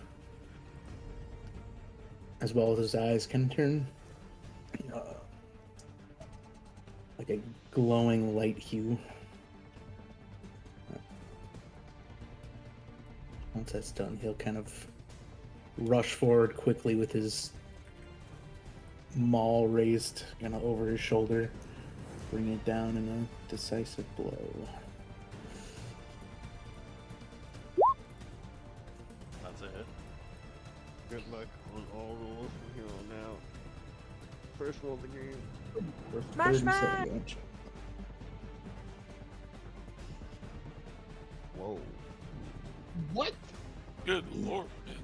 as well as his eyes can turn like a glowing light hue. Once that's done, he'll kind of rush forward quickly with his maul raised kind of over his shoulder, bring it down in a decisive blow. That's a hit. Good luck on all rolls from here on out. First roll of the game. For Smash 37 back! damage. Whoa. What? Good lord, man.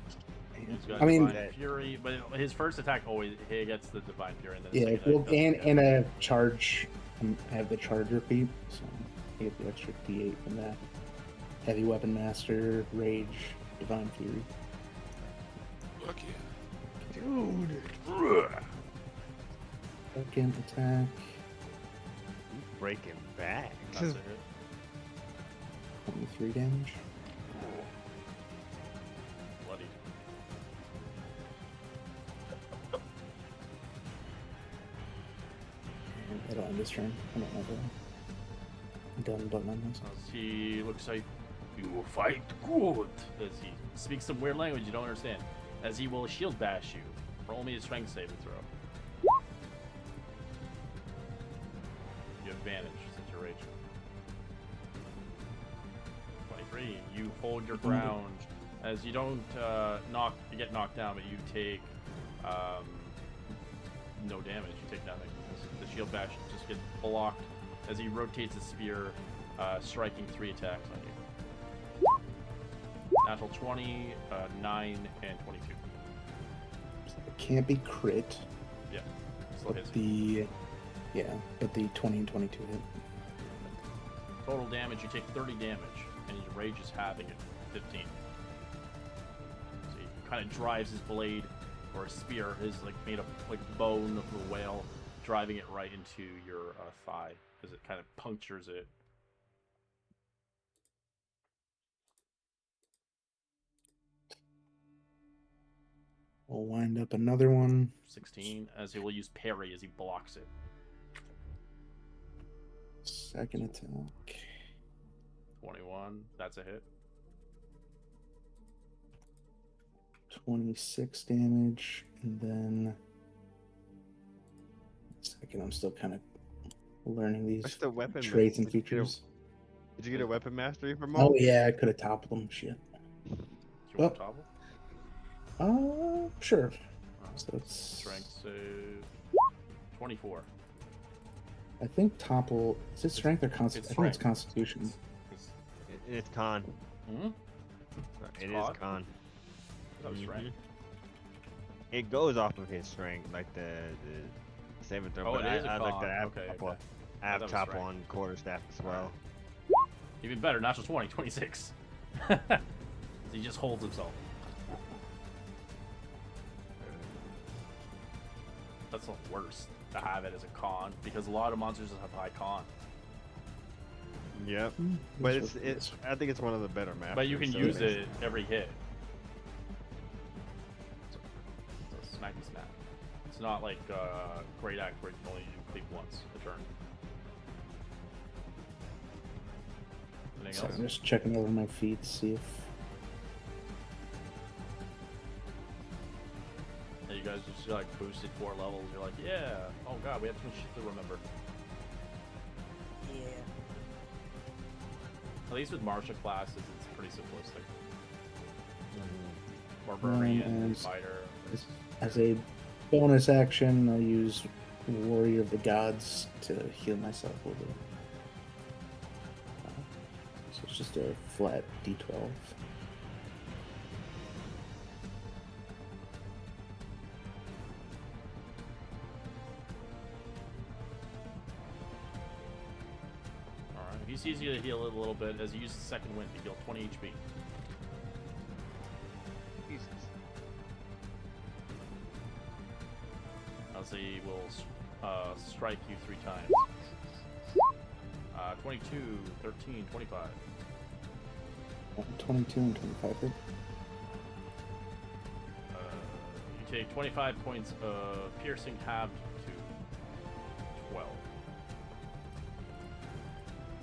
He's got I mean, Divine Fury, but his first attack always he gets the Divine Fury, and then his yeah, second well, attack doesn't get and it. a charge. I have the charge repeat, so you get the extra D8 from that. Heavy Weapon Master, Rage, Divine Fury. Fuck yeah. Dude. Second attack, Breaking back. That's a hit. 23 damage. Bloody. And it'll end this turn. I don't know the done button on this. As he looks like you will fight good. As he speaks some weird language you don't understand. As he will shield bash you. Roll me a strength saving throw. You have advantage since you're raging. 23. You hold your ground as you don't get knocked down, but you take no damage. You take nothing. The shield bash just gets blocked as he rotates his spear, striking 3 attacks on you. Natural 20, 9, and 22. So it can't be crit, Yeah, still hits but you. but the 20 and 22 hit. Total damage, you take 30 damage, and your rage is halving at 15. So he kind of drives his blade, or his spear, is like made of like bone of the whale, driving it right into your thigh, as it kind of punctures it. We'll wind up another one. 16, as he will use parry as he blocks it. Second attack. 21, that's a hit. 26 damage, and then second, I'm still kind of learning these What's the weapon traits and did you get a- features. Did you get a weapon mastery from Oh Mo? yeah, I could have toppled them. Shit. Do you Well, want to topple? Sure. So it's Strength save. 24. I think topple is it strength or constitution? it's I think it's strength. constitution. It's con. Hmm? It is con? con. That was strength. It goes off of his strength, like the saving throw. Oh, but it is a I like con. the ab Okay, topple. okay. Ab That was topple strength. on quarterstaff as well. Even better, natural 20, 26. He just holds himself. that's the worst to have it as a con because a lot of monsters have high con. Yep. But it's I think it's one of the better maps. But you can use it every hit. It's a smacky snap. It's not like Great Axe where you can only cleave once a turn. Anything So else? I'm just checking over my feet, see if Yeah, you guys just like boosted 4 levels. You're like, yeah. Oh god, we have too much shit to remember. Yeah. At least with Martial classes, it's pretty simplistic. Barbarian, and fighter. as a bonus action, I'll use Warrior of the Gods to heal myself a little bit. So it's just a flat D12. Alright, he sees you to heal it a little bit as you use the second wind to heal 20 HP. Jesus. As he will strike you 3 times. 22, 13, 25. 22 and 25 hit. You take 25 points of piercing halved to 12.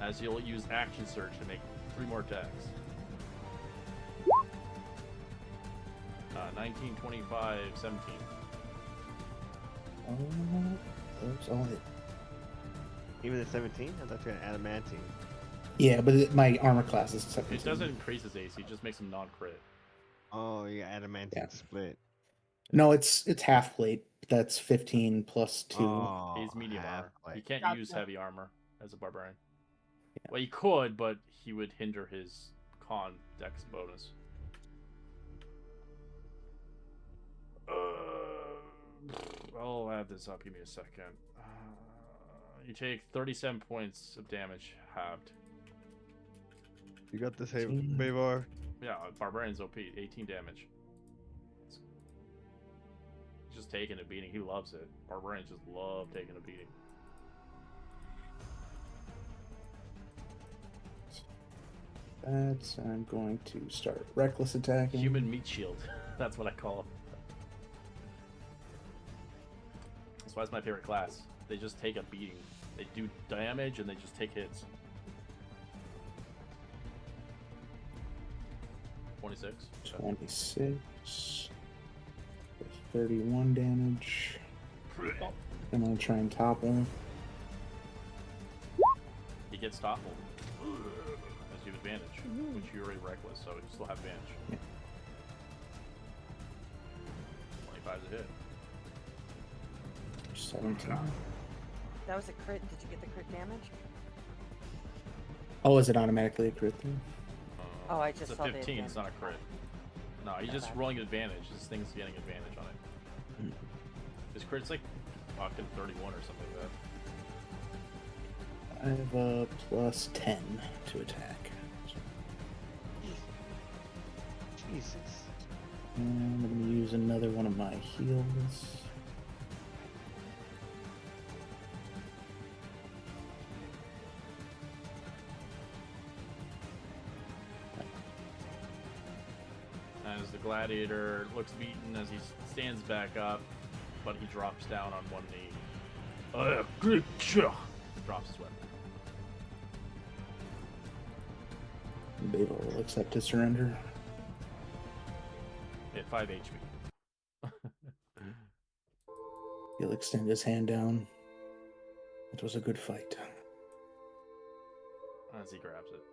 As you'll use action surge to make 3 more attacks. 19, 25, 17. Those all hit. Even the 17? I thought you had adamantine. Yeah, but my armor class is 17. It doesn't increase his AC, it just makes him non-crit. Oh, yeah, adamantine Yeah. split. No, it's half plate. That's 15 plus 2. Oh, He's medium armor. half He can't Gotcha. use heavy armor as a barbarian. Well, he could, but he would hinder his con dex bonus. I'll add this up. Give me a second. You take 37 points of damage halved. You got this, Mm. Bavar. Yeah, barbarian's OP. 18 damage. He's just taking a beating. He loves it. Barbarians just love taking a beating. I'm going to start reckless attacking. Human meat shield. That's what I call him. That's why it's my favorite class. They just take a beating. They do damage and they just take hits. 26. 26. 31 damage. I'm gonna try and topple him. He gets toppled. As you have advantage, which you're already reckless, so you still have advantage. Yeah. 25 is a hit. 17. That was a crit. Did you get the crit damage? Oh, is it automatically a crit thing? Oh, I It's just a saw the 15, it's not a advantage. crit. No, he's just bad. rolling advantage. This thing's getting advantage on it. His crit's like fucking 31 or something like that. I have a plus 10 to attack. Jesus. And I'm going to use another one of my heals. As the gladiator looks beaten as he stands back up, but he drops down on one knee. Drops his weapon. Beva will accept his surrender. At 5 HP. He'll extend his hand down. It was a good fight. As he grabs it.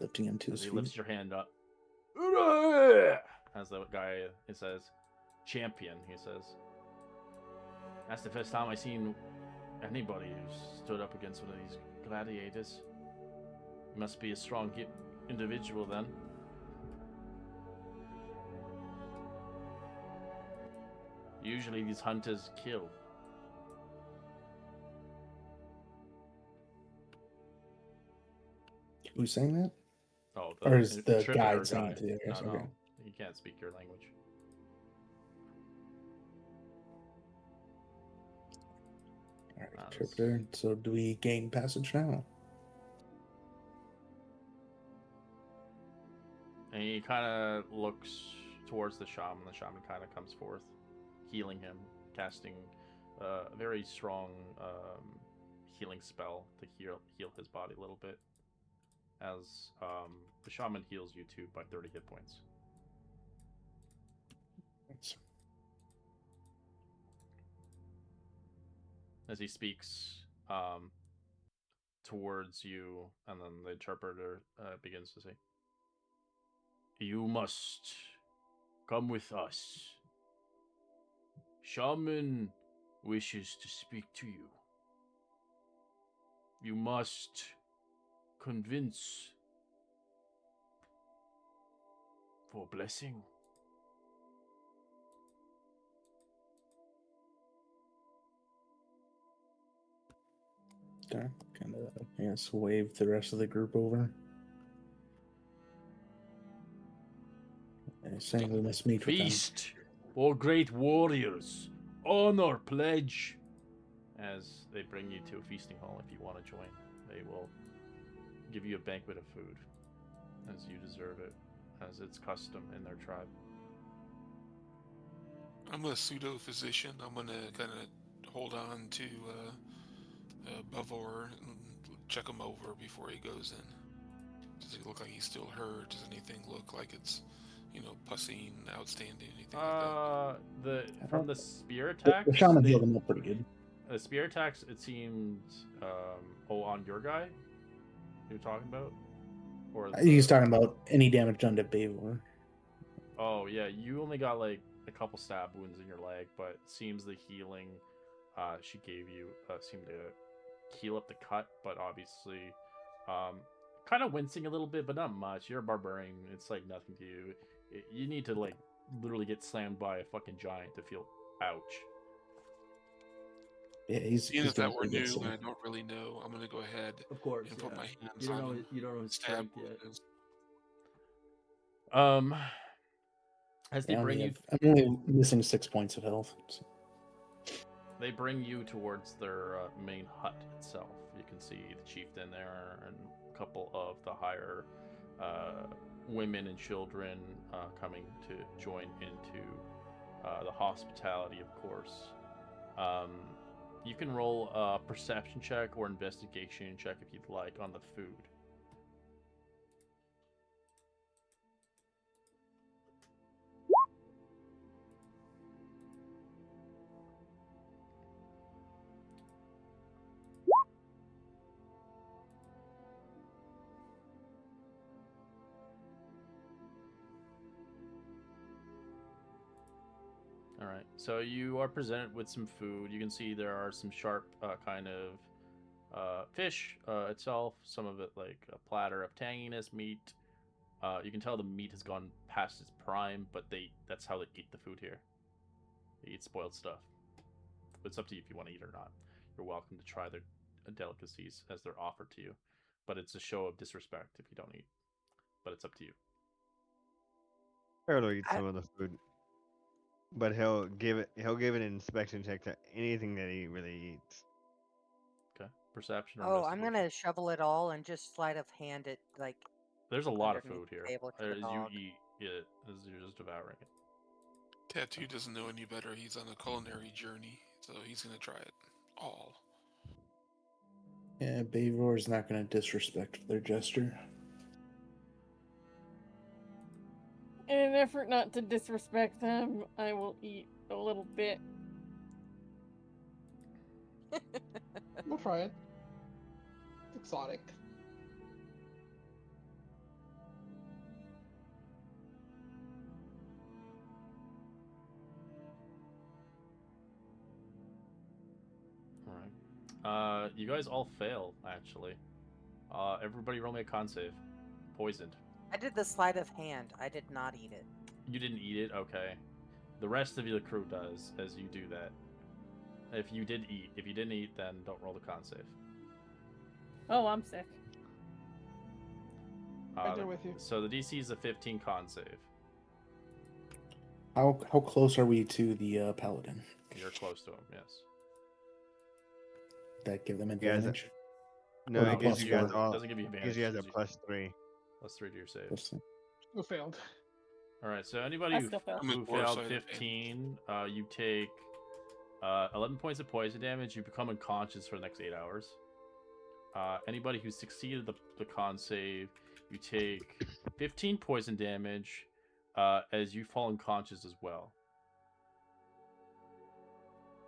Lifting him to As his he feet. lifts your hand up. As the guy, he says, champion, he says. That's the first time I've seen anybody who stood up against one of these gladiators. You must be a strong individual then. Usually these hunters kill. Who's saying that? Oh, Or is the interpreter guide saying it to the No, others? no, Okay. he can't speak your language. Alright, That interpreter. So do we gain passage now? And he kind of looks towards the shaman. The shaman kind of comes forth, healing him, casting a very strong healing spell to heal his body a little bit. As the shaman heals you too by 30 hit points. Thanks. As he speaks towards you, and then the interpreter begins to say, "You must come with us. Shaman wishes to speak to you. You must convince for blessing." Okay, kind of, I guess, wave the rest of the group over. Saying we must meet with them. Feast, O great warriors, honor pledge. As they bring you to a feasting hall, if you want to join, they will give you a banquet of food, as you deserve it, as it's custom in their tribe. I'm a pseudo physician. I'm gonna kind of hold on to Bavor and check him over before he goes in. Does he look like he's still hurt? Does anything look like it's, pussing, outstanding, anything like that? From the spear attacks, The shaman healed him up pretty good. the spear attacks, it seemed, on your guy you're talking about, or He's talking about any damage done to Bavor. Oh yeah, you only got like a couple stab wounds in your leg, but it seems the healing she gave you seemed to heal up the cut, but obviously kind of wincing a little bit, but not much. You're a barbarian, it's like nothing to you. You need to like literally get slammed by a fucking giant to feel ouch. Yeah, he's Seeing as doing that we're pretty new good, and so. I don't really know, I'm gonna go ahead Of course, and put yeah. my hands You don't on know him. you don't know his Stab strength yet. wounds. As they Yeah, bring you I'm only missing 6 points of health. So. They bring you towards their main hut itself. You can see the chieftain there and a couple of the higher women and children coming to join into the hospitality, of course. You can roll a perception check or investigation check if you'd like on the food. All right, so you are presented with some food. You can see there are some sharp kind of fish itself. Some of it like a platter of tanginess meat. You can tell the meat has gone past its prime, but that's how they eat the food here. They eat spoiled stuff. It's up to you if you want to eat or not. You're welcome to try their delicacies as they're offered to you, but it's a show of disrespect if you don't eat. But it's up to you. Harold will eat some of the food, but he'll give it an inspection check to anything that he really eats. Okay, perception or Oh, I'm investigation. gonna shovel it all and just sleight of hand it like There's a lot of underneath food the here. table to the As you dog. eat it, as you're just devouring it. Tattoo doesn't know any better. He's on a culinary journey, so he's gonna try it all. Yeah, Bavor is not going to disrespect their gesture. In an effort not to disrespect them, I will eat a little bit. We'll try it. It's exotic. Alright. You guys all fail, actually. Everybody roll me a con save. Poisoned. I did the sleight of hand. I did not eat it. You didn't eat it? Okay. The rest of your crew does, as you do that. If you did eat. If you didn't eat, then don't roll the con save. Oh, I'm sick. Right there with you. So the DC is a 15 con save. How close are we to the paladin? You're close to him, yes. that give them guys- advantage? No, Or it the gives plus you guys four. all. Doesn't give you Gives advantage. you guys a gives you +3. +3 to your save. Who failed? All right. So anybody I who, still failed. I'm who at worse, failed so I didn't- 15, you take 11 points of poison damage. You become unconscious for the next 8 hours. Anybody who succeeded the con save, you take 15 poison damage as you fall unconscious as well.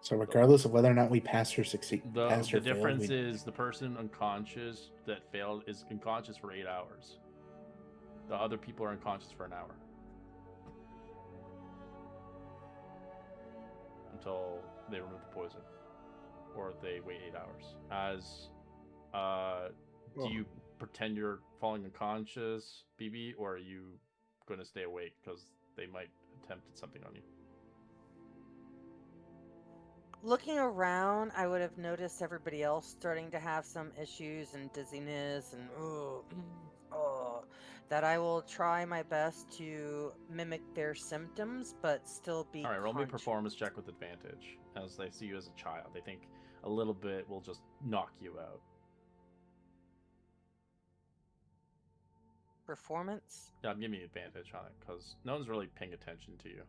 So regardless of whether or not we pass or succeed, The pass or fail, difference we... is the person unconscious that failed is unconscious for 8 hours. The other people are unconscious for an hour. Until they remove the poison. Or they wait 8 hours. As do you pretend you're falling unconscious, BB, or are you going to stay awake because they might attempt something on you? Looking around, I would have noticed everybody else starting to have some issues and dizziness and that I will try my best to mimic their symptoms, but still be All right, roll me a conscious. performance check with advantage. As they see you as a child, they think a little bit will just knock you out. Performance? Yeah, I'm giving you advantage on it because no one's really paying attention to you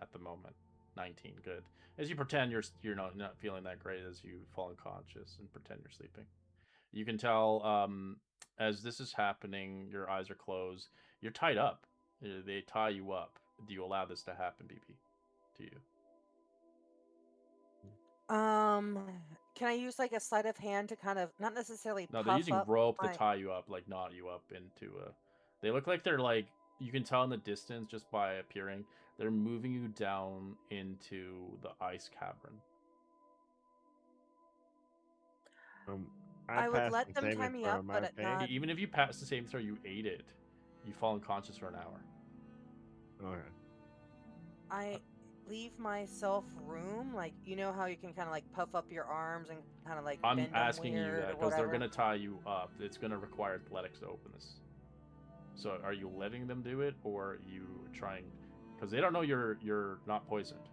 at the moment. 19, good. As you pretend you're not feeling that great as you fall unconscious and pretend you're sleeping. You can tell as this is happening, your eyes are closed. You're tied up. They tie you up. Do you allow this to happen, BB, to you? Can I use like a sleight of hand to kind of not necessarily No, puff they're using up rope to my... tie you up, like knot you up into a. They look like they're like you can tell in the distance just by appearing. They're moving you down into the ice cavern. I would passed let the them tie saving me throw, up, am I but okay? not. Even if you pass the same throw, you ate it. You fall unconscious for an hour. Okay. I leave myself room, like you know how you can kind of like puff up your arms and kind of like I'm bend them asking you weird that or because they're whatever. gonna tie you up. It's gonna require athletics to open this. So are you letting them do it, or are you trying? Because they don't know you're not poisoned.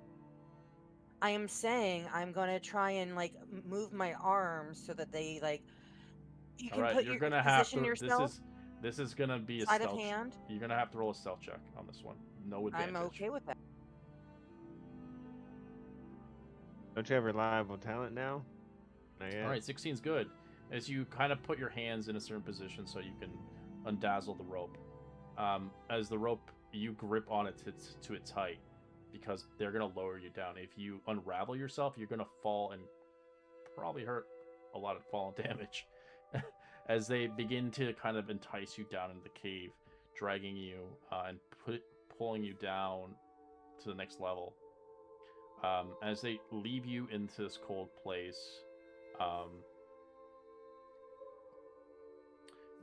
I am saying I'm gonna try and like move my arms so that they like. You All can right, put you're your gonna have position to. yourself. This is gonna be a Sleight of stealth. hand? You're gonna have to roll a stealth check on this one. No advantage. I'm okay with that. Don't you have reliable talent now? Not yet. All right, 16's good. As you kind of put your hands in a certain position so you can undazzle the rope. As the rope, you grip on it to its height because they're gonna lower you down. If you unravel yourself, you're gonna fall and probably hurt a lot of fall damage. As they begin to kind of entice you down into the cave, dragging you and pulling you down to the next level. As they leave you into this cold place,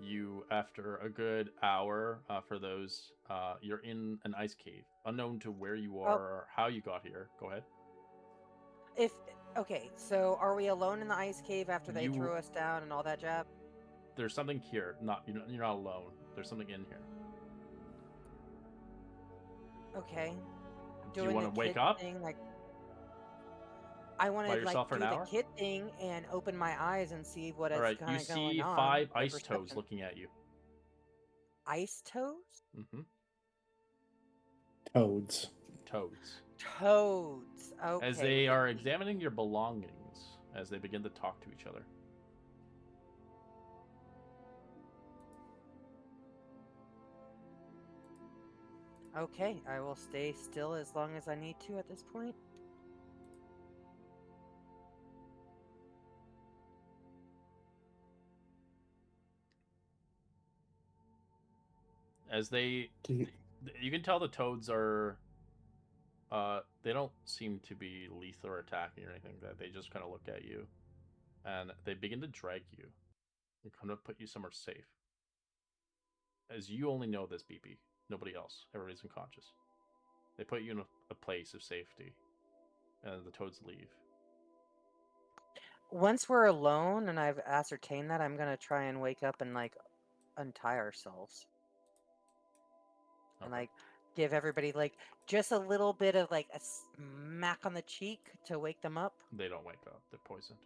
you, after a good hour, for those, you're in an ice cave, unknown to where you are or how you got here. Go ahead. Okay, so are we alone in the ice cave after they threw us down and all that jab? There's something here. You're not alone. There's something in here. Okay. Do you want to wake up? Thing, like, I want by to like yourself for do an the hour? kid thing and open my eyes and see what All is right, kind you of going see on. 5 my ice toads perception. looking at you. Ice toes? Mm-hmm. Toads. Toads. Toads. Okay. As they are examining your belongings, as they begin to talk to each other. Okay, I will stay still as long as I need to at this point. As they, you can tell the toads are, they don't seem to be lethal or attacking or anything. That they just kind of look at you, and they begin to drag you, and kind of put you somewhere safe. As you only know this, BB, nobody else. Everybody's unconscious. They put you in a place of safety, and the toads leave. Once we're alone and I've ascertained that, I'm gonna try and wake up and like untie ourselves. Okay. And like give everybody like just a little bit of like a smack on the cheek to wake them up. They don't wake up. They're poisoned.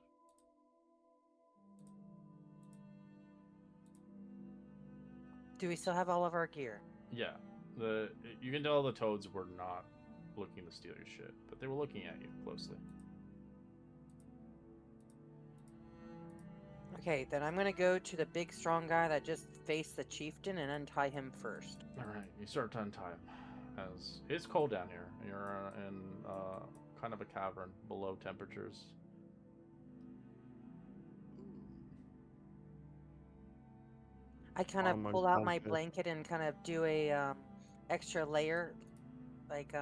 Do we still have all of our gear? Yeah, you can tell the toads were not looking to steal your shit, but they were looking at you closely. Okay, then I'm gonna go to the big strong guy that just faced the chieftain and untie him first. All right, you start to untie him. As it's cold down here, you're in kind of a cavern below temperatures. I kind of Almost pull out my unconscious. blanket and kind of do a extra layer, like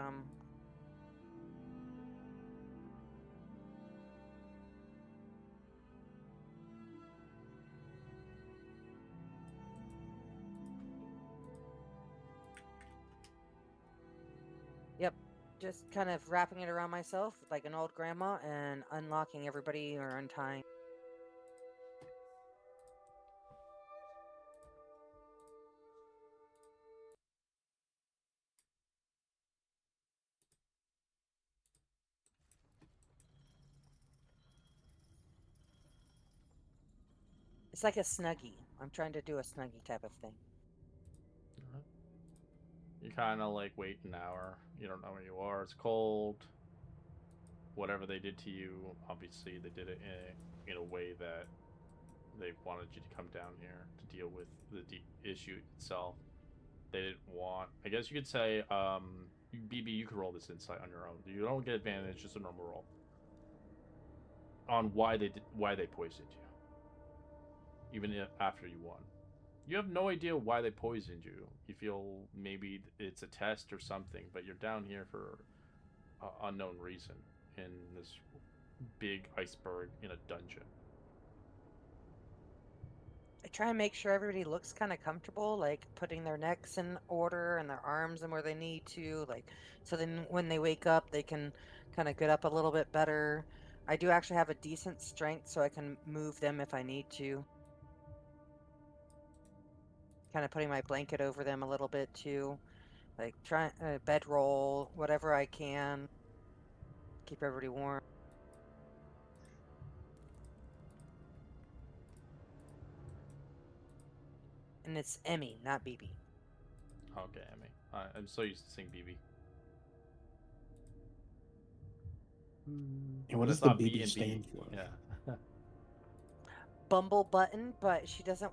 Yep, just kind of wrapping it around myself like an old grandma and unlocking everybody or untying. It's like a snuggie. I'm trying to do a snuggie type of thing. You kind of like wait an hour. You don't know where you are. It's cold. Whatever they did to you, obviously they did it in a way that they wanted you to come down here to deal with the issue itself. They didn't want. I guess you could say, BB, you could roll this insight on your own. You don't get advantage, just a normal roll on why they poisoned you, even after you won. You have no idea why they poisoned you. You feel maybe it's a test or something, but you're down here for unknown reason in this big iceberg in a dungeon. I try and make sure everybody looks kind of comfortable, like putting their necks in order and their arms in where they need to, like so then when they wake up, they can kind of get up a little bit better. I do actually have a decent strength, so I can move them if I need to. Kind of putting my blanket over them a little bit too, like try bedroll, whatever I can, keep everybody warm. And it's Emmy, not BB. Okay, Emmy. I'm so used to saying BB. And what But does it's the not B BB and B. stand for? Yeah. Bumble button, but she doesn't.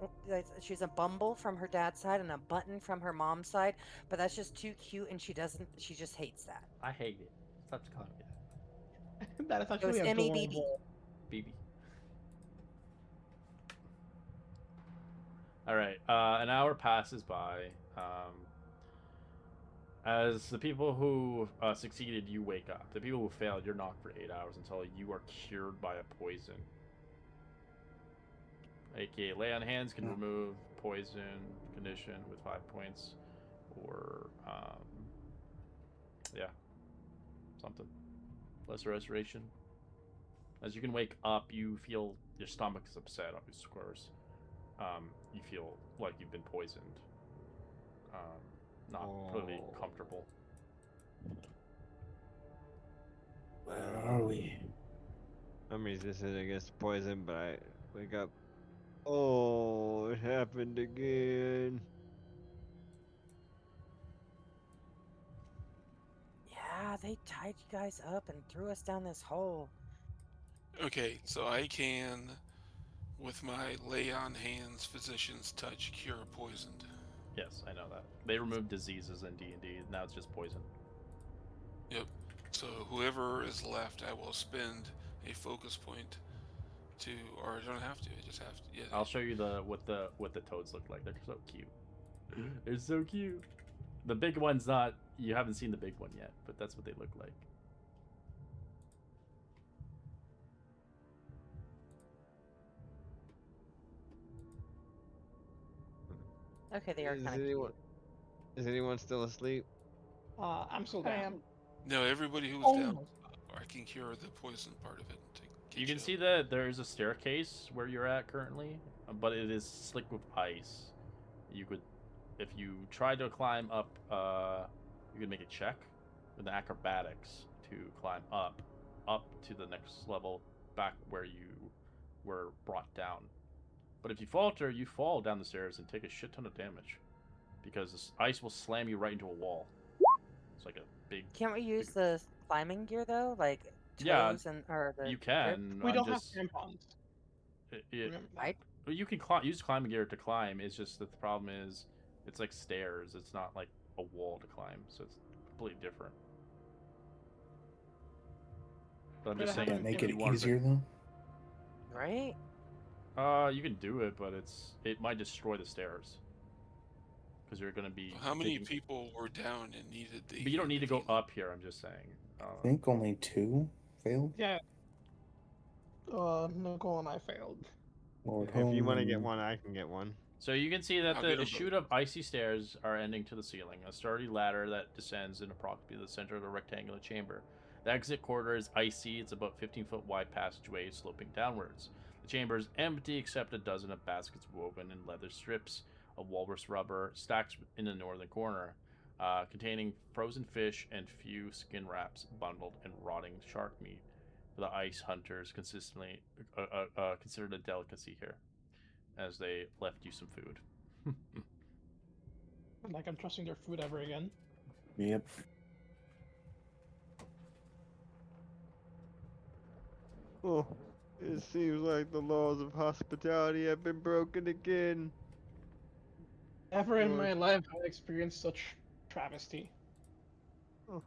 She's a Bumble from her dad's side and a Button from her mom's side, but that's just too cute, and she doesn't. She just hates that. I hate it. Stop calling me that. That is So actually it's Emmy BB. adorable. BB. All right. An hour passes by. As the people who succeeded, you wake up. The people who failed, you're knocked for 8 hours until you are cured by a poison. AKA, lay on hands can remove poison condition with 5 points, or yeah, something. Lesser restoration. As you can wake up, you feel your stomach is upset, of course. You feel like you've been poisoned. Not really comfortable. Where are we? I'm resistant against poison, but I wake up. Oh, it happened again. Yeah, they tied you guys up and threw us down this hole. Okay, so I can, with my lay on hands, physician's touch, cure poisoned. Yes, I know that. They removed diseases in D&D. Now it's just poison. Yep. So whoever is left, I will spend a focus point to, or I don't have to. I just have to. Yeah. I'll show you what the toads look like. They're so cute. They're so cute. The big one's not. You haven't seen the big one yet, but that's what they look like. Okay, they are kind of cute. Is anyone still asleep? I'm still I down. am. No, everybody who's down, Almost. I can cure the poison part of it. You can see that there is a staircase where you're at currently, but it is slick with ice. You could, if you try to climb up, you could make a check with acrobatics to climb up to the next level, back where you were brought down. But if you falter, you fall down the stairs and take a shit ton of damage. because this ice will slam you right into a wall. It's like a big. Can't we use the climbing gear though, like Yeah, toes and or the you grip? can. We I'm don't have just. crampons. Remember that. I Well, you can use climbing gear to climb. It's just that the problem is, it's like stairs. It's not like a wall to climb, so it's completely different. But I'm But just I saying, haven't That make if it you wanted easier though. right? you can do it, but it might destroy the stairs because you're gonna be. How many taking- people were down and needed the? But you don't need to go ravine? up here. I'm just saying. I think only 2 failed. Yeah. Nicole and I failed. Lord If you Home want to get and one, I can get one. So you can see that I'll the get a chute of icy stairs are ending to the ceiling, a sturdy ladder that descends in approximately the center of the rectangular chamber. The exit corridor is icy. It's about 15-foot wide passageway sloping downwards. The chamber is empty except a dozen of baskets woven in leather strips of walrus rubber stacked in the northern corner, containing frozen fish and few skin wraps bundled in rotting shark meat. For the ice hunters, consistently considered a delicacy here, as they left you some food. Like I'm trusting their food ever again. yep. Oh, it seems like the laws of hospitality have been broken again. Never in Lord. my life have I experienced such travesty. Oh.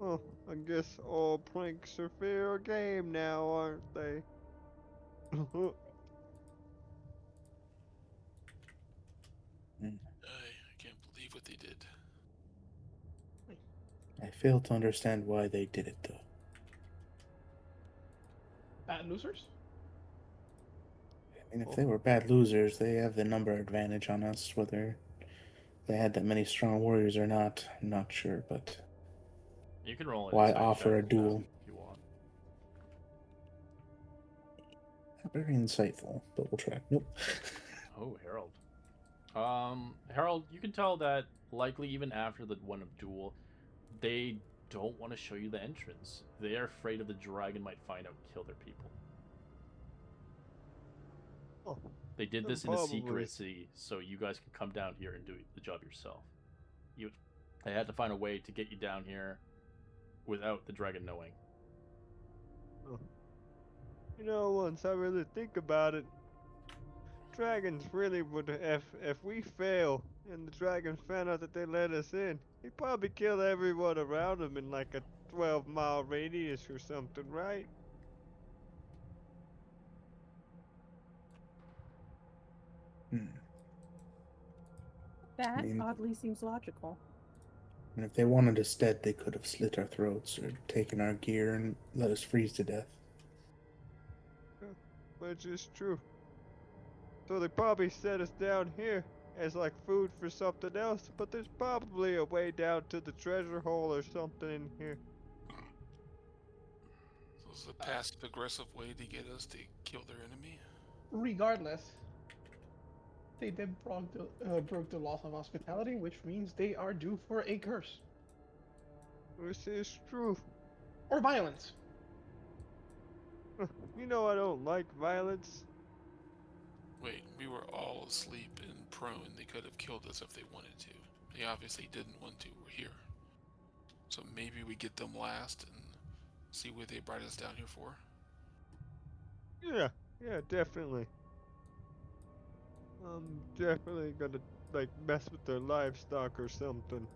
Oh, I guess all pranks are fair game now, aren't they? I can't believe what they did. I fail to understand why they did it though. Bad losers? I mean, if they were bad losers, they have the number advantage on us. Whether they had that many strong warriors or not, I'm not sure. But You can roll an why insight offer a check duel? if you want. Very insightful, but we'll try. Nope. Oh, Harold. Harold, you can tell that likely even after the one of duel, they don't want to show you the entrance. They are afraid of the dragon might find out and kill their people. Oh, They did then this in a probably- secrecy, so you guys can come down here and do the job yourself. They had to find a way to get you down here without the dragon knowing. oh. You know, once I really think about it, dragons really would, if we fail and the dragon found out that they let us in, he'd probably kill everyone around him in like a 12-mile radius or something, right? Hmm. That mean- oddly seems logical. And if they wanted us dead, they could have slit our throats or taken our gear and let us freeze to death. Which is true. So they probably set us down here as like food for something else, but there's probably a way down to the treasure hole or something in here. So it's a passive aggressive way to get us to kill their enemy. Regardless, they did broke the laws of hospitality, which means they are due for a curse. This is true. Or violence. You know I don't like violence. Wait, we were all asleep and prone. They could have killed us if they wanted to. They obviously didn't want to. We're here. So maybe we get them last and see what they brought us down here for. Yeah, definitely. I'm definitely gonna like mess with their livestock or something.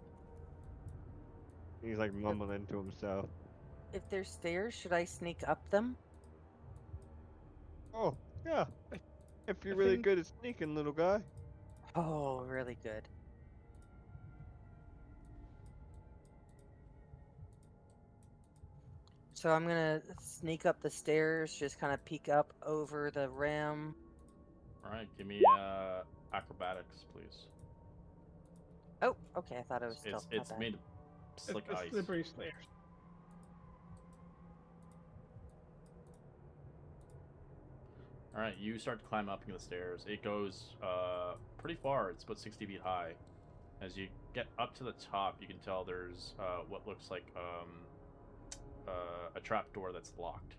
He's like mumbling to himself. If there's stairs, should I sneak up them? Oh, yeah. If you're I really think- good at sneaking, little guy. Oh, really good. So I'm gonna sneak up the stairs, just kind of peek up over the rim. All right, give me acrobatics, please. Oh, okay. I thought it was still. It's my bad. made of slick It's ice. slippery stairs. All right, you start to climb up the stairs. It goes pretty far. It's about 60 feet high. As you get up to the top, you can tell there's what looks like a trap door that's locked.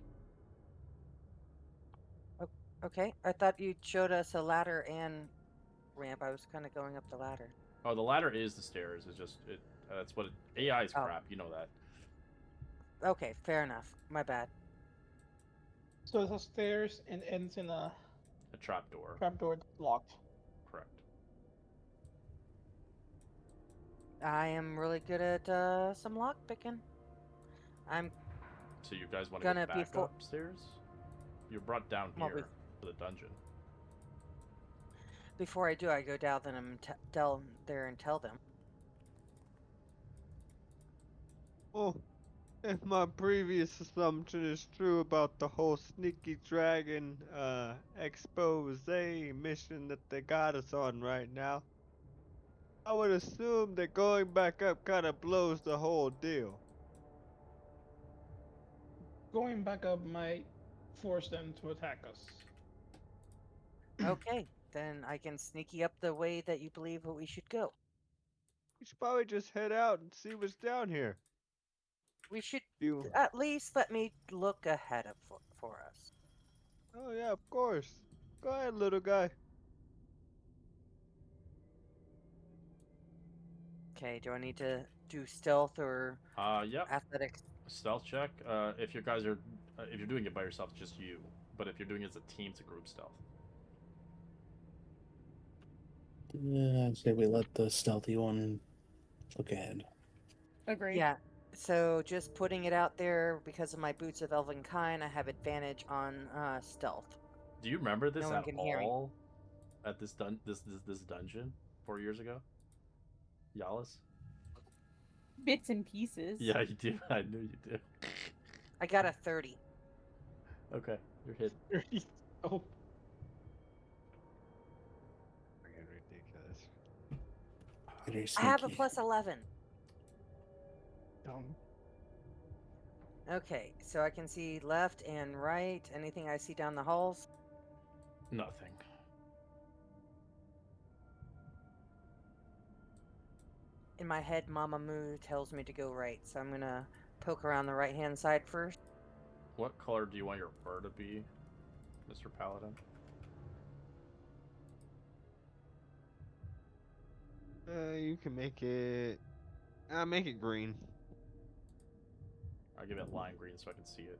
Okay, I thought you showed us a ladder and ramp. I was kind of going up the ladder. Oh, the ladder is the stairs. It's just it. That's what AI is Oh. crap. You know that. Okay, fair enough. My bad. So it's upstairs and ends in a A trap door. trapdoor that's locked. Correct. I am really good at some lock picking. I'm So you guys want to Gonna go be back for- upstairs? You're brought down Well, here to the dungeon. before I do, I go down there and tell them. Oh, if my previous assumption is true about the whole sneaky dragon expose mission that they got us on right now, I would assume that going back up kind of blows the whole deal. Going back up might force them to attack us. Okay, then I can sneaky up the way that you believe we should go. We should probably just head out and see what's down here. We should You? at least let me look ahead of for us. Oh yeah, of course. Go ahead, little guy. Okay, do I need to do stealth or Yep. athletics? Stealth check. If you guys are, if you're doing it by yourself, it's just you. But if you're doing it as a team, it's a group stealth. I'd say we let the stealthy one look ahead. Agreed. Yeah. So just putting it out there, because of my boots of elven kind, I have advantage on stealth. Do you remember this No one at can hear me. all? At this dungeon 4 years ago, Yalis? Bits and pieces. Yeah, you do. I knew you do. I got a 30. Okay, you're hit. Oh, Freaking ridiculous. Very I have a sneaky. plus 11. dumb. Okay, so I can see left and right. Anything I see down the halls? Nothing. In my head, Mama Moo tells me to go right, so I'm gonna poke around the right-hand side first. What color do you want your fur to be, Mr. Paladin? You can make it. Make it green. I'll give it lime green so I can see it.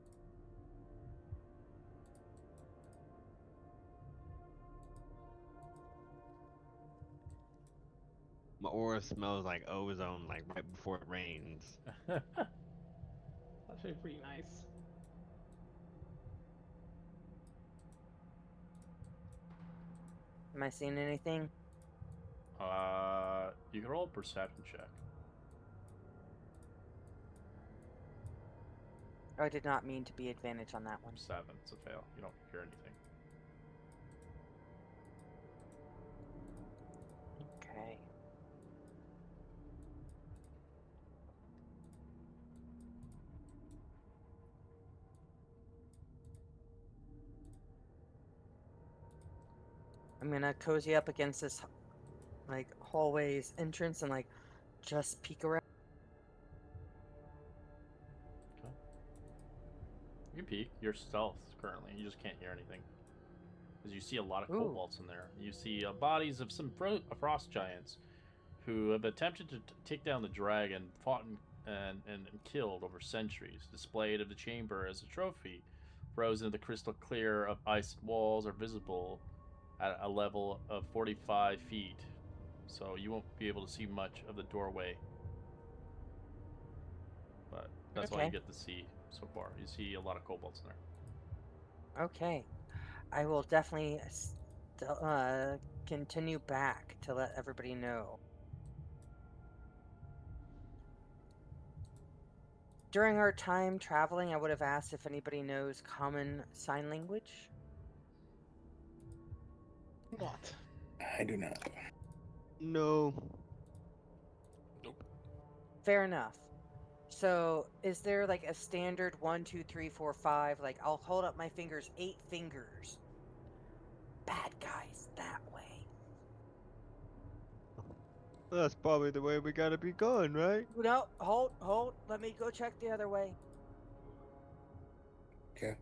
My aura smells like ozone, like right before it rains. That's actually pretty nice. Am I seeing anything? You can roll a perception check. Oh, I did not mean to be advantage on that one. 7, it's a fail. You don't hear anything. Okay. I'm gonna cozy up against this, like, hallway's entrance and, like, just peek around. You can peek. You're stealth currently. You just can't hear anything. Because you see a lot of Ooh. kobolds in there. You see bodies of some frost giants who have attempted to take down the dragon, fought and killed over centuries. Displayed of the chamber as a trophy, frozen in the crystal clear of ice walls are visible at a level of 45 feet. So you won't be able to see much of the doorway. But that's all you Okay. get to see so far. You see a lot of kobolds in there. Okay. I will definitely continue back to let everybody know. During our time traveling, I would have asked if anybody knows common sign language. Not. I do not. No. Fair enough. So, is there like a standard 1, 2, 3, 4, 5? Like, I'll hold up my fingers, 8 fingers. Bad guys that way. That's probably the way we gotta be going, right? No, hold. Let me go check the other way. Okay.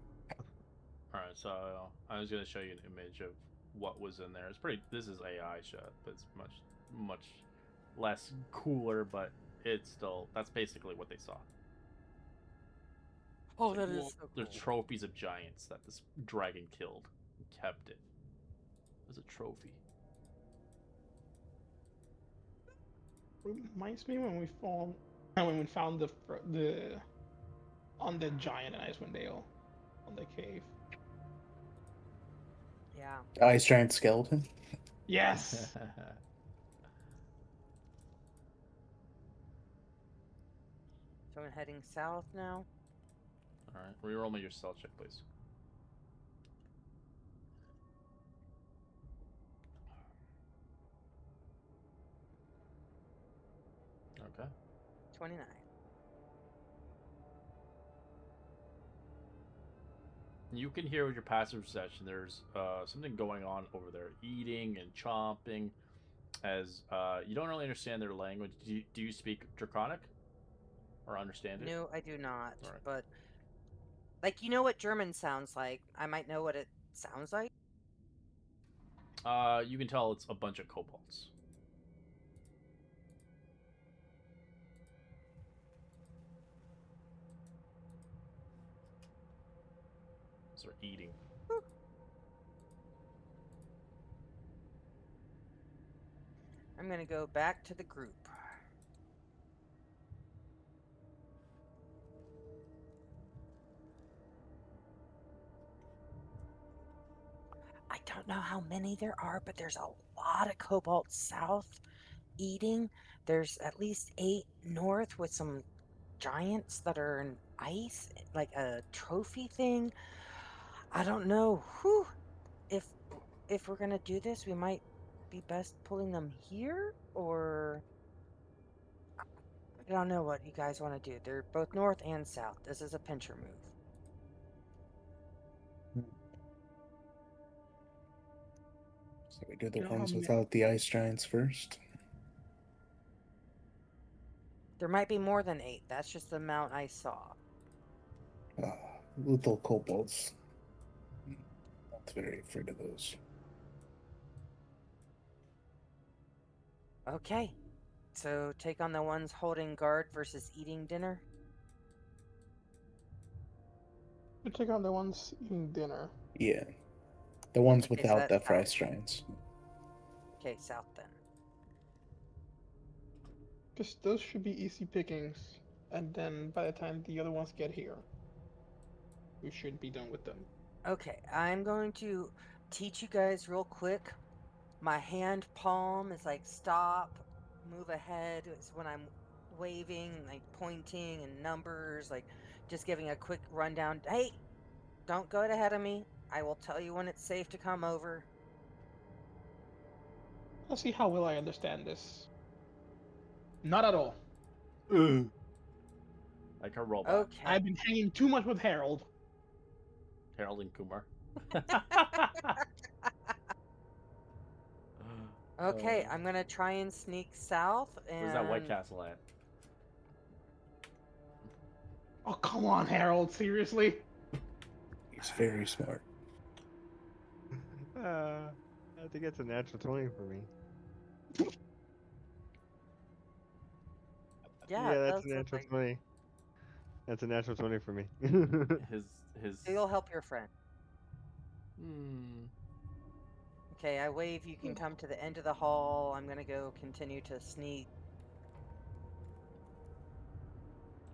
Alright, so I was going to show you an image of what was in there. It's pretty. This is AI shot, but it's much less cooler. But it's still that's basically what they saw. Oh, It's that like, is well, so there's cool. trophies of giants that this dragon killed and kept it as a trophy. Reminds me when we found the undead giant in Icewind Dale on the cave. Yeah. Ice giant skeleton. Yes. So I'm heading south now. All right, reroll me your stealth check, please. Okay. 29. You can hear with your passive perception. There's something going on over there, eating and chomping. As you don't really understand their language. Do you speak Draconic or understand it? No, I do not. All right. But like, you know what German sounds like? I might know what it sounds like. You can tell it's a bunch of kobolds. So they're eating. Whew. I'm gonna go back to the group. I don't know how many there are, but there's a lot of kobolds south eating. There's at least 8 north with some giants that are in ice, like a trophy thing. I don't know. Whew. If if we're gonna do this, we might be best pulling them here, or I don't know what you guys want to do. They're both north and south. This is a pincher move. So we do the You know how ones ma- without the ice giants first. There might be more than 8. That's just the amount I saw. Uh, little kobolds. Not very afraid of those. Okay. So take on the ones holding guard versus eating dinner. We take on the ones eating dinner. Yeah, the ones Okay, so without that's the ice south. giants. Okay, south then. Because those should be easy pickings. And then by the time the other ones get here, we should be done with them. Okay, I'm going to teach you guys real quick. My hand palm is like stop, move ahead. It's when I'm waving, like pointing and numbers, like just giving a quick rundown. Hey, don't go ahead of me. I will tell you when it's safe to come over. Let's see how well I understand this. Not at all. Like a robot. Okay. I've been hanging too much with Harold. Harold and Kumar. Okay, I'm gonna try and sneak south and Where's that White Castle at? Oh, come on, Harold. Seriously? He's very smart. I think it's a natural 20 for me. yeah, Yeah, it that's does a look natural like 20. That's a natural 20 for me. His. so you'll help your friend. Hmm. Okay, I wave you can come to the end of the hall. I'm gonna go continue to sneak.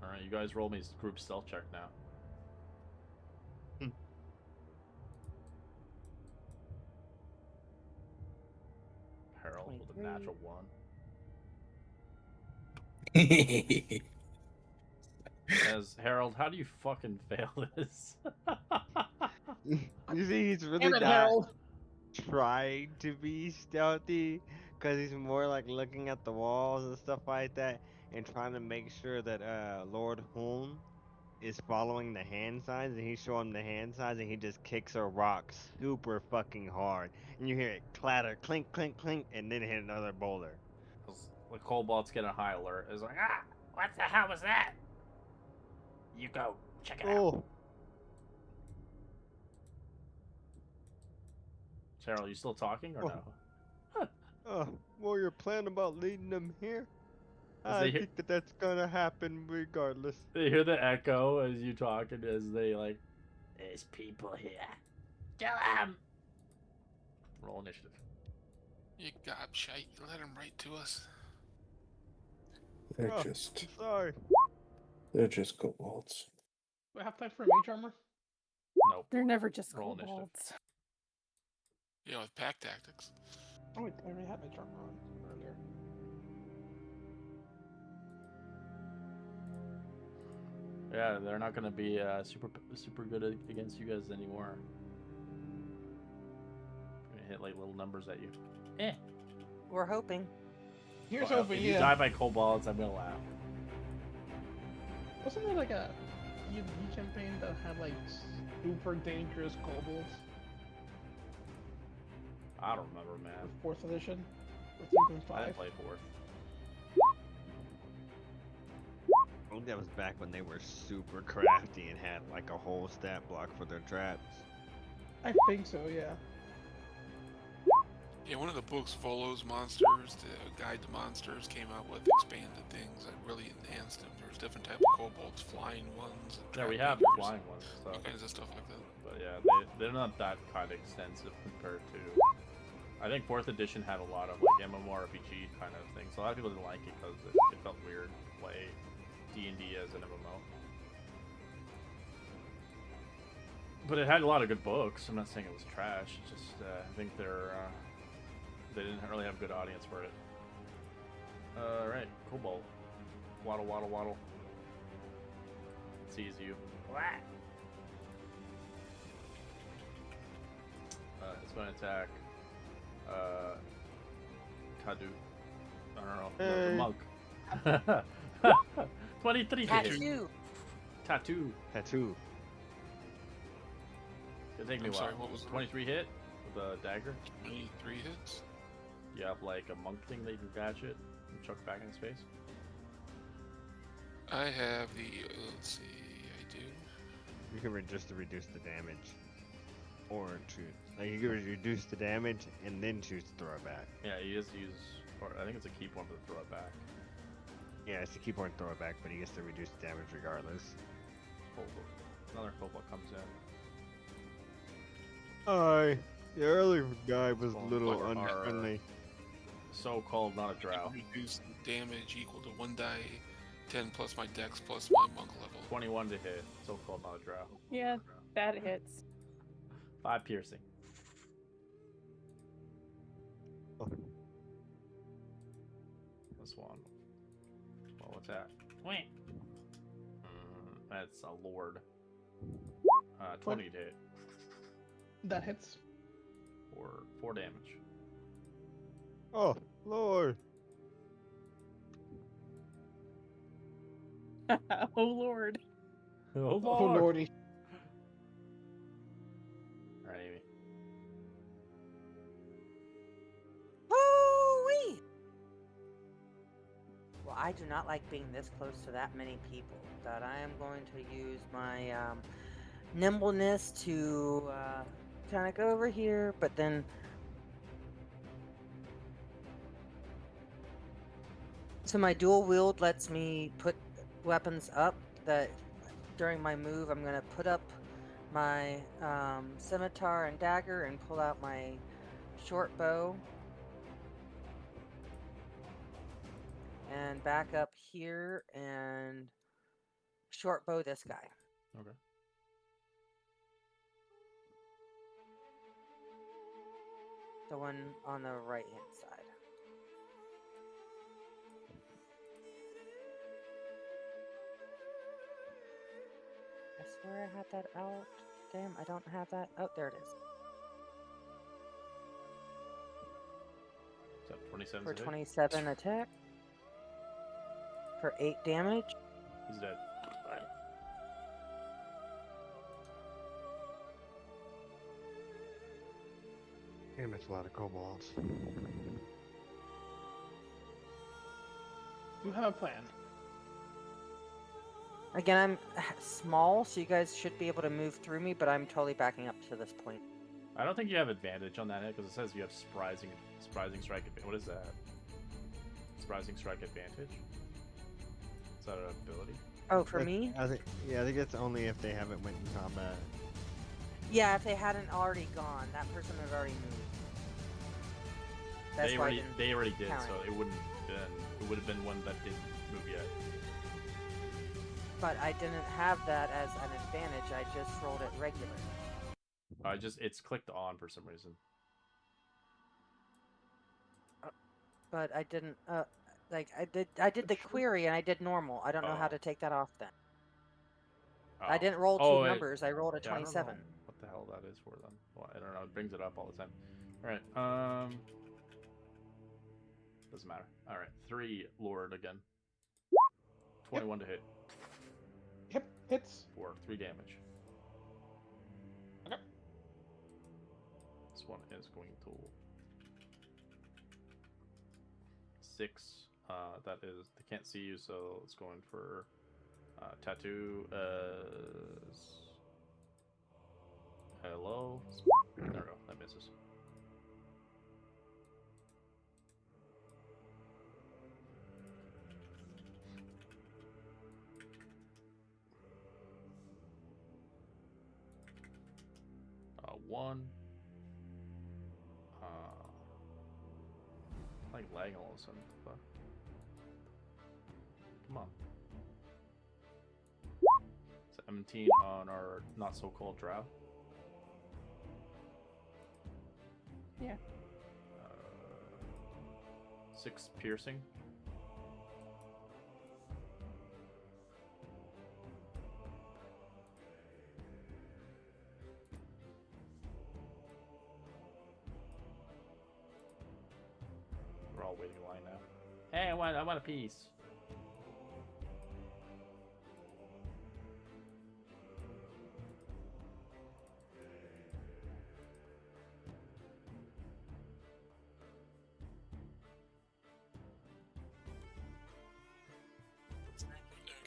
All right, you guys roll me group stealth check now. Harold with a 23. natural 1. As Harold, how do you fucking fail this? You see, he's really Damn it, not Harold. trying to be stealthy because he's more like looking at the walls and stuff like that and trying to make sure that Lord Hulm is following the hand signs, and he's showing the hand signs, and he just kicks a rock super fucking hard, and you hear it clatter, clink, clink, clink, and then hit another boulder. The kobolds get a high alert. It's like, ah, what the hell was that? You go check it out. Oh, Terrell, you still talking or Oh. no? Well, you're planning about leading them here? As I they hear- think that's gonna happen regardless. They hear the echo as you talk, and as they like, there's people here. Kill them. Roll initiative. You gobshite, you let him write to us. They're Oh, just sorry. kobolds. Do I have time for mage armor? Nope. They're never just Roll initiative. kobolds. Yeah, with pack tactics. Oh wait, I already had mage armor on earlier. Yeah, they're not gonna be super good against you guys anymore. Gonna hit like little numbers at you. We're hoping. Here's Well, hoping, if you yeah. die by kobolds, I'm gonna laugh. Wasn't there like a D&D campaign that had like super dangerous kobolds? I don't remember, man. For 4th edition? Or I didn't 3.5? play fourth. I think that was back when they were super crafty and had like a whole stat block for their traps. I think so, yeah. Yeah, one of the books, Volo's Monsters, the Guide to Monsters, came out with expanded things that really enhanced them. There's different type of kobolds, flying ones. And Yeah, we trap have the eaters, flying ones, so. all kinds of stuff like that. But yeah, they're not that kind of extensive compared to. I think 4th edition had a lot of like MMORPG kind of things. A lot of people didn't like it because it felt weird to play D&D as an MMO. But it had a lot of good books. I'm not saying it was trash. It's just I think they didn't really have a good audience for it. Alright, Kobold. Waddle, waddle, waddle. It sees you. It's going to attack Kadu. I don't know. The monk. 23 to hit. Tattoo. Tattoo. Tattoo. It'll take me I'm a while. sorry, what was the 23 hit with a dagger? 23 hits. You have like a monk thing that you can catch it and chuck back in his face. I have the, let's see, I do. You can reduce the damage. Or choose. Like you can reduce the damage and then choose to throw it back. Yeah, you just use, or I think it's a key point to throw it back. Yeah, it's a key point to throw it back, but he gets to reduce the damage regardless. Kobold. Another kobold comes in. Hi. The earlier guy was a Well, little like our- unfriendly. So-called not a drow. Reduce damage equal to 1 die, 10 plus my dex plus my monk level. 21 to hit. So-called not a drow. Yeah, that hits. 5 piercing. Oh. This one. Well, what's that? Wait. That's a lord. 20 to hit. That hits. For 4 damage. Oh, Lord. Oh lord. Oh, Oh lordy. Alright, Amy. Woo-wee! Well, I do not like being this close to that many people. That I am going to use my nimbleness to kind of go over here, but then so my dual wield lets me put weapons up. That during my move, I'm going to put up my scimitar and dagger and pull out my short bow. And back up here and short bow this guy. Okay. The one on the right hand side. I swear I had that out. Damn, I don't have that. Oh, there it is. Is that 27 For to hit? 27 attack. For 8 damage. He's dead. Damn, it's a lot of kobolds. You have a plan. Again, I'm small, so you guys should be able to move through me, but I'm totally backing up to this point. I don't think you have advantage on that hit because it says you have surprising strike. What is that? Surprising strike advantage. Is that an ability? Oh, for me? I think it's only if they haven't went in combat. Yeah, if they hadn't already gone, that person had already moved. That's why I didn't they already did, count so it wouldn't been. It would have been one that didn't move yet. But I didn't have that as an advantage. I just rolled it regular. It's clicked on for some reason. But I didn't. Like I did the query and I did normal. I don't know how to take that off then. I didn't roll two numbers. I rolled a 27. I don't know what the hell that is for then? Well, I don't know. It brings it up all the time. All right. Doesn't matter. All right. 3 Lord again. 21 to hit. Yep, hits. For 3 damage. Okay. This one is going to 6. That is, they can't see you, so it's going for tattoo. Hello. There we go. That misses. One. Like lagging all of a sudden. Fuck. Come on. 17 on our not so cold drow. Yeah. 6 piercing. We're all waiting in line now. Hey, I want a piece.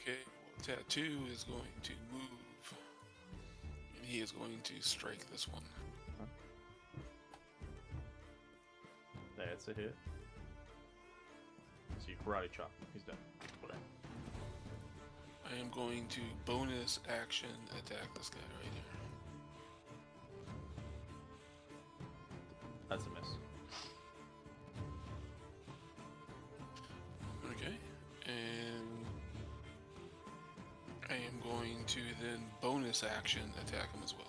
Okay, well, Tattoo is going to move, and he is going to strike this one. That's a hit. So you karate chop. He's done. Whatever. I am going to bonus action attack this guy right here. That's a miss. Okay, and I am going to then bonus action attack him as well.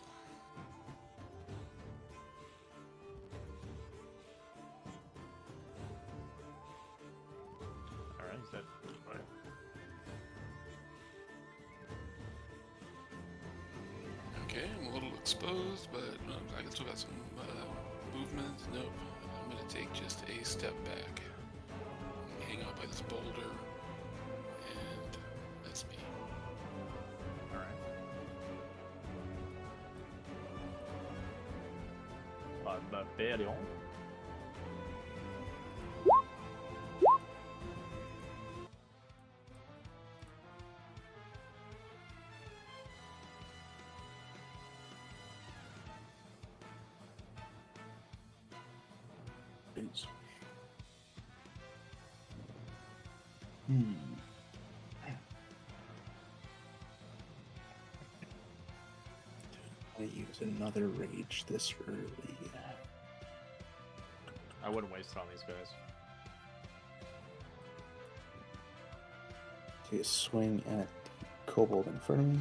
Alright, he's dead. Right. Okay, I'm a little exposed, but I can still got some movement. Nope, I'm going to take just a step back. Hang out by this boulder, and that's me. Alright. Barbarian. Oops. Hmm. I use another rage this early. I wouldn't waste it on these guys. Take a swing at the kobold in front of me.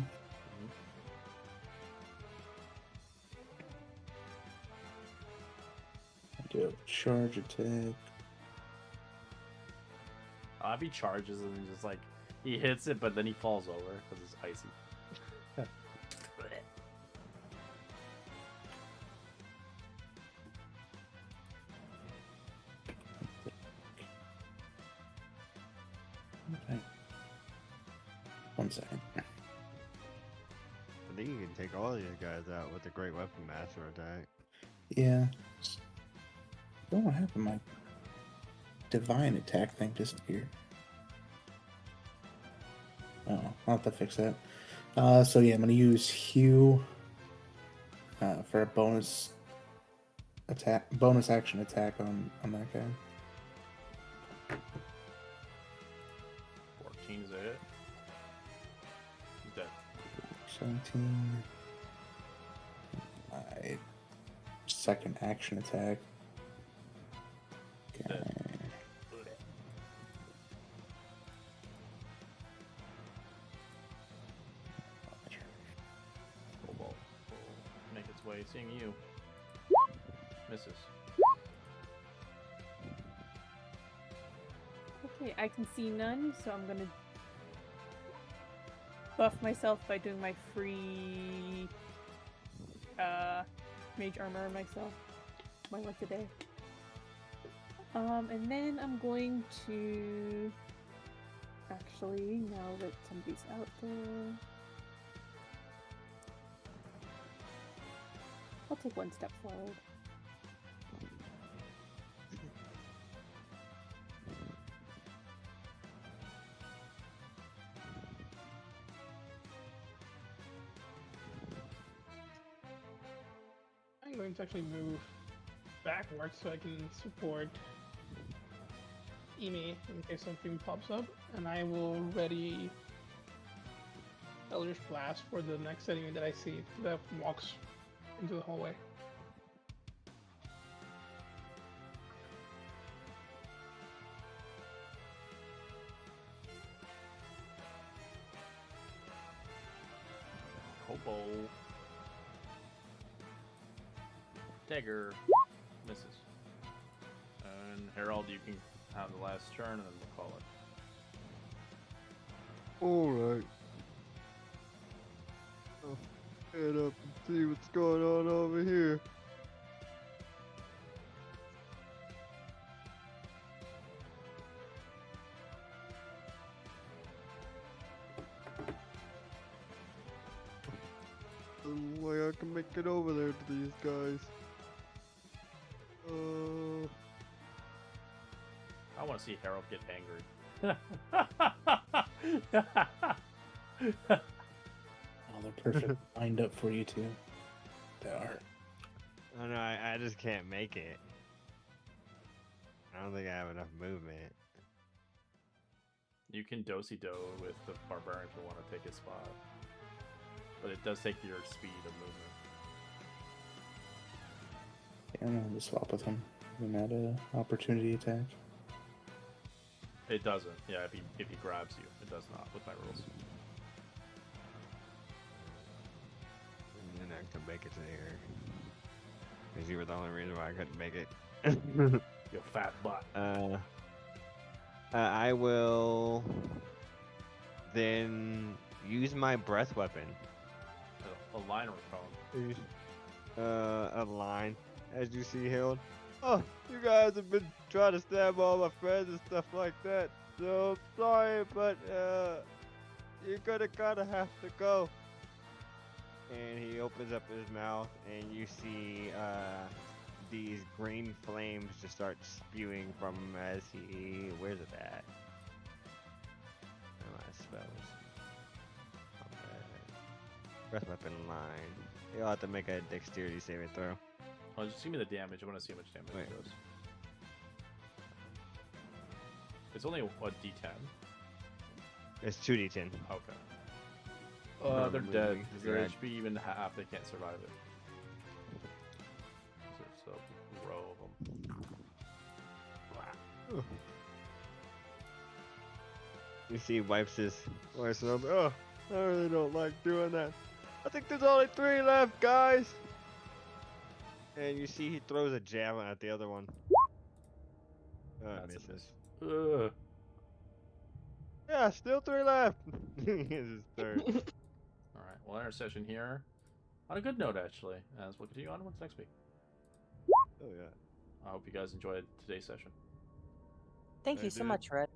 Do a charge attack. If he charges and just like he hits it, but then he falls over because it's icy. Okay. 1 second. I think you can take all these guys out with the Great Weapon Master attack. Yeah. I don't know what happened. My divine attack thing disappeared. Oh, I'll have to fix that. So yeah, I'm gonna use Hue for a bonus attack, bonus action attack on that guy. 14 is a hit. He's dead. 17. My second action attack. Okay. Dead. Cobalt will make its way, seeing you. Misses. Okay, I can see none, so I'm gonna buff myself by doing my free mage armor on myself. My once a day. And then I'm going to actually, now that somebody's out there, I'll take one step forward. I'm going to actually move backwards so I can support Ime in case something pops up, and I will ready Eldritch Blast for the next enemy that I see that walks into the hallway. Hobo. Dagger misses. And Harold, you can have the last turn and then we'll call it. Alright. I'll head up and see what's going on over here. Doesn't look like I can make it over there to these guys. I want to see Harold get angry. Oh, they're perfect lined up for you too. They are. Oh no, I just can't make it. I don't think I have enough movement. You can do-si-do with the barbarian if you want to take his spot. But it does take your speed of movement. Yeah, I'm gonna just swap with him. Give him that opportunity attack. It doesn't. Yeah, if he grabs you, it does not with my rules. And then I can make it to here. Because you were the only reason why I couldn't make it. You fat butt. I will then use my breath weapon. A line or a cone? A line, as you see, Hild. Oh, you guys have been trying to stab all my friends and stuff like that. So sorry, but you're gonna kinda have to go. And he opens up his mouth, and you see these green flames just start spewing from him as he. Where's it at? Oh, my spells. Okay. Breath weapon line. You'll have to make a dexterity saving throw. Oh, just give me the damage. I want to see how much damage it does. It's only a D10. It's 2d10. Okay. They're dead. moving. Their Dead. HP even half, they can't survive it. So it's a row of them. Wow. You see, he wipes his voice up. Oh, I really don't like doing that. I think there's only 3 left, guys. And you see, he throws a javelin at the other one. Oh, it That's a misses. Ugh. Yeah, still 3 left. Here's his third. Alright, we'll end our session here. On a good note, actually, as we'll continue onwards next week. Oh yeah. I hope you guys enjoyed today's session. Thank I you so did. much, Red.